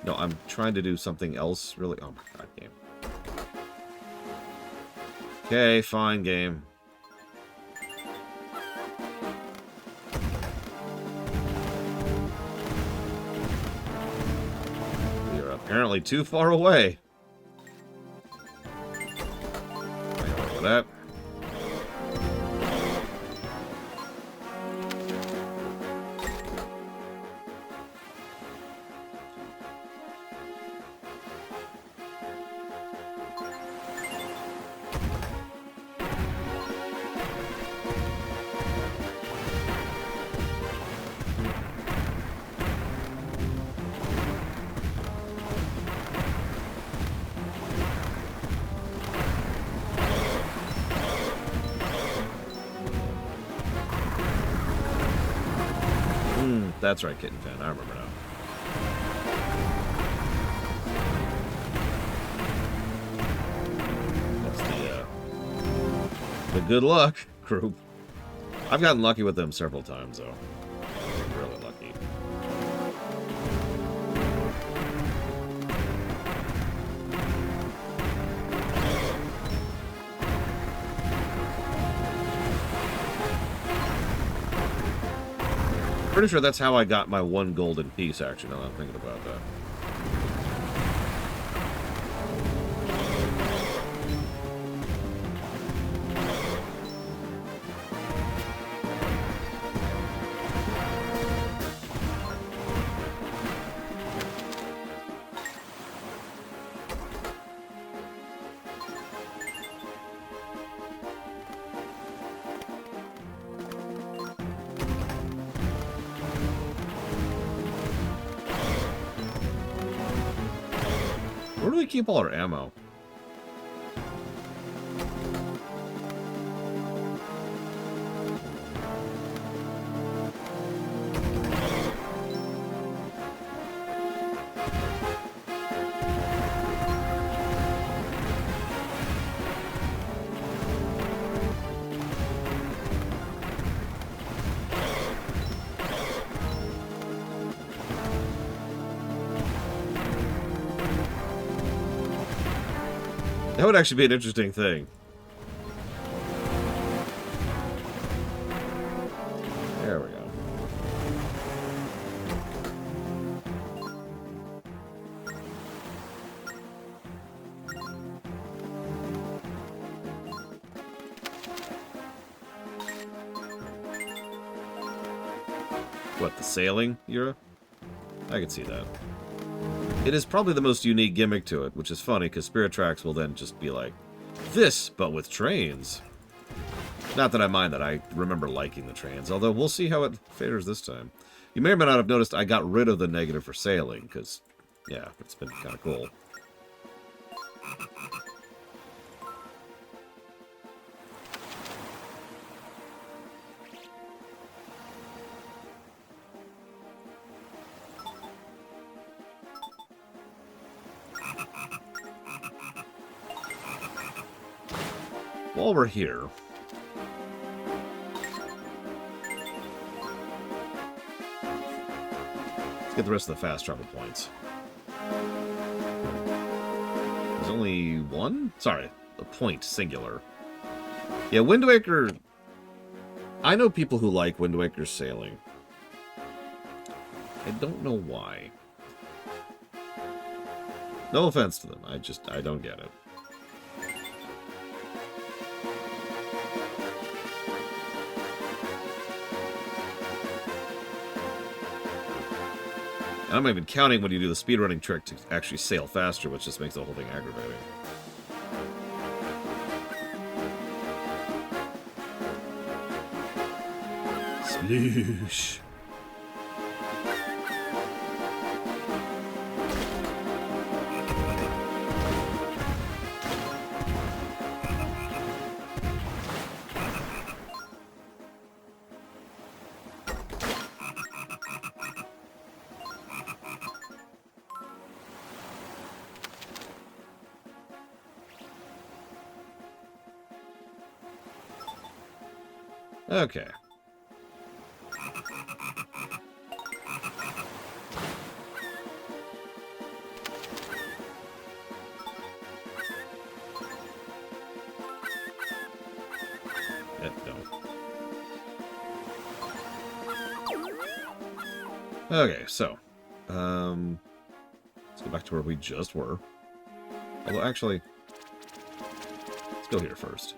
[SPEAKER 1] No, I'm trying to do something else, really. Oh my god, game. Okay, fine, game. Apparently too far away. For that. That's right, Kitten Fan. I remember now. That's the good luck group. I've gotten lucky with them several times, though. Really lucky. Pretty sure that's how I got my one golden piece, actually, now that I'm thinking about that. Where do we keep all our ammo? That would actually be an interesting thing. There we go. What, the sailing era? I can see that. It is probably the most unique gimmick to it, which is funny, because Spirit Tracks will then just be like, this, but with trains. Not that I mind that, I remember liking the trains, although we'll see how it fares this time. You may or may not have noticed I got rid of the negative for sailing, because, yeah, it's been kind of cool. While we're here, let's get the rest of the fast travel points. There's only one? Sorry, a point, singular. Yeah, Wind Waker... I know people who like Wind Waker sailing. I don't know why. No offense to them, I don't get it. And I'm not even counting when you do the speedrunning trick to actually sail faster, which just makes the whole thing aggravating. Sploosh. Okay. No. Okay, so, let's go back to where we just were. Although, actually, let's go here first.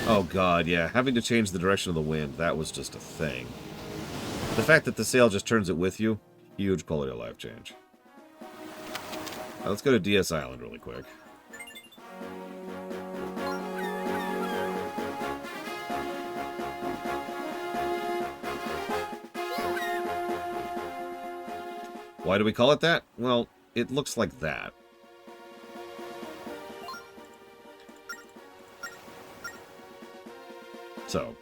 [SPEAKER 1] Oh god, yeah, having to change the direction of the wind, that was just a thing. The fact that the sail just turns it with you, huge quality of life change. Now, let's go to DS Island really quick. Why do we call it that? Well, it looks like that. So.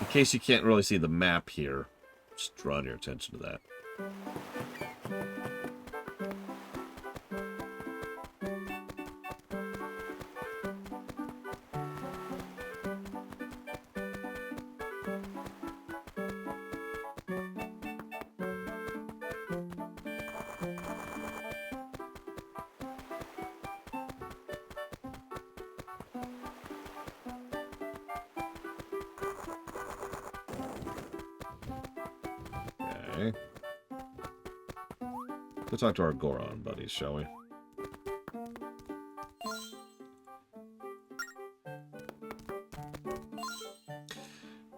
[SPEAKER 1] In case you can't really see the map here, just drawing your attention to that. Okay. Go talk to our Goron buddies, shall we?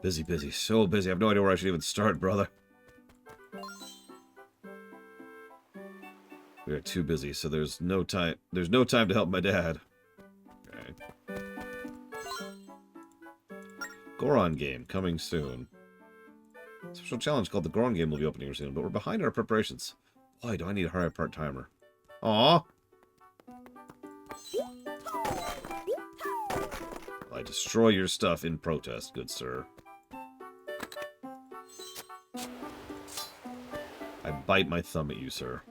[SPEAKER 1] Busy, busy, so busy. I have no idea where I should even start, brother. We are too busy, so there's no time. There's no time to help my dad. Okay. Goron game coming soon. Special challenge called the Goron game will be opening soon, but we're behind our preparations. Boy, do I need to hire a part-timer. Aww. I destroy your stuff in protest, good sir. I bite my thumb at you, sir.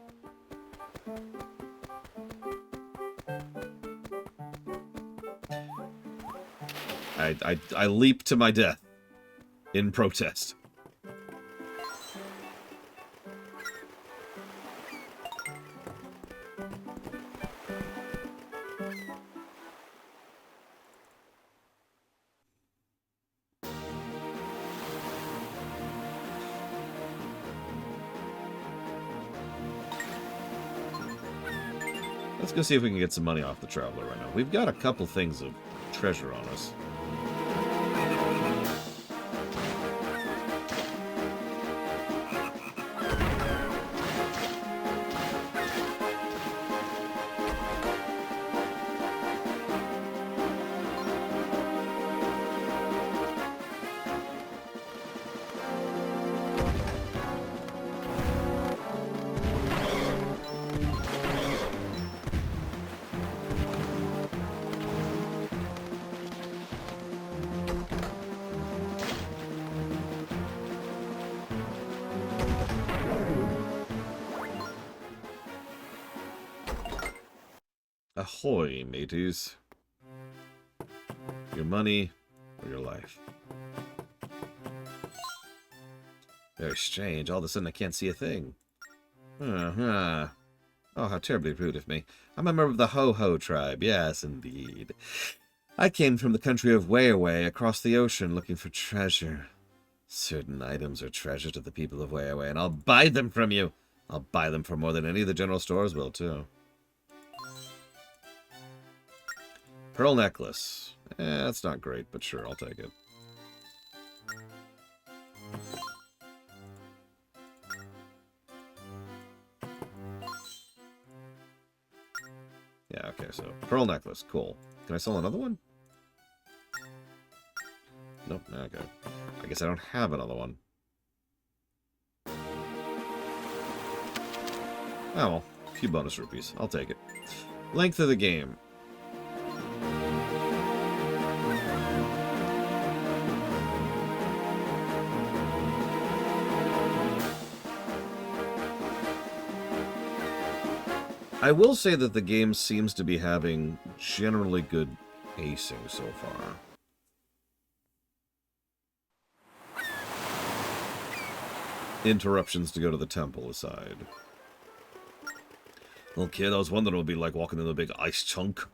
[SPEAKER 1] I leap to my death in protest. Let's go see if we can get some money off the Traveler right now. We've got a couple things of treasure on us. Ahoy, mateys. Your money or your life. Very strange. All of a sudden I can't see a thing. Oh, how terribly rude of me. I'm a member of the Ho-Ho tribe. Yes, indeed. I came from the country of Way across the ocean looking for treasure. Certain items are treasure to the people of Way, and I'll buy them from you. I'll buy them for more than any of the general stores will, too. Pearl necklace. That's not great, but sure, I'll take it. Yeah, okay, so pearl necklace, cool. Can I sell another one? Nope, okay. I guess I don't have another one. Oh well, a few bonus rupees. I'll take it. Length of the game. I will say that the game seems to be having generally good pacing so far. Interruptions to go to the temple aside. Little kid, I was wondering what it would be like walking in a big ice chunk.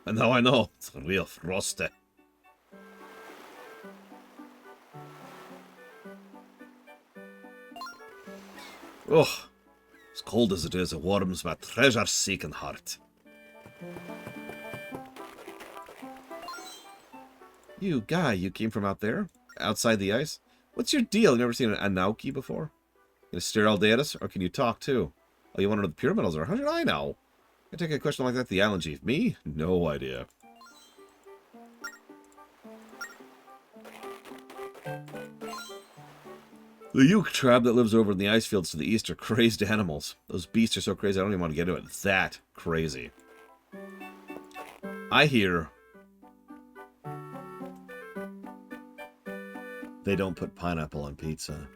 [SPEAKER 1] And now I know. It's real frosty. Ugh. As cold as it is, it warms my treasure-seeking heart. You guy, you came from out there? Outside the ice? What's your deal? You never seen an Anauki before? You gonna stare all day at us, or can you talk too? Oh, you want to know what the pyramidals are? How should I know? I take a question like that to the island chief. Me? No idea. The Yuk tribe that lives over in the ice fields to the east are crazed animals. Those beasts are so crazy I don't even want to get into it. That crazy. I hear... They don't put pineapple on pizza.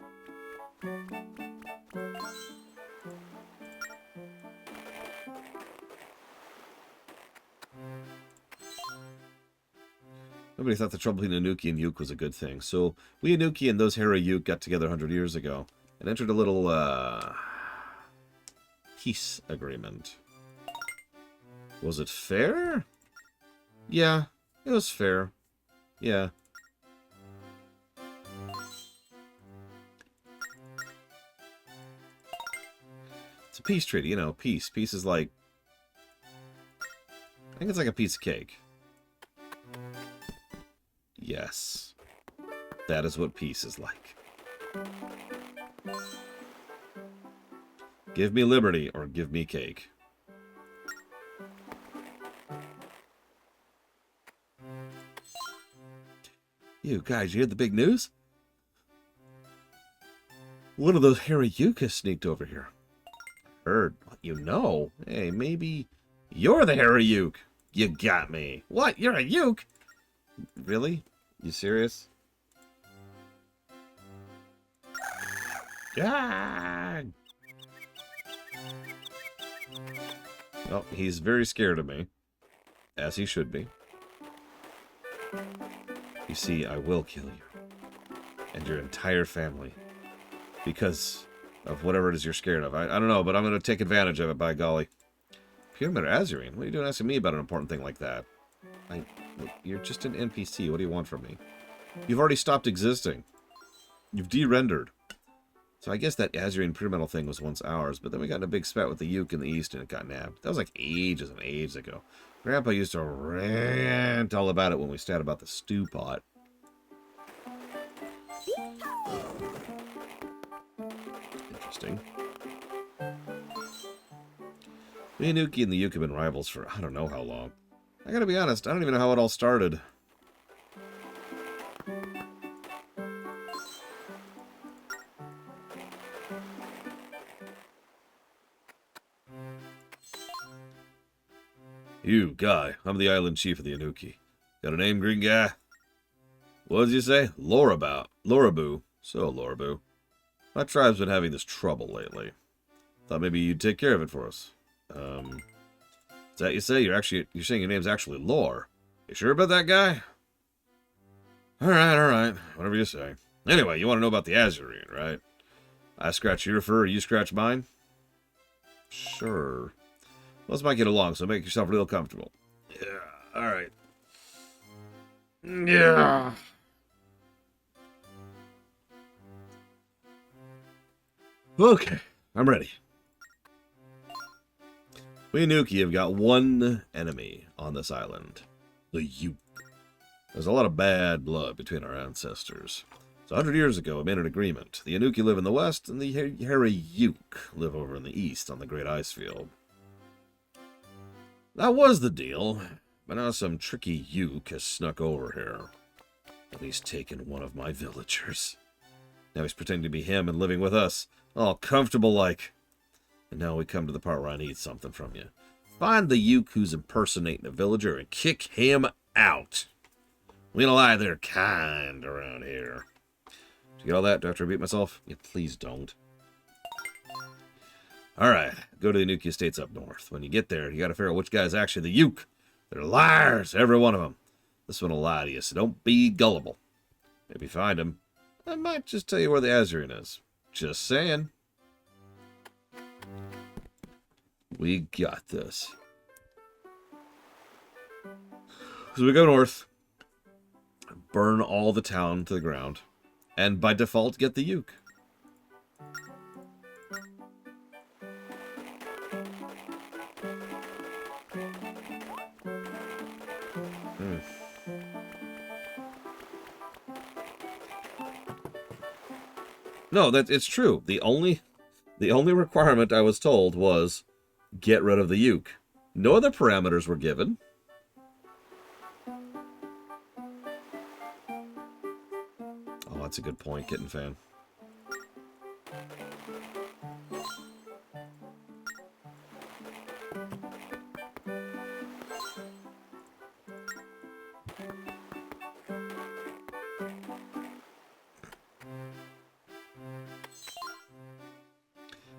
[SPEAKER 1] Nobody thought the trouble between Anuki and Yuke was a good thing. So we Anuki and those hairy Yuke got together 100 years ago and entered a little peace agreement. Was it fair? Yeah, it was fair. Yeah. It's a peace treaty, you know, peace. Peace is like... I think it's like a piece of cake. Yes. That is what peace is like. Give me liberty or give me cake. You guys, you hear the big news? One of those hairy Yuke has sneaked over here. Heard what you know. Hey, maybe you're the hairy Yuke. You got me. What? You're a Yuke? Really? You serious? God. Well, he's very scared of me. As he should be. You see, I will kill you. And your entire family. Because of whatever it is you're scared of. I don't know, but I'm going to take advantage of it, by golly. Pyramid or Azurine? What are you doing asking me about an important thing like that? Look, you're just an NPC. What do you want from me? You've already stopped existing. You've de-rendered. So I guess that Azurine Pyramidal thing was once ours, but then we got in a big spat with the Yuke in the east and it got nabbed. That was like ages and ages ago. Grandpa used to rant all about it when we sat about the stew pot. Interesting. Me and Nuki and the Yuke have been rivals for I don't know how long. I gotta be honest, I don't even know how it all started. You, Guy, I'm the island chief of the Anuki. Got a name, green guy? What did you say? Loraboo. So, Loraboo. My tribe's been having this trouble lately. Thought maybe you'd take care of it for us. Is that you say? You're saying your name's actually Lore. You sure about that, guy? Alright. Whatever you say. Anyway, you want to know about the Azurine, right? I scratch your fur, you scratch mine? Sure. Let's make it along, so make yourself real comfortable. Yeah, alright. Yeah. Okay, I'm ready. We Nuki have got one enemy on this island. The Yuke. There's a lot of bad blood between our ancestors. So 100 years ago, we made an agreement. The Anuki live in the west, and the hairy Yuke live over in the east on the Great Ice Field. That was the deal, but now some tricky Yuke has snuck over here. And he's taken one of my villagers. Now he's pretending to be him and living with us, all comfortable like. And now we come to the part where I need something from you. Find the Yuke who's impersonating a villager and kick him out. We don't lie, they're kind around here. Did you get all that? Do I have to repeat myself? Yeah, please don't. Alright, go to the Anuki Estates up north. When you get there, you gotta figure out which guy's actually the Yuke. They're liars, every one of them. This one will lie to you, so don't be gullible. Maybe find him. I might just tell you where the Azurine is. Just saying. We got this. So we go north, burn all the town to the ground, and by default get the Yuke. No, it's true. The only requirement I was told was get rid of the Yuke. No other parameters were given. Oh, that's a good point, Kitten Fan.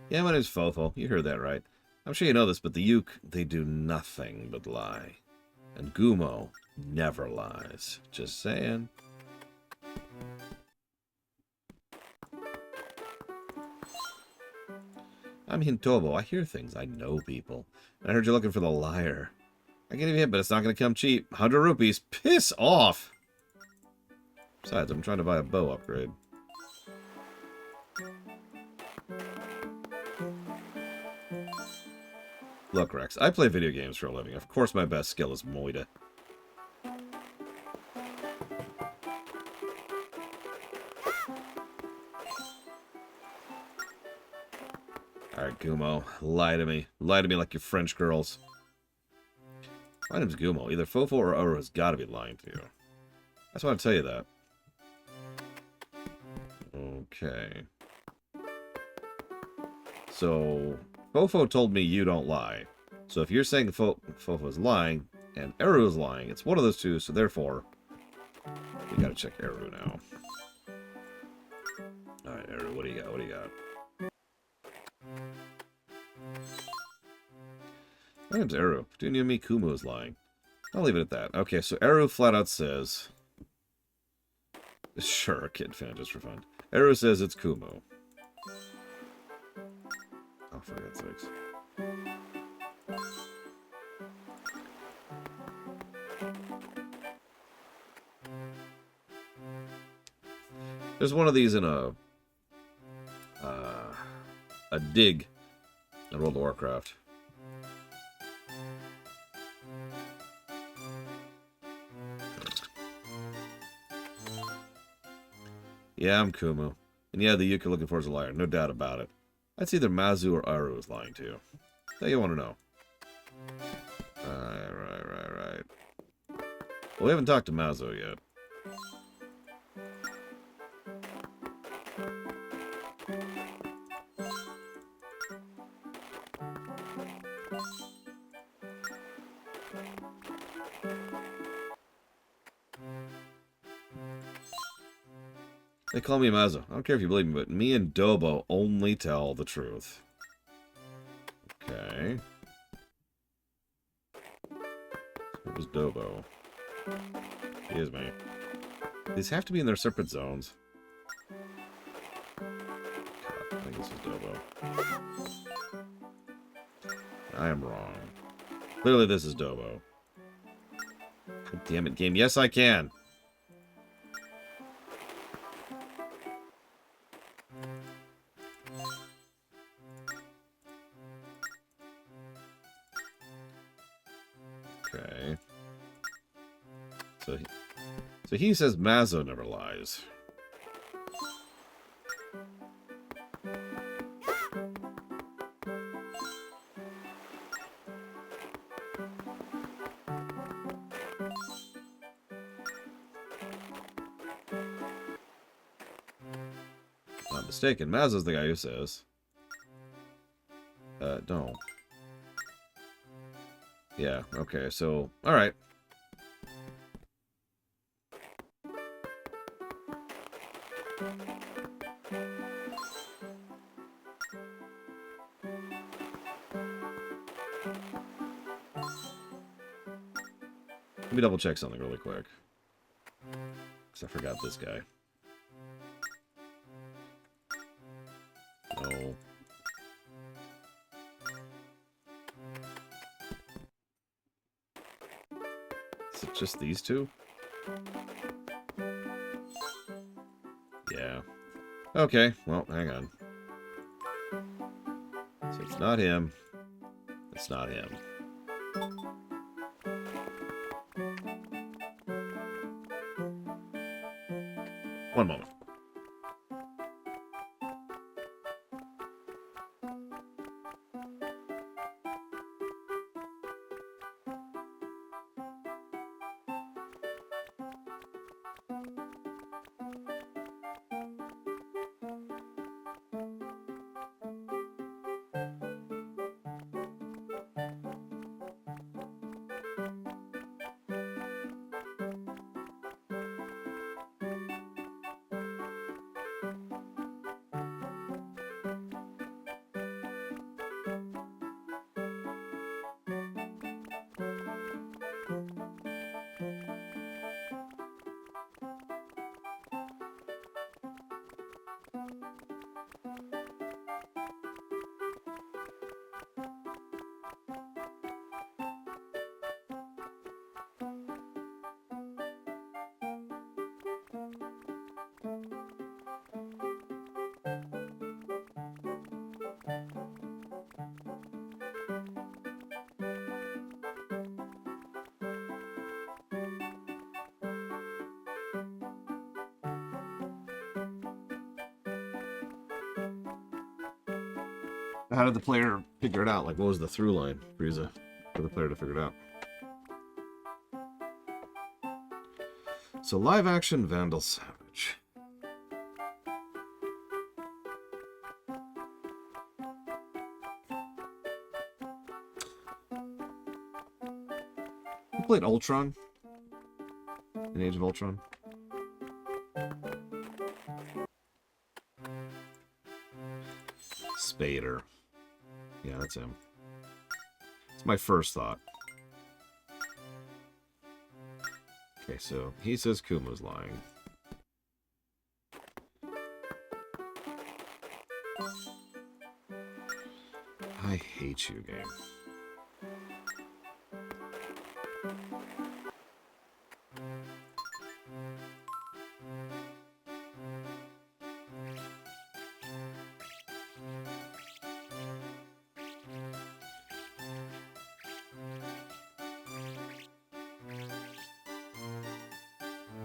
[SPEAKER 1] Yeah, my name's Fofo. You heard that right. I'm sure you know this, but the Uke, they do nothing but lie. And Gumo never lies. Just saying. I'm Hintobo. I hear things. I know people. And I heard you're looking for the liar. I can give you a hint, but it's not going to come cheap. 100 rupees. Piss off! Besides, I'm trying to buy a bow upgrade. Look, Rex, I play video games for a living. Of course my best skill is Moida. Alright, Gumo. Lie to me. Lie to me like you French girls. My name's Gumo. Either Fofo or Oro has got to be lying to you. I just want to tell you that. Okay. So, Fofo told me you don't lie. So if you're saying Fofo's lying, and Eru is lying, it's one of those two, so therefore, we gotta check Eru now. Alright, Eru, what do you got? What do you got? My name's Eru. Between you and me, Kumu is lying. I'll leave it at that. Okay, so Eru flat out says... Sure, kid fan, just for fun. Eru says it's Kumu. Oh, for God's sakes. There's one of these in a dig in World of Warcraft. Yeah, I'm Kumu. And yeah, the Uke you're looking for is a liar. No doubt about it. That's either Mazu or Aru is lying to you. That you want to know. Right. Well, we haven't talked to Mazu yet. They call me Mazo. I don't care if you believe me, but me and Dobo only tell the truth. Okay. It was Dobo. Excuse me. These have to be in their separate zones. God, I think this is Dobo. I am wrong. Clearly this is Dobo. God damn it, game. Yes, I can. Okay. So he says Mazo never lies. Not mistaken, Mazo's the guy who says. Don't. Yeah, okay, so, alright. Let me double check something really quick. Because I forgot this guy. No. Is it just these two? Yeah. Okay, well, hang on. So it's not him. It's not him. One moment. How did the player figure it out? Like, what was the through line, Frieza, for the player to figure it out? So, live action Vandal Savage. Who played Ultron in Age of Ultron? Spader. Yeah, that's him. It's my first thought. Okay, so he says Kuma's lying. I hate you, game.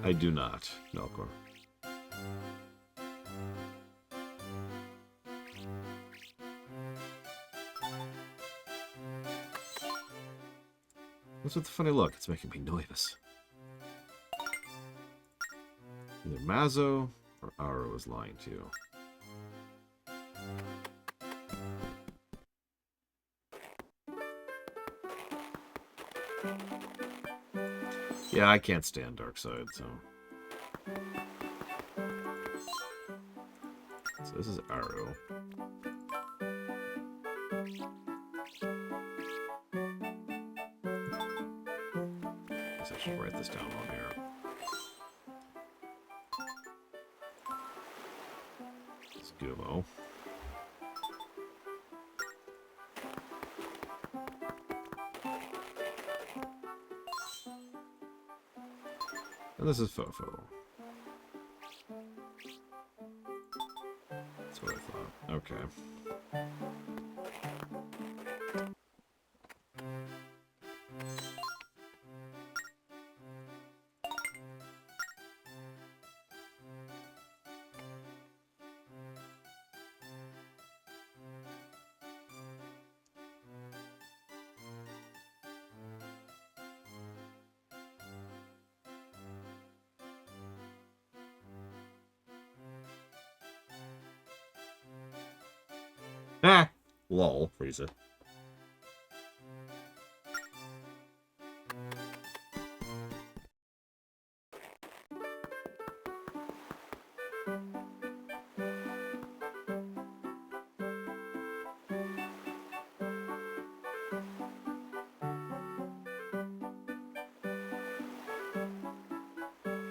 [SPEAKER 1] I do not, Melkor. What's with the funny look? It's making me nervous. Either Mazo or Aro is lying to you. Yeah, I can't stand Darkseid, so... So this is Aro. Guess I should write this down on here. It's Gumo. And this is Fofo. That's what I thought. Okay. Ah! Lol, Frieza.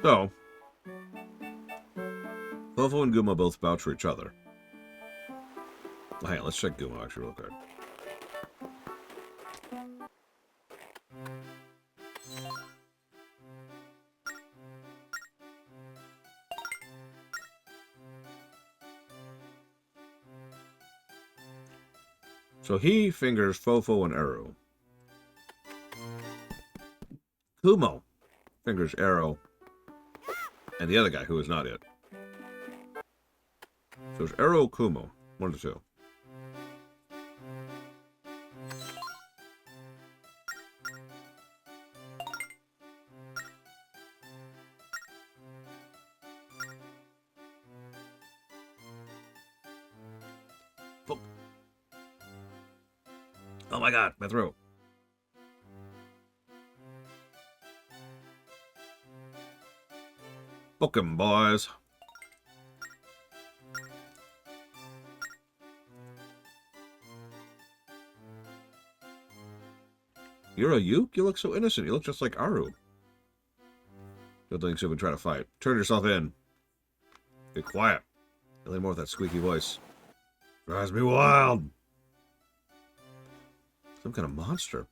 [SPEAKER 1] So, Fofo and Guma both vouch for each other. Hang on, let's check Guma actually real quick. So he fingers Fofo and Arrow. Kumo fingers Arrow and the other guy who is not it. So it's Arrow, Kumo, one of the two. Oh my god, my throat. Book 'em, boys. You're a Yuke? You look so innocent. You look just like Aru. Good thing Super try to fight. Turn yourself in. Be quiet. Any more with that squeaky voice. Drives me wild. Some kind of monster.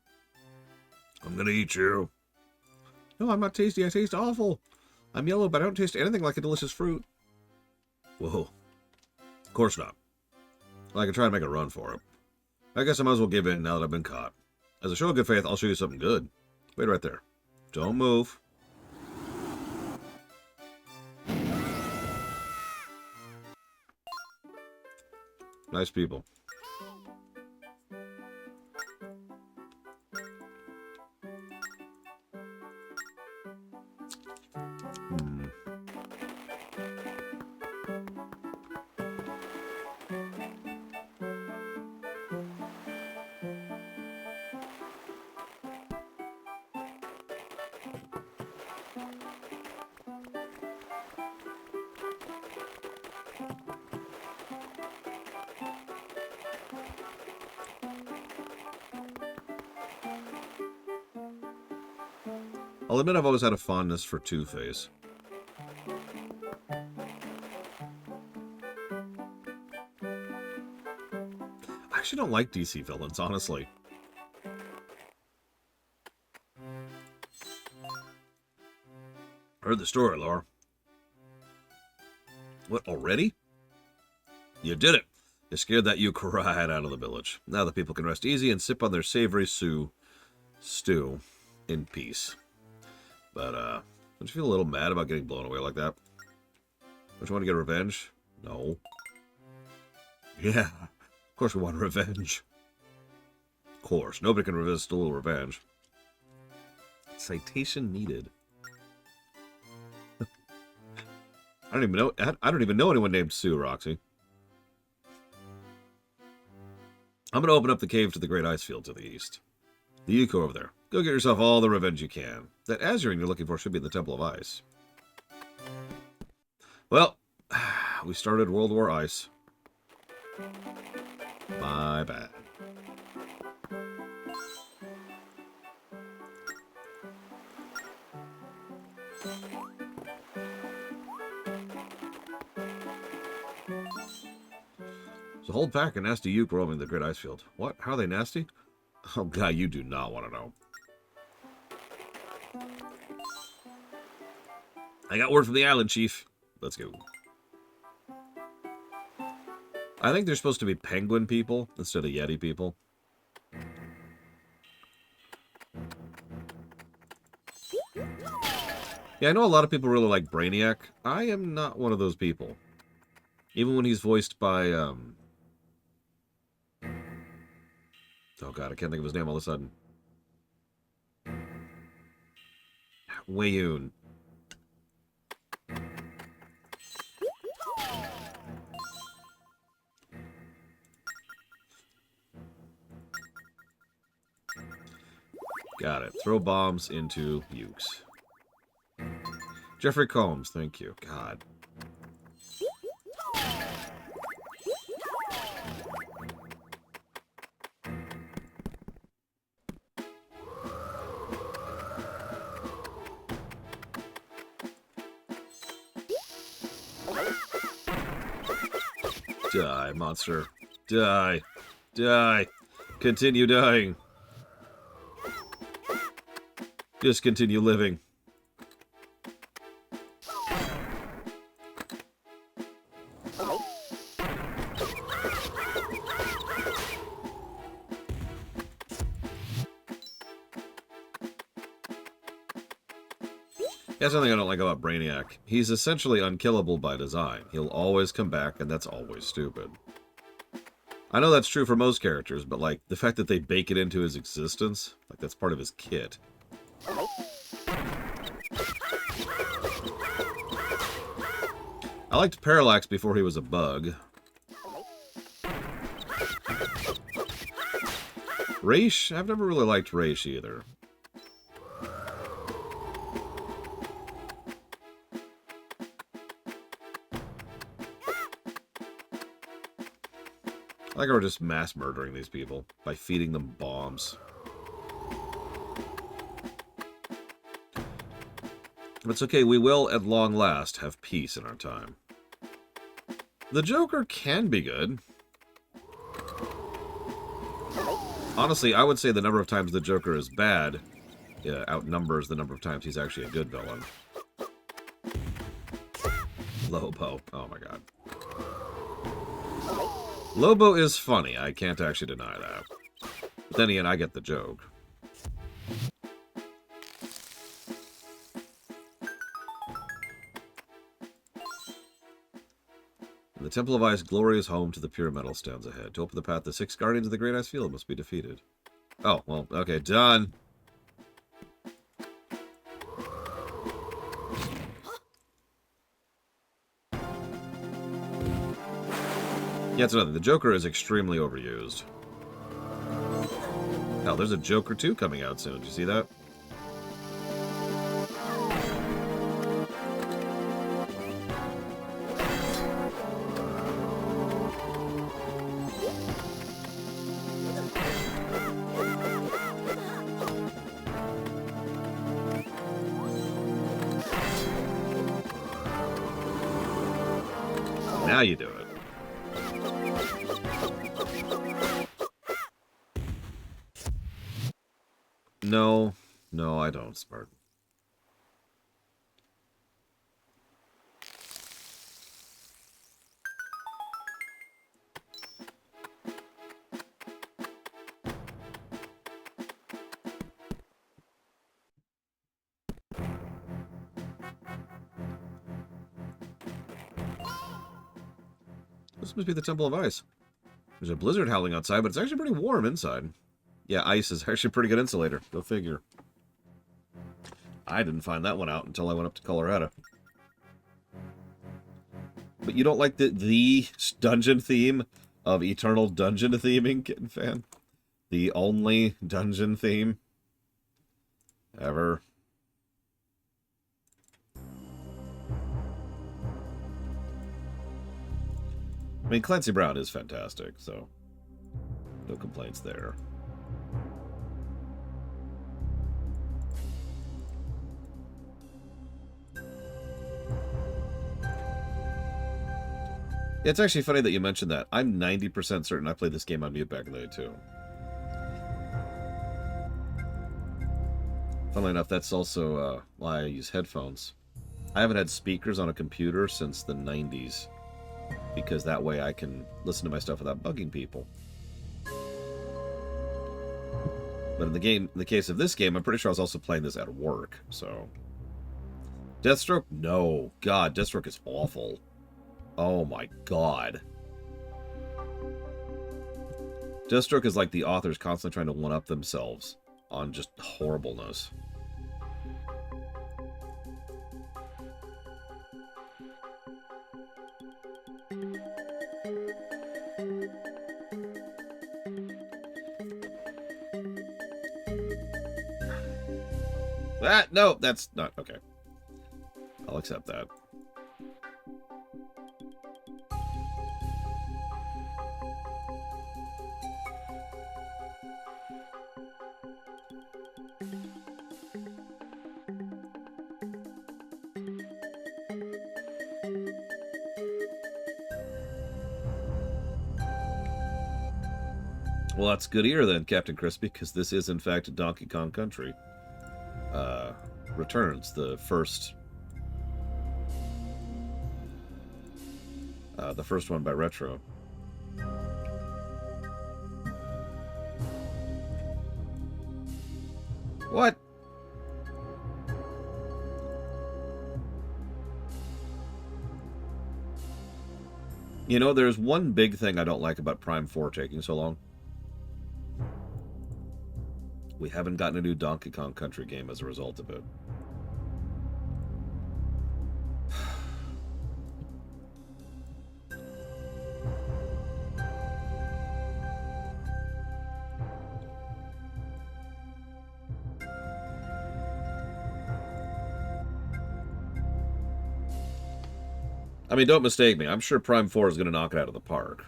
[SPEAKER 1] I'm gonna eat you. No, I'm not tasty. I taste awful. I'm yellow, but I don't taste anything like a delicious fruit. Whoa. Of course not. Well, I can try and make a run for it. I guess I might as well give in now that I've been caught. As a show of good faith, I'll show you something good. Wait right there. Don't move. Nice people. I'll admit I've always had a fondness for Two-Face. I actually don't like DC villains, honestly. Heard the story, Laura. What, already? You did it. You scared that Uke right out of the village. Now the people can rest easy and sip on their savory stew in peace. But, don't you feel a little mad about getting blown away like that? Don't you want to get revenge? No. Yeah, of course we want revenge. Of course, nobody can resist a little revenge. Citation needed. I don't even know anyone named Sue, Roxy. I'm gonna open up the cave to the Great Ice Field to the east. The Yuko over there. Go get yourself all the revenge you can. That Azurin you're looking for should be in the Temple of Ice. Well, we started World War Ice. My bad. So hold back, a nasty Uke roaming the Great Ice Field. What? How are they nasty? Oh god, you do not want to know. I got word from the island chief. Let's go. I think they're supposed to be penguin people instead of Yeti people. Yeah, I know a lot of people really like Brainiac. I am not one of those people. Even when he's voiced by, oh god, I can't think of his name all of a sudden. Wei-Yoon. Got it. Throw bombs into Ukes. Jeffrey Combs, thank you. God. Die, monster. Die. Die. Continue dying. Just continue living. That's something I don't like about Brainiac. He's essentially unkillable by design. He'll always come back, and that's always stupid. I know that's true for most characters, but, like, the fact that they bake it into his existence, like, that's part of his kit. I liked Parallax before he was a bug. Raish? I've never really liked Raish either. I like how we're just mass murdering these people by feeding them bombs. But it's okay, we will, at long last, have peace in our time. The Joker can be good. Honestly, I would say the number of times the Joker is bad outnumbers the number of times he's actually a good villain. Lobo. Oh my god. Lobo is funny, I can't actually deny that. But then again, I get the joke. The Temple of Ice, glorious home to the pure metal, stands ahead. To open the path, the 6 guardians of the Great Ice Field must be defeated. Oh, well, okay, done. Yeah, it's another. The Joker is extremely overused. Hell, there's a Joker 2 coming out soon. Did you see that? now you do it. No, no, I don't, Smart. This must be the Temple of Ice. There's a blizzard howling outside, but it's actually pretty warm inside. Yeah, ice is actually a pretty good insulator. Go figure. I didn't find that one out until I went up to Colorado. But you don't like the dungeon theme of eternal dungeon theming, Kitten Fan? The only dungeon theme ever. I mean, Clancy Brown is fantastic, so no complaints there. It's actually funny that you mentioned that. I'm 90% certain I played this game on mute back in the day, too. Funnily enough, that's also why I use headphones. I haven't had speakers on a computer since the 90s, because that way I can listen to my stuff without bugging people. But in the case of this game, I'm pretty sure I was also playing this at work, so... Deathstroke? No. God, Deathstroke is awful. Oh my god. Deathstroke is like the authors constantly trying to one-up themselves on just horribleness. No, that's not... Okay. I'll accept that. Well, that's good ear then, Captain Crispy, because this is, in fact, Donkey Kong Country. Returns, the first one by Retro. What? You know, there's one big thing I don't like about Prime 4 taking so long. We haven't gotten a new Donkey Kong Country game as a result of it. I mean, don't mistake me. I'm sure Prime 4 is going to knock it out of the park.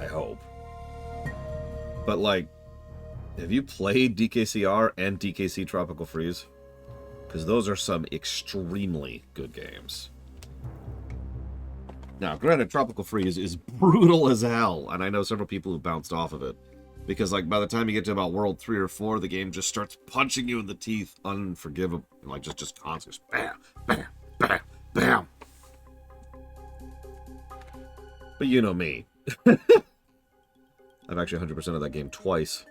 [SPEAKER 1] I hope. But, like, have you played DKCR and DKC Tropical Freeze? Because those are some extremely good games. Now, granted, Tropical Freeze is brutal as hell, and I know several people who bounced off of it. Because, like, by the time you get to about World 3 or 4, the game just starts punching you in the teeth. Unforgivable. Like, just constant. Bam, bam, bam, bam. But you know me. I've actually 100% of that game twice.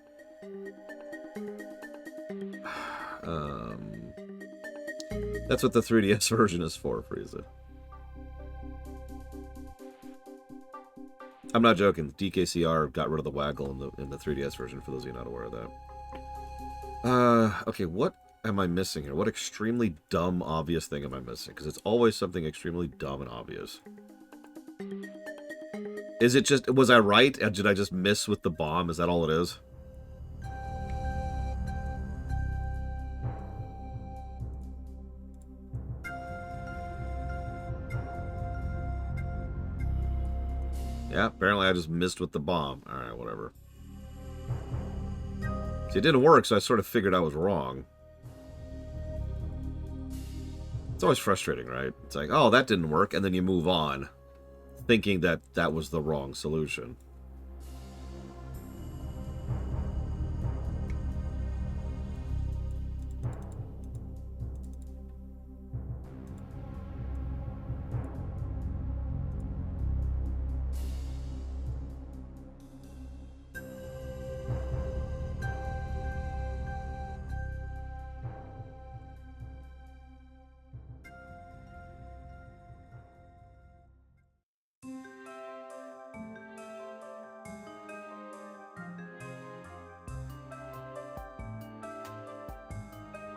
[SPEAKER 1] That's what the 3DS version is for, Frieza. I'm not joking. DKCR got rid of the waggle in the 3DS version, for those of you not aware of that. Okay, what am I missing here? What extremely dumb, obvious thing am I missing? Because it's always something extremely dumb and obvious. Is it just... Was I right? Did I just miss with the bomb? Is that all it is? Yeah, apparently I just missed with the bomb. Alright, whatever. See, it didn't work, so I sort of figured I was wrong. It's always frustrating, right? It's like, oh, that didn't work, and then you move on. thinking that that was the wrong solution.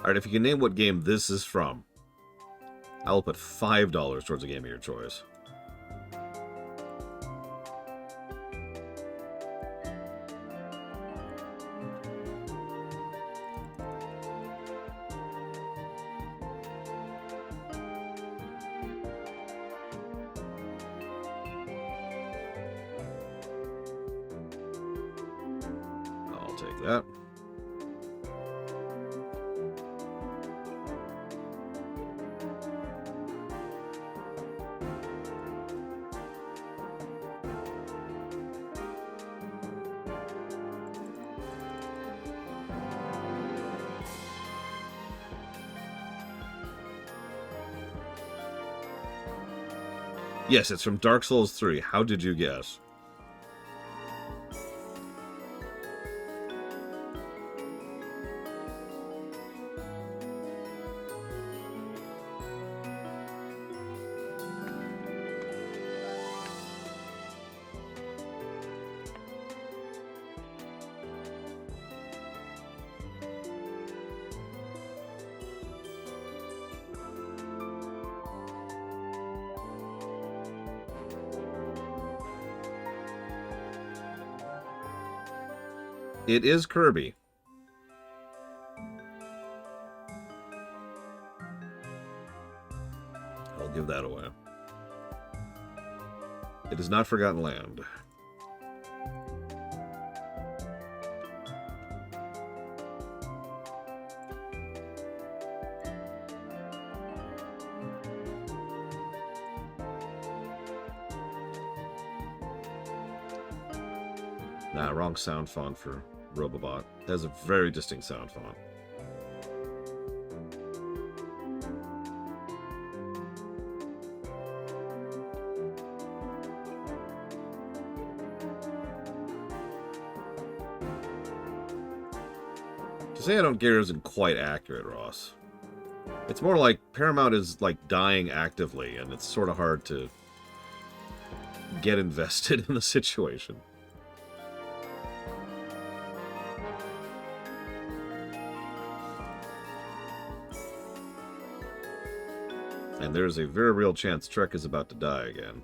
[SPEAKER 1] Alright, if you can name what game this is from, I will put $5 towards a game of your choice. I'll take that. Yes, it's from Dark Souls 3. How did you guess? It is Kirby. I'll give that away. It is not Forgotten Land. Nah, wrong sound font for Robobot. It has a very distinct sound font. To say I don't care isn't quite accurate, Ross. It's more like Paramount is like dying actively, and it's sort of hard to get invested in the situation. And there's a very real chance Trek is about to die again.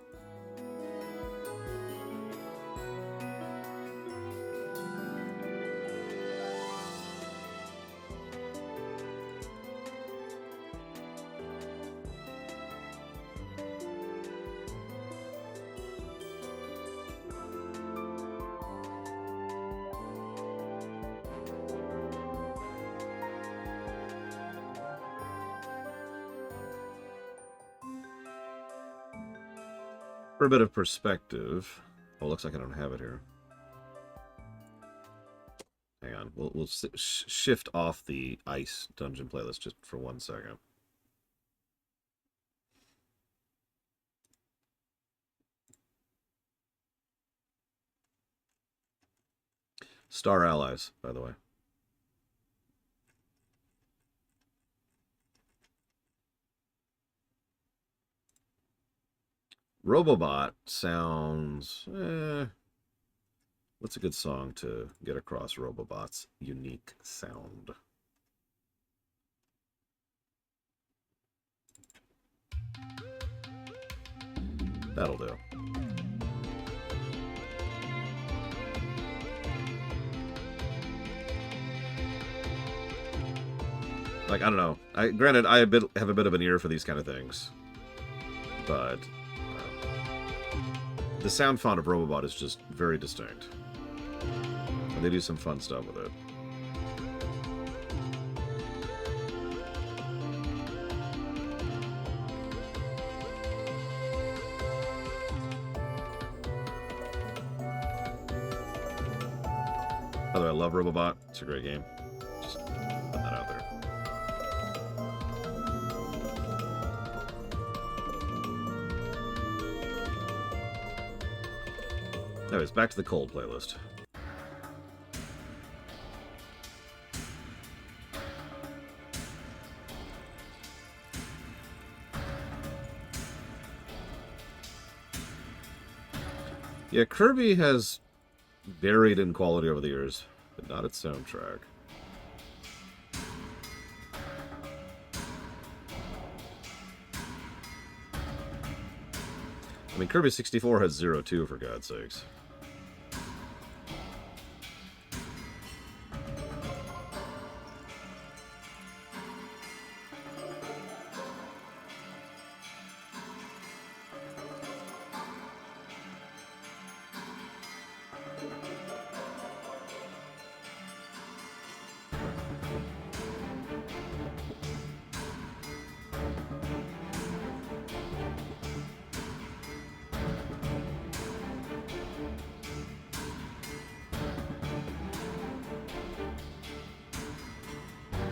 [SPEAKER 1] For a bit of perspective, oh, looks like I don't have it here. Hang on, we'll shift off the Ice Dungeon playlist just for 1 second. Star Allies, by the way. Robobot sounds... what's a good song to get across Robobot's unique sound? That'll do. Like, I don't know. Granted, I have a bit of an ear for these kind of things. But the sound font of Robobot is just very distinct. And they do some fun stuff with it. By the way, I love Robobot. It's a great game. Just putting that out there. Anyways, back to the cold playlist. Yeah, Kirby has varied in quality over the years, but not its soundtrack. I mean, Kirby 64 has 0-2, for God's sakes.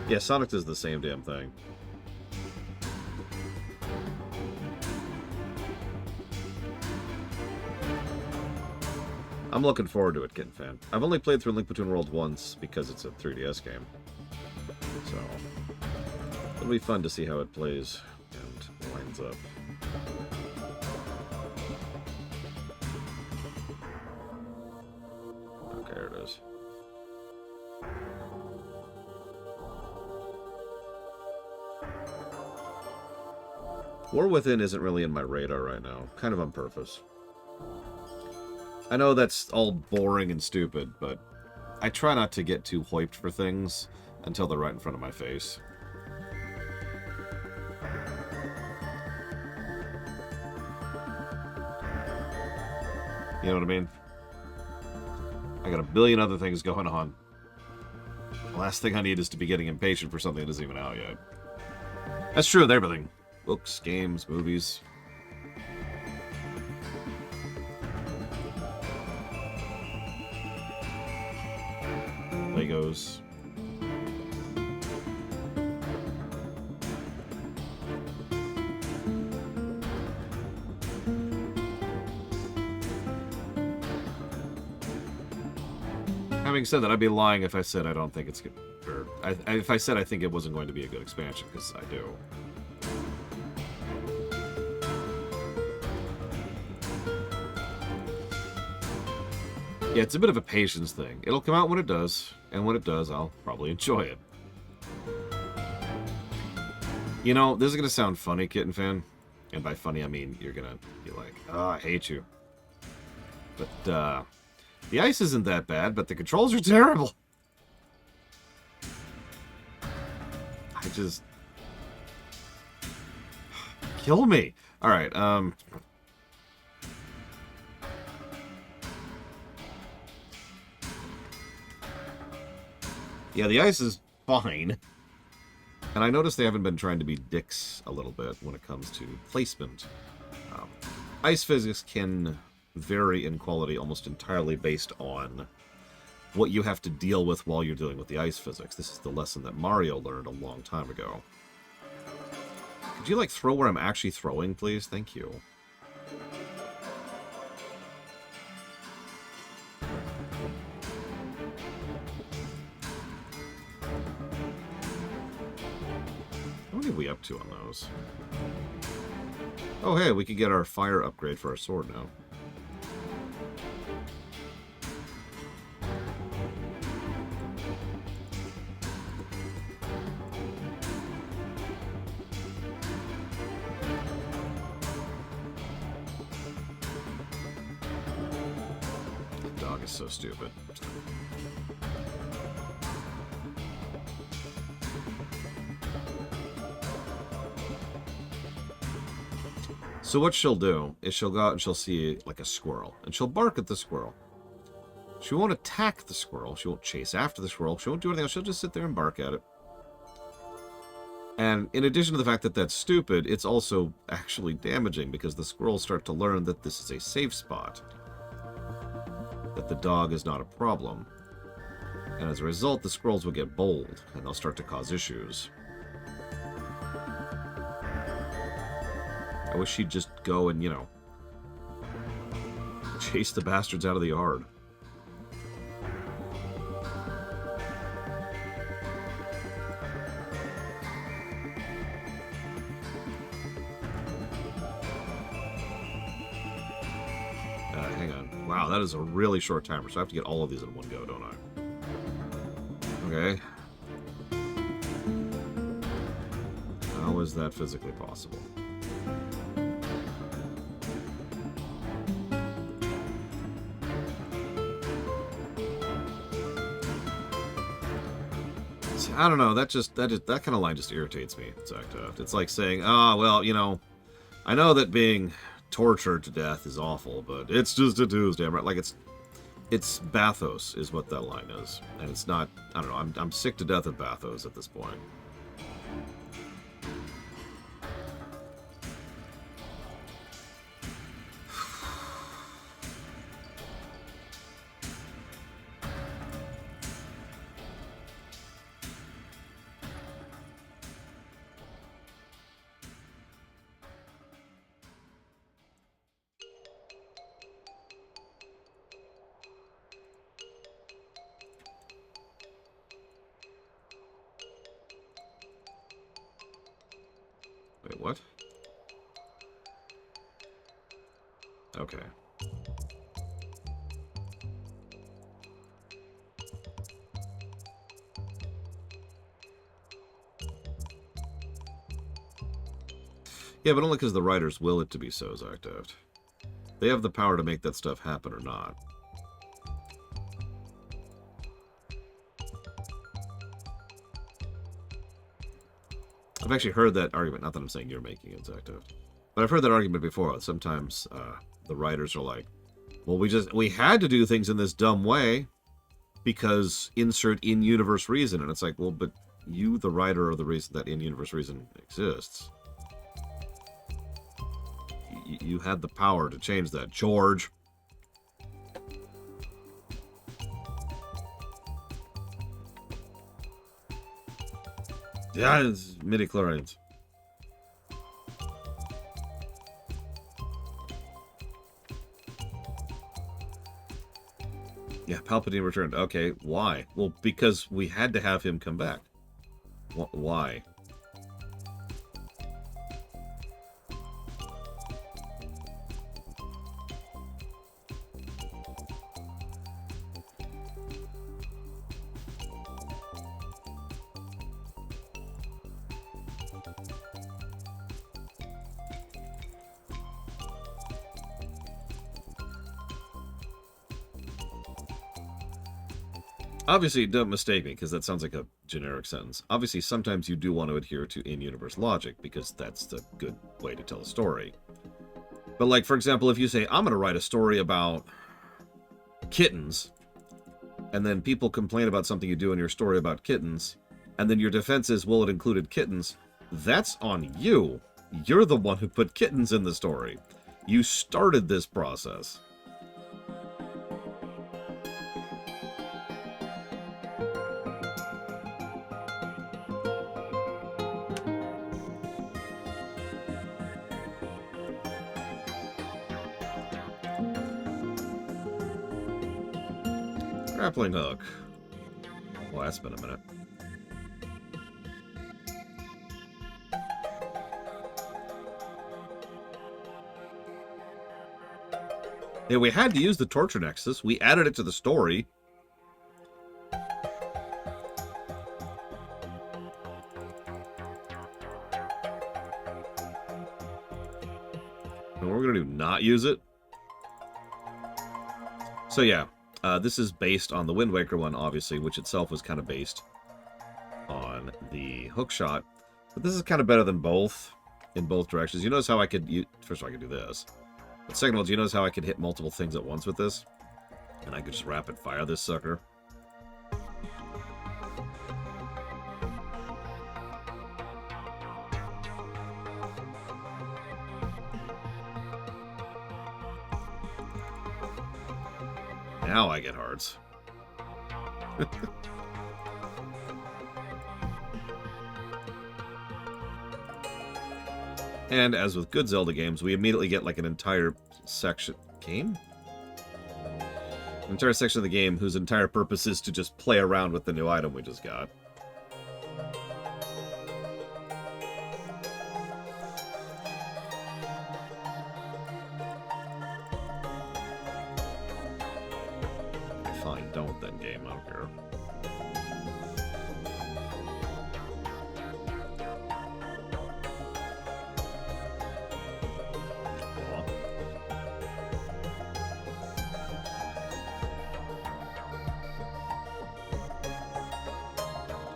[SPEAKER 1] Yeah, Sonic does the same damn thing. I'm looking forward to it, Kitten Fan. I've only played through Link Between Worlds once because it's a 3DS game. So, it'll be fun to see how it plays and lines up. Okay, there it is. War Within isn't really in my radar right now, kind of on purpose. I know that's all boring and stupid, but I try not to get too hyped for things until they're right in front of my face. You know what I mean? I got a billion other things going on. The last thing I need is to be getting impatient for something that isn't even out yet. That's true with everything. Books, games, movies. Legos. Having said that, I'd be lying if I said I don't think it's good. Or if I said I think it wasn't going to be a good expansion, because I do. Yeah, it's a bit of a patience thing. It'll come out when it does, and when it does, I'll probably enjoy it. You know, this is going to sound funny, Kitten Fan. And by funny, I mean you're going to be like, oh, I hate you. But, the ice isn't that bad, but the controls are terrible. I just... Kill me. Alright, yeah, the ice is fine. And I noticed they haven't been trying to be dicks a little bit when it comes to placement. Ice physics can vary in quality almost entirely based on what you have to deal with while you're dealing with the ice physics. This is the lesson that Mario learned a long time ago. Could you, like, throw where I'm actually throwing, please? Thank you. What are we up to on those? Oh, hey, we could get our fire upgrade for our sword now. The dog is so stupid. So what she'll do is she'll go out and she'll see, like, a squirrel. And she'll bark at the squirrel. She won't attack the squirrel. She won't chase after the squirrel. She won't do anything else. She'll just sit there and bark at it. And in addition to the fact that that's stupid, it's also actually damaging because the squirrels start to learn that this is a safe spot. That the dog is not a problem. And as a result, the scrolls will get bold, and they'll start to cause issues. I wish she'd just go and, you know, chase the bastards out of the yard. Hang on. Wow, that is a really short timer, so I have to get all of these in one go, don't I? Okay. How is that physically possible? I don't know. That kind of line just irritates me. It's like saying, "Ah, well, you know, I know that being tortured to death is awful, but it's just a Tuesday, right?" Like it's bathos is what that line is, and it's not. I don't know. I'm sick to death of bathos at this point. Wait, what? Okay. Yeah, but only because the writers will it to be so, Zactaft. They have the power to make that stuff happen or not. I've actually heard that argument. Not that I'm saying you're making it, Zactaft. But I've heard that argument before. Sometimes the writers are like, well, we had to do things in this dumb way because insert in-universe reason. And it's like, well, but you, the writer, are the reason that in-universe reason exists. You had the power to change that, George. Yeah, it's midi-chlorians. Yeah, Palpatine returned. Okay, why? Well, because we had to have him come back. Why? Obviously, don't mistake me, because that sounds like a generic sentence. Obviously, sometimes you do want to adhere to in-universe logic, because that's the good way to tell a story. But, like, for example, if you say, I'm going to write a story about kittens, and then people complain about something you do in your story about kittens, and then your defense is, well, it included kittens, that's on you. You're the one who put kittens in the story. You started this process. Grappling hook. Well, that's been a minute. Yeah, we had to use the torture nexus. We added it to the story. And we're going to do not use it. So yeah. This is based on the Wind Waker one, obviously, which itself was kind of based on the hookshot. But this is kind of better than both, in both directions. You notice how I could... First of all, I could do this. But second of all, do you notice how I could hit multiple things at once with this? And I could just rapid fire this sucker. Now I get hearts. And as with good Zelda games, we immediately get like an entire section... Game? An entire section of the game whose entire purpose is to just play around with the new item we just got. Fine, don't then, game. I don't care.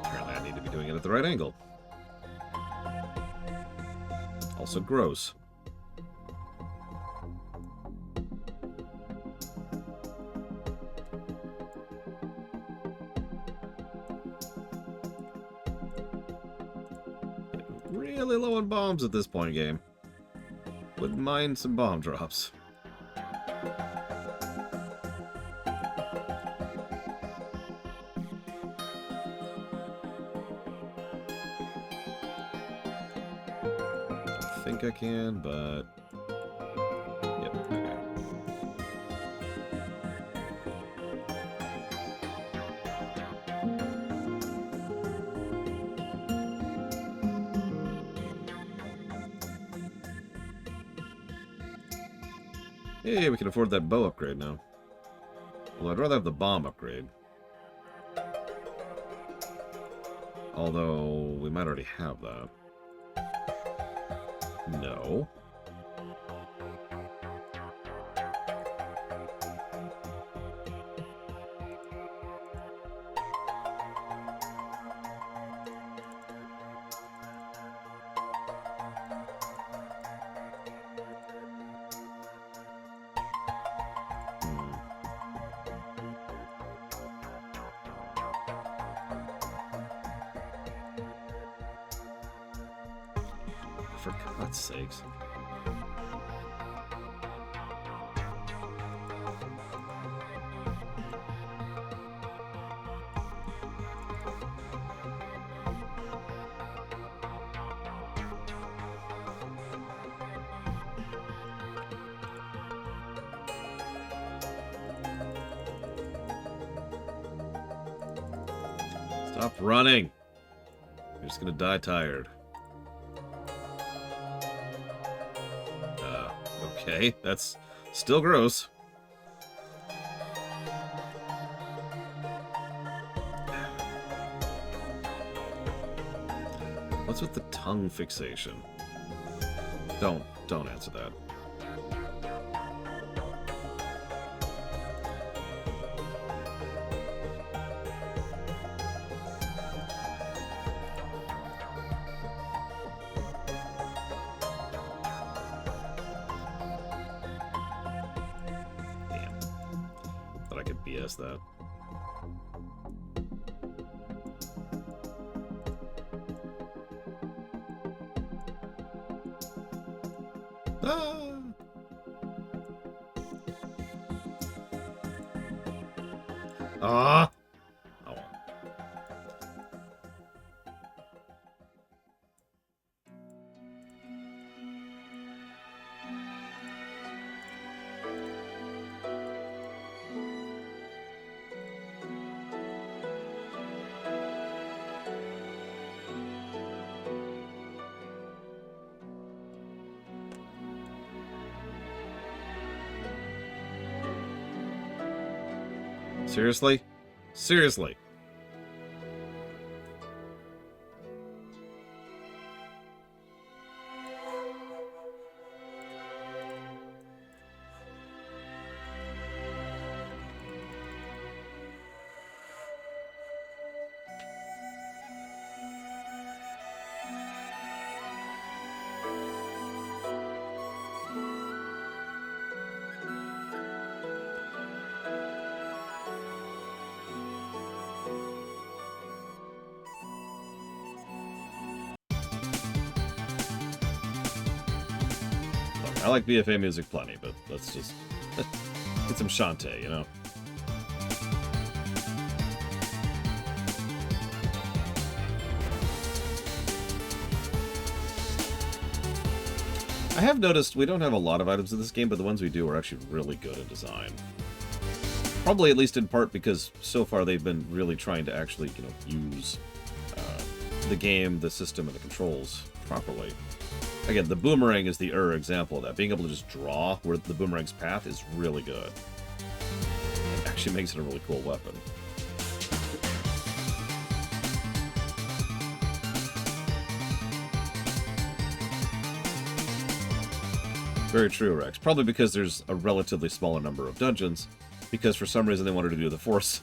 [SPEAKER 1] Apparently I need to be doing it at the right angle. Also gross. Really low on bombs at this point, game. Wouldn't mind some bomb drops. I think I can, but... Yep, okay. Hey, we can afford that bow upgrade now. Well, I'd rather have the bomb upgrade. Although, we might already have that. No. For God's sakes. Stop running. You're just gonna die tired. Okay, that's still gross. What's with the tongue fixation? Don't answer that. I could BS that. Ah! Ah! Oh. Seriously? Seriously? I like BFA music plenty, but let's just get some Shantae, you know? I have noticed we don't have a lot of items in this game, but the ones we do are actually really good in design. Probably at least in part because so far they've been really trying to actually, you know, use the game, the system, and the controls properly. Again, the boomerang is the example of that. Being able to just draw where the boomerang's path is really good. It actually makes it a really cool weapon. Very true, Rex. Probably because there's a relatively smaller number of dungeons, because for some reason they wanted to do the Force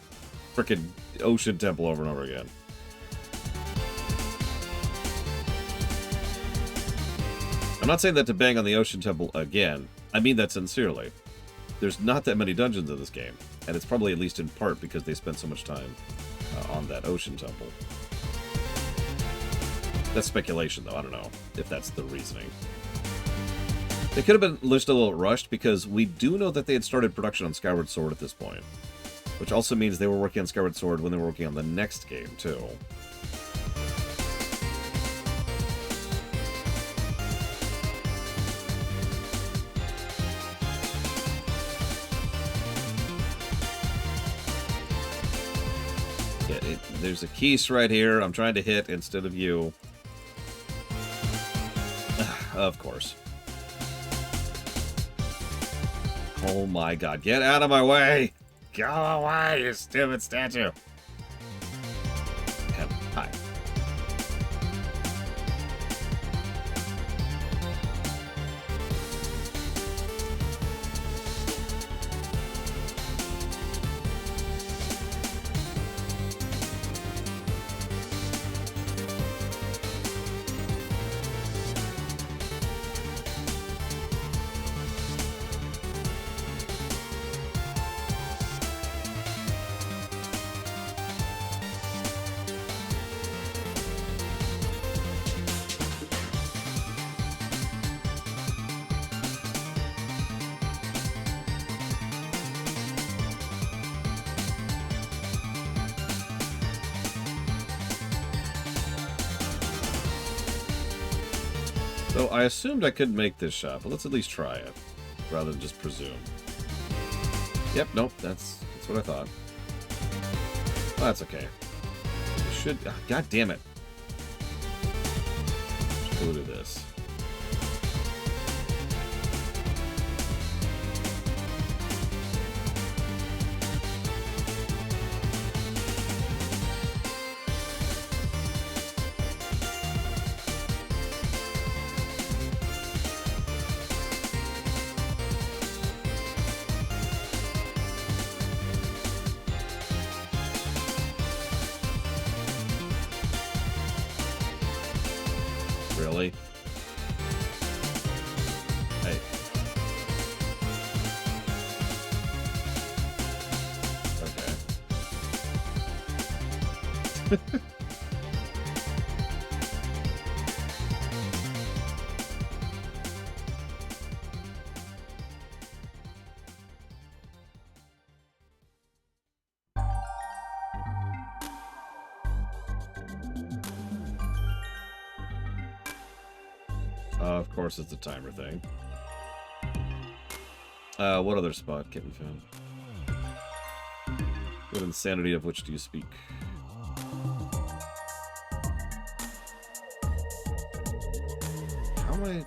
[SPEAKER 1] frickin' Ocean Temple over and over again. I'm not saying that to bang on the Ocean Temple again. I mean that sincerely. There's not that many dungeons in this game, and it's probably at least in part because they spent so much time on that Ocean Temple. That's speculation, though. I don't know if that's the reasoning. They could have been just a little rushed, because we do know that they had started production on Skyward Sword at this point. Which also means they were working on Skyward Sword when they were working on the next game, too. Yeah, there's a keys right here I'm trying to hit instead of you. Of course. Oh my god, get out of my way! Go away, you stupid statue! Hi. So I assumed I could make this shot, but let's at least try it, rather than just presume. Yep, nope, that's what I thought. Well, that's okay. It should... God damn it. Let's go to this. Really? Hey. Okay. Of course it's a timer thing. What other spot can we found? What insanity of which do you speak? How am I...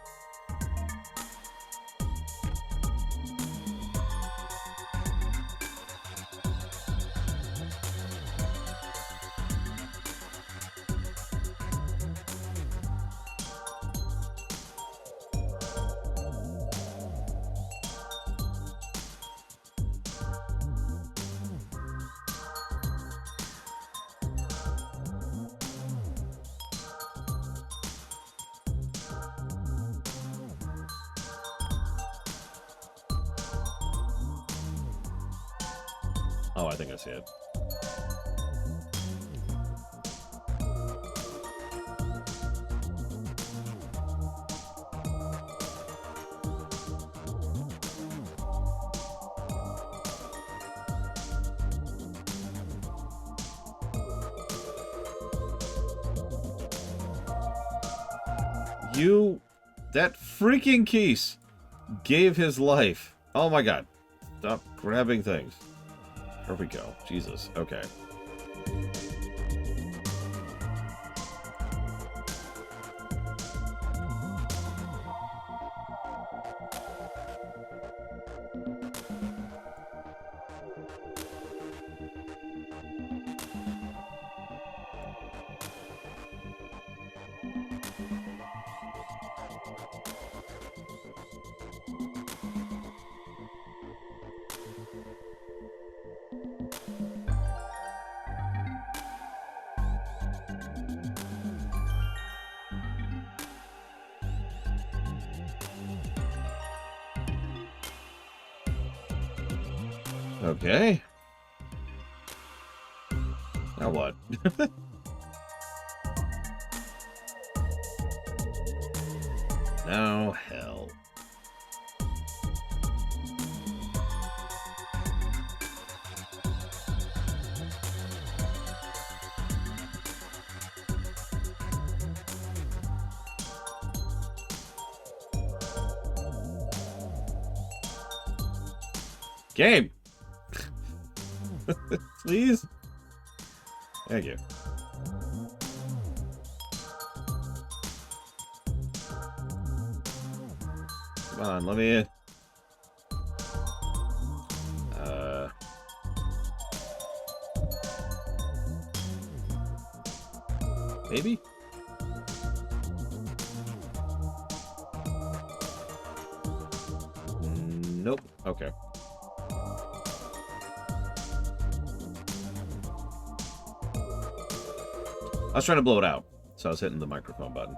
[SPEAKER 1] Oh, I think I see it. You That freaking Keese gave his life. Oh my god. Stop grabbing things. Here we go. Jesus. Okay. Okay. Now what? Now hell. Game! Please? Thank you. Come on, let me in. Maybe? Nope. Okay. I was trying to blow it out, so I was hitting the microphone button.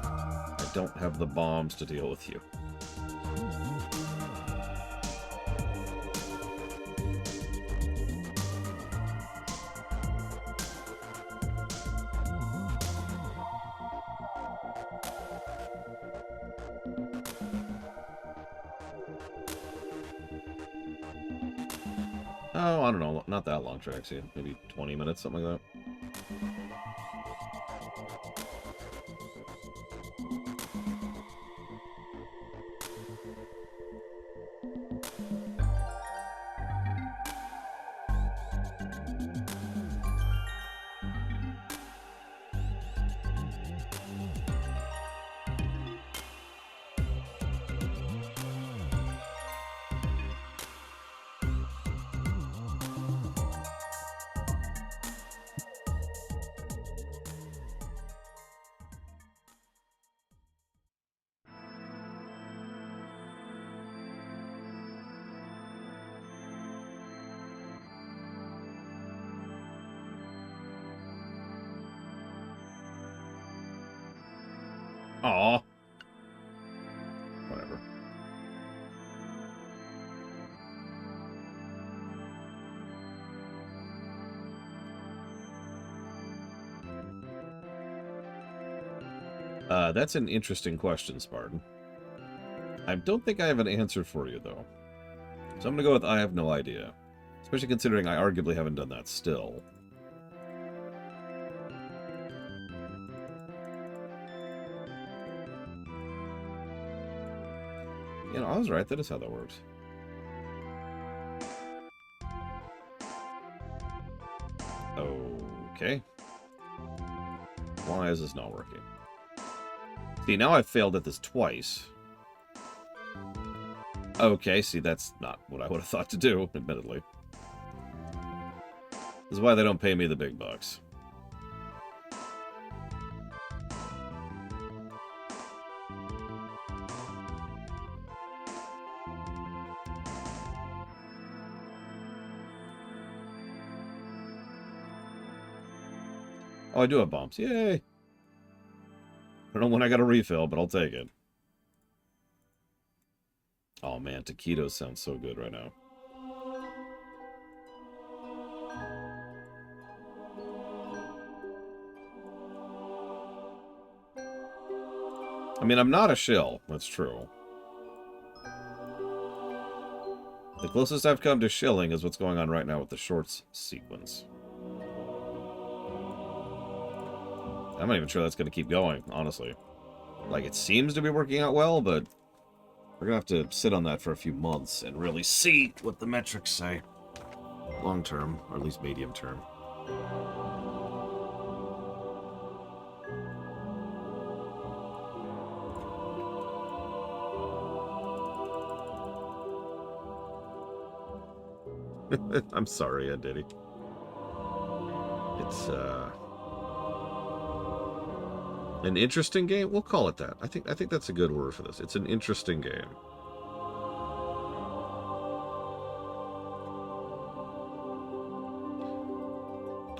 [SPEAKER 1] I don't have the bombs to deal with you. Oh, I don't know. Not that long tracks, yeah. Maybe 20 minutes, something like that. Aw. Whatever. That's an interesting question, Spartan. I don't think I have an answer for you, though. So I'm gonna go with I have no idea. Especially considering I arguably haven't done that still. You know, I was right. That is how that works. Okay. Why is this not working? See, now I've failed at this twice. Okay, see, that's not what I would have thought to do, admittedly. This is why they don't pay me the big bucks. Oh, I do have bombs. Yay! I don't know when I got a refill, but I'll take it. Oh man, taquitos sound so good right now. I mean, I'm not a shill. That's true. The closest I've come to shilling is what's going on right now with the shorts sequence. I'm not even sure that's going to keep going, honestly. Like, it seems to be working out well, but we're going to have to sit on that for a few months and really see what the metrics say. Long term, or at least medium term. I'm sorry, Ed Diddy. It's an interesting game. We'll call it that. I think that's a good word for this. It's an interesting game.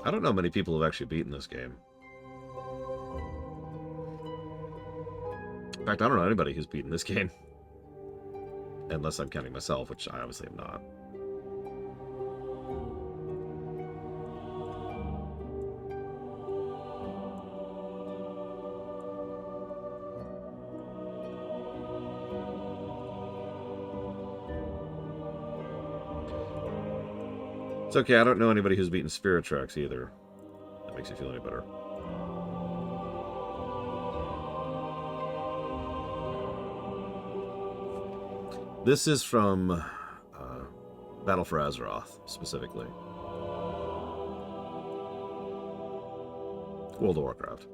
[SPEAKER 1] I don't know many people who have actually beaten this game. In fact, I don't know anybody who's beaten this game. Unless I'm counting myself, which I obviously am not. It's okay, I don't know anybody who's beaten Spirit Tracks either. That makes you feel any better. This is from Battle for Azeroth, specifically. World of Warcraft.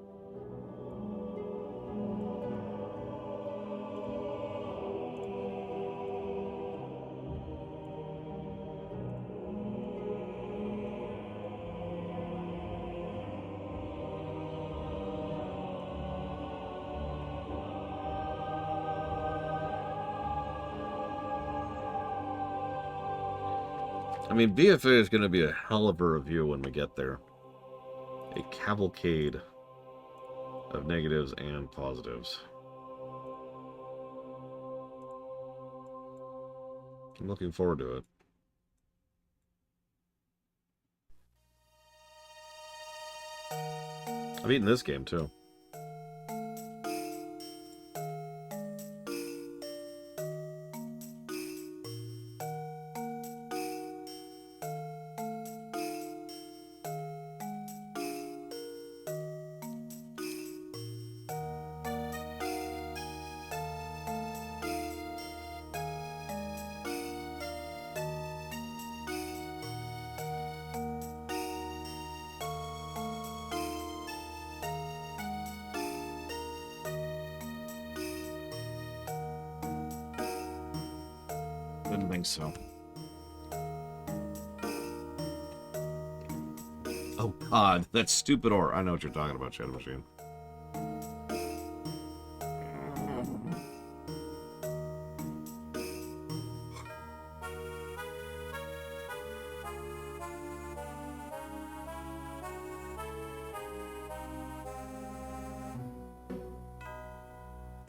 [SPEAKER 1] I mean, BFA is going to be a hell of a review when we get there. A cavalcade of negatives and positives. I'm looking forward to it. I've eaten this game, too. Didn't think so. Oh God, that stupid ore. I know what you're talking about, Shadow Machine.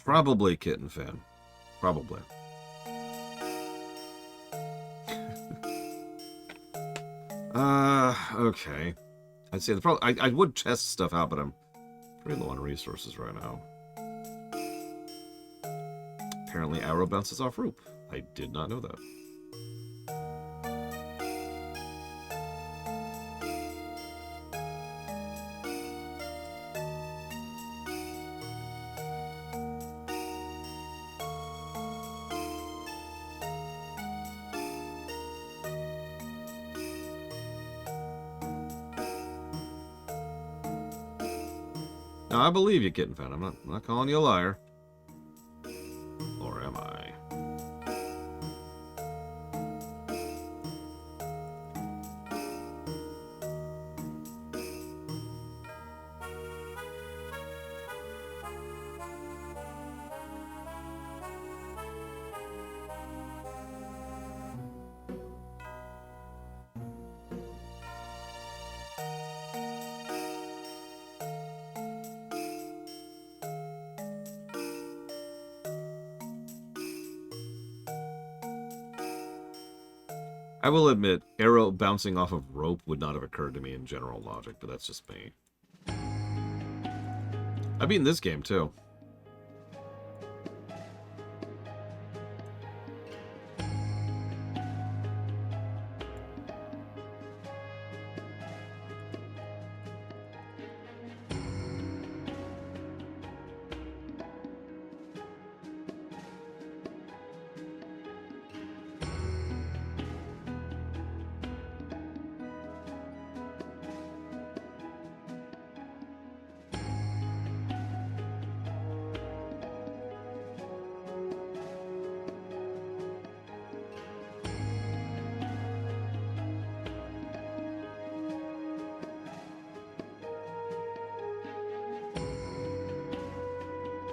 [SPEAKER 1] Probably Kitten Fan. Probably. Okay. I'd say the problem. I would test stuff out, but I'm pretty low on resources right now. Apparently, arrow bounces off rope. I did not know that. Now, I believe you, Kitten Fan. I'm not calling you a liar. Or am I? I will admit, arrow bouncing off of rope would not have occurred to me in general logic, but that's just me. I've beaten this game, too.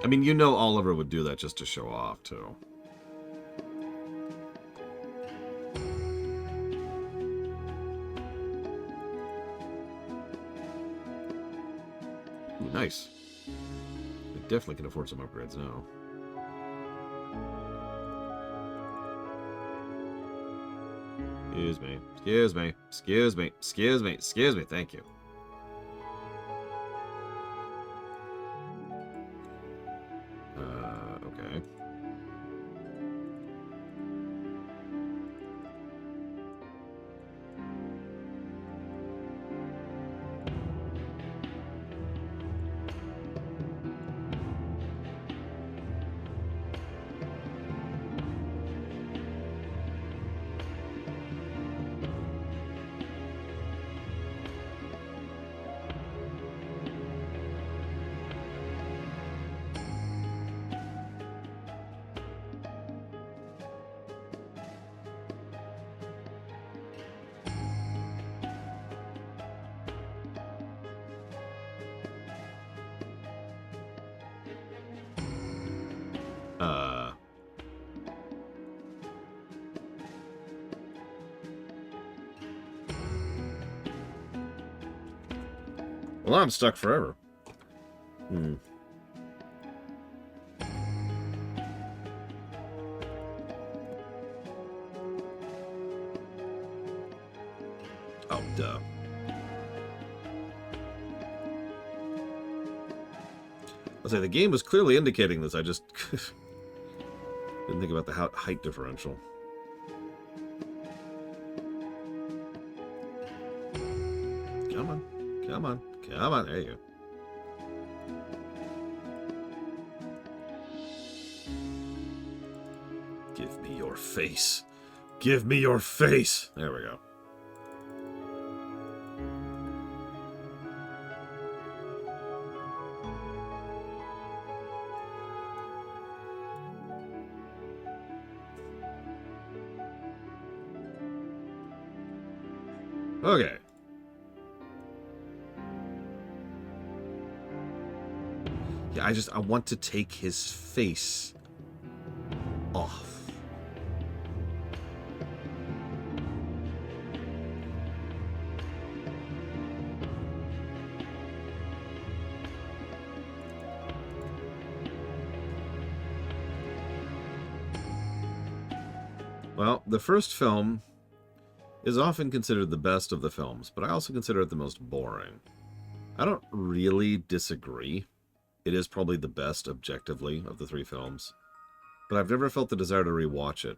[SPEAKER 1] I mean, you know Oliver would do that just to show off, too. Ooh, nice. We definitely can afford some upgrades now. Excuse me. Excuse me. Excuse me. Excuse me. Excuse me. Thank you. Okay. Well, I'm stuck forever. Oh, duh. I'll say the game was clearly indicating this. I just didn't think about the height differential. Come on. Come on. Come on. There you go. Give me your face. Give me your face. There we go. Okay. Yeah, I want to take his face off. Well, the first film is often considered the best of the films, but I also consider it the most boring. I don't really disagree. It is probably the best, objectively, of the three films. But I've never felt the desire to rewatch it.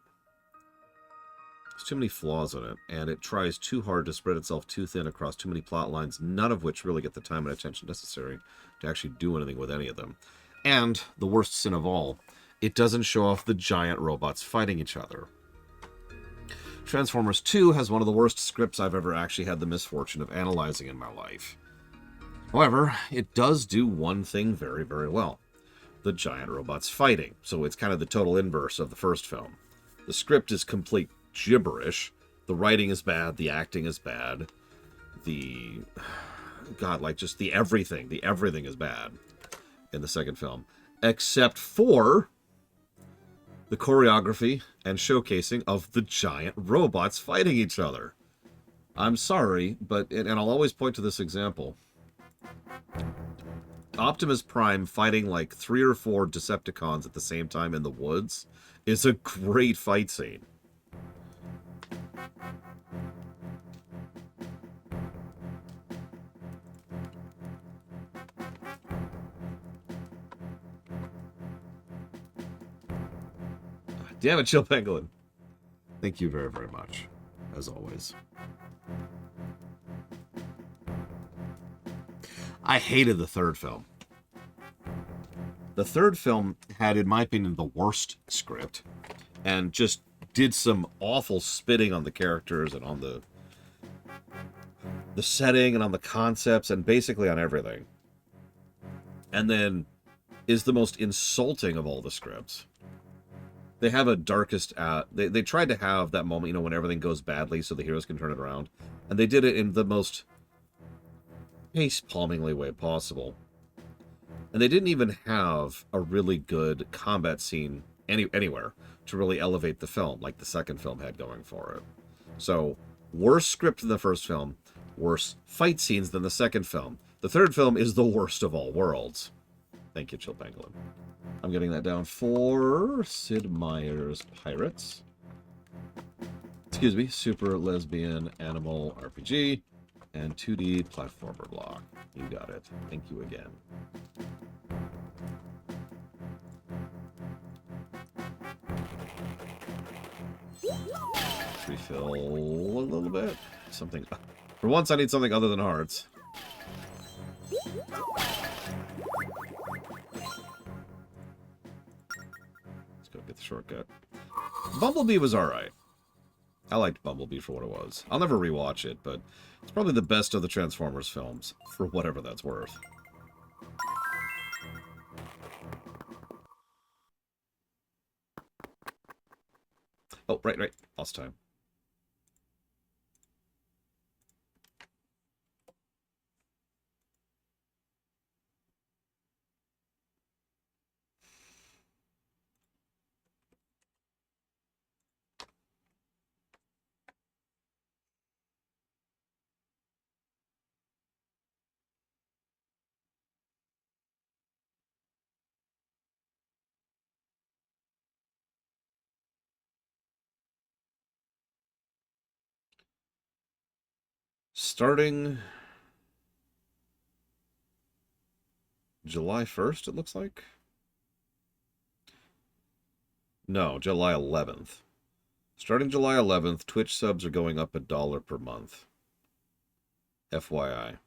[SPEAKER 1] There's too many flaws in it, and it tries too hard to spread itself too thin across too many plot lines, none of which really get the time and attention necessary to actually do anything with any of them. And, the worst sin of all, it doesn't show off the giant robots fighting each other. Transformers 2 has one of the worst scripts I've ever actually had the misfortune of analyzing in my life. However, it does do one thing very, very well. The giant robots fighting. So it's kind of the total inverse of the first film. The script is complete gibberish. The writing is bad. The acting is bad. Just the everything is bad in the second film. Except for the choreography and showcasing of the giant robots fighting each other. I'm sorry, but, and I'll always point to this example. Optimus Prime fighting like 3 or 4 Decepticons at the same time in the woods is a great fight scene. Damn it, Chill Pangolin. Thank you very, very much, as always. I hated the third film. The third film had, in my opinion, the worst script, and just did some awful spitting on the characters and on the setting and on the concepts and basically on everything. And then is the most insulting of all the scripts. They have a darkest... They tried to have that moment, you know, when everything goes badly so the heroes can turn it around. And they did it in the most face-palmingly way possible. And they didn't even have a really good combat scene anywhere to really elevate the film, like the second film had going for it. So, worse script than the first film, worse fight scenes than the second film. The third film is the worst of all worlds. Thank you, Chill Pangolin. I'm getting that down for Sid Meier's Pirates. Excuse me, Super Lesbian Animal RPG and 2D platformer block. You got it. Thank you again. Refill a little bit. Something. For once, I need something other than hearts. Let's go get the shortcut. Bumblebee was alright. I liked Bumblebee for what it was. I'll never rewatch it, but it's probably the best of the Transformers films, for whatever that's worth. Oh, right. Lost time. Starting July 1st, it looks like? No, July 11th. Starting July 11th, Twitch subs are going up $1 per month. FYI.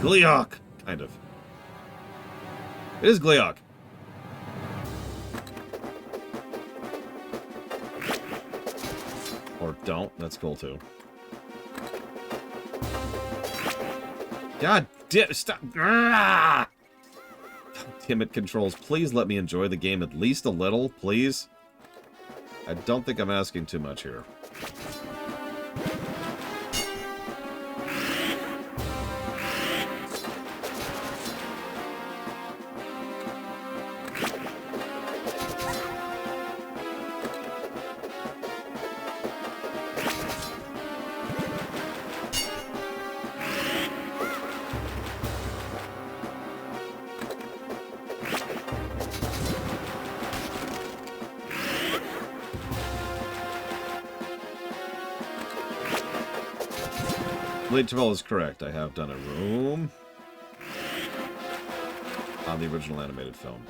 [SPEAKER 1] Gleeok! Kind of. It is Gleeok. Or don't. That's cool, too. God damn, stop. Ah! Damn it, controls. Please let me enjoy the game at least a little, please. I don't think I'm asking too much here. Blade Terrell is correct. I have done a room on the original animated film.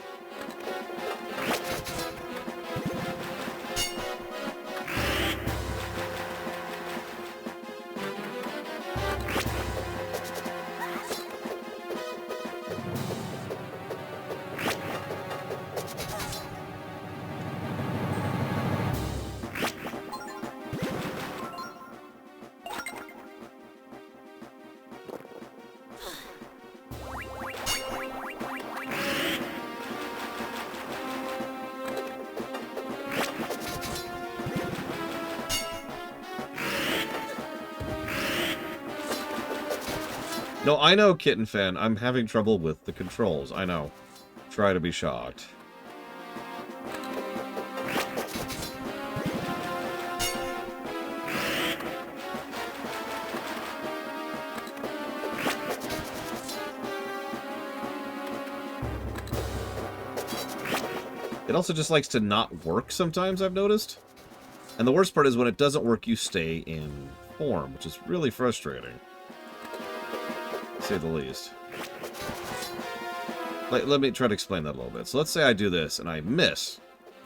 [SPEAKER 1] No, I know, Kitten Fan. I'm having trouble with the controls. I know. Try to be shocked. It also just likes to not work sometimes, I've noticed. And the worst part is when it doesn't work, you stay in form, which is really frustrating. To say the least. Let me try to explain that a little bit. So let's say I do this, and I miss.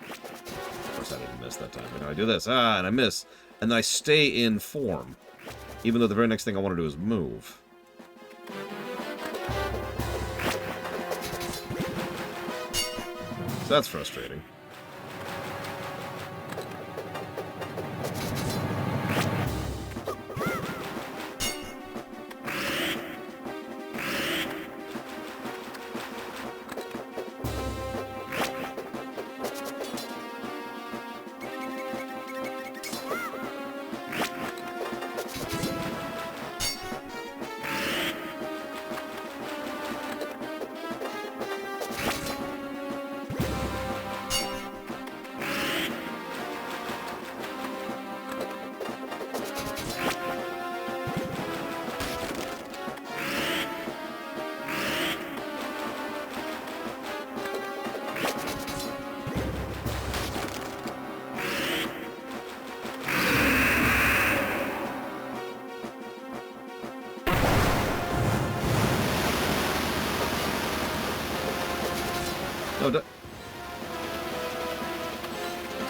[SPEAKER 1] Of course I didn't miss that time. But I do this, and I miss. And then I stay in form. Even though the very next thing I want to do is move. So that's frustrating. No,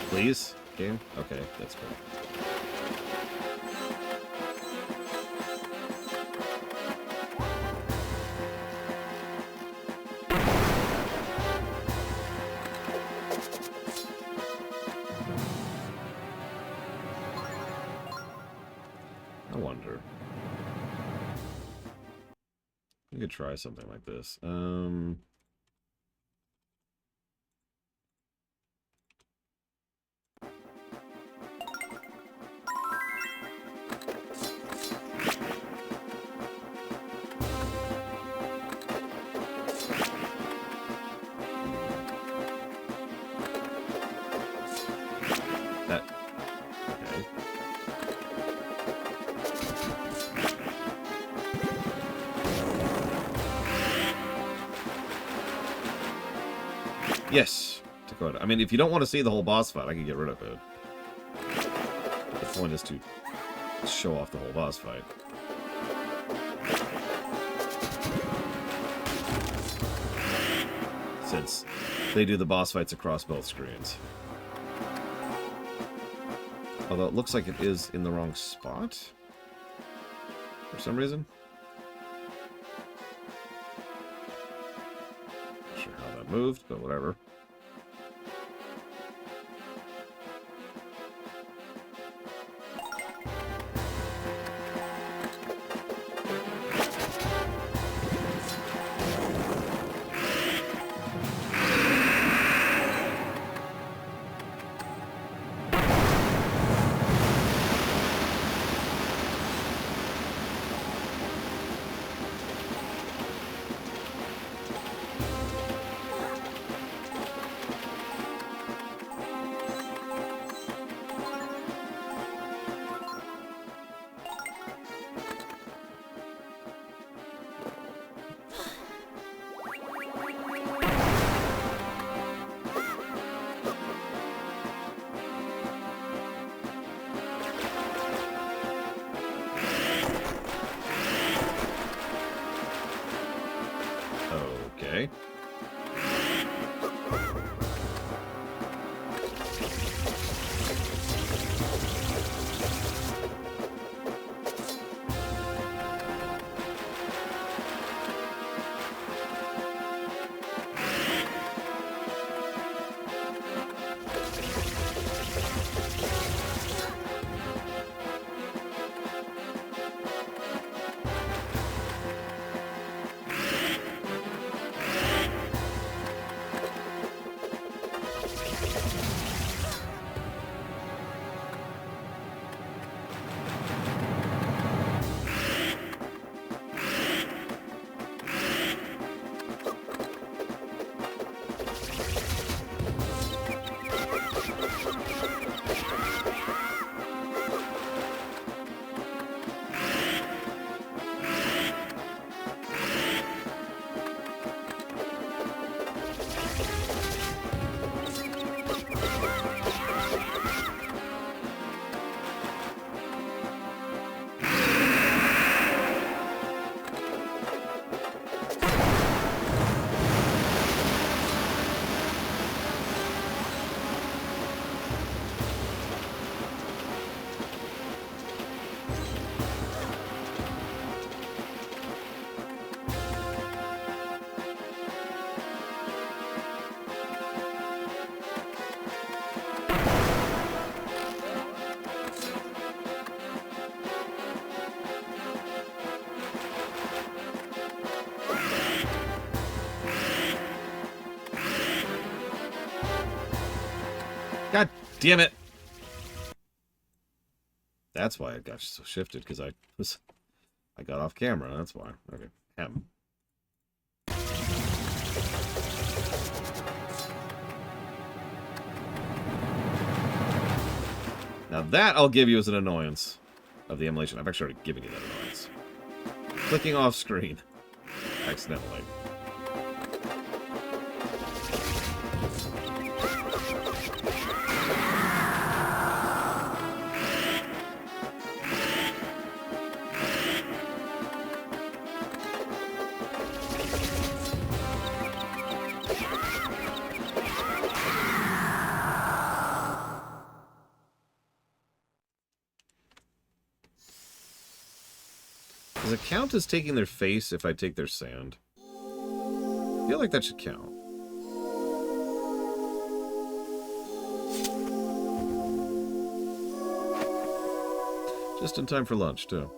[SPEAKER 1] please? Game? Okay, that's cool. I wonder. We could try something like this. That. Okay. Yes, Dakota. I mean, if you don't want to see the whole boss fight, I can get rid of it. The point is to show off the whole boss fight. Since they do the boss fights across both screens. Although it looks like it is in the wrong spot. For some reason. Not sure how that moved, but whatever. Okay. God damn it! That's why it got so shifted, because I got off camera, that's why. Okay. Now that I'll give you as an annoyance of the emulation. I've actually already given you that annoyance. Clicking off screen. Accidentally. Does it count as taking their face if I take their sand? I feel like that should count. Just in time for lunch, too.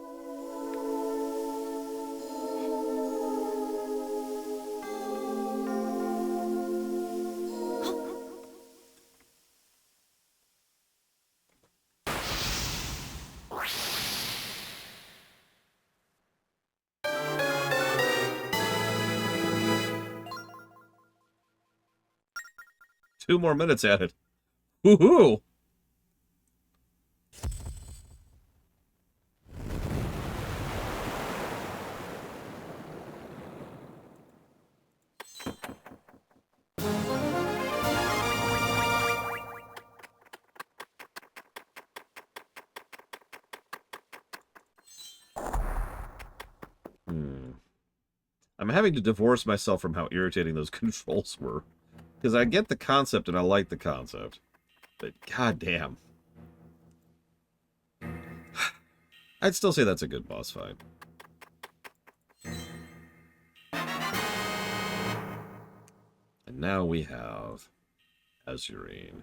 [SPEAKER 1] Two more minutes at it. Woohoo! I'm having to divorce myself from how irritating those controls were. Because I get the concept and I like the concept. But goddamn. I'd still say that's a good boss fight. And now we have Azurine.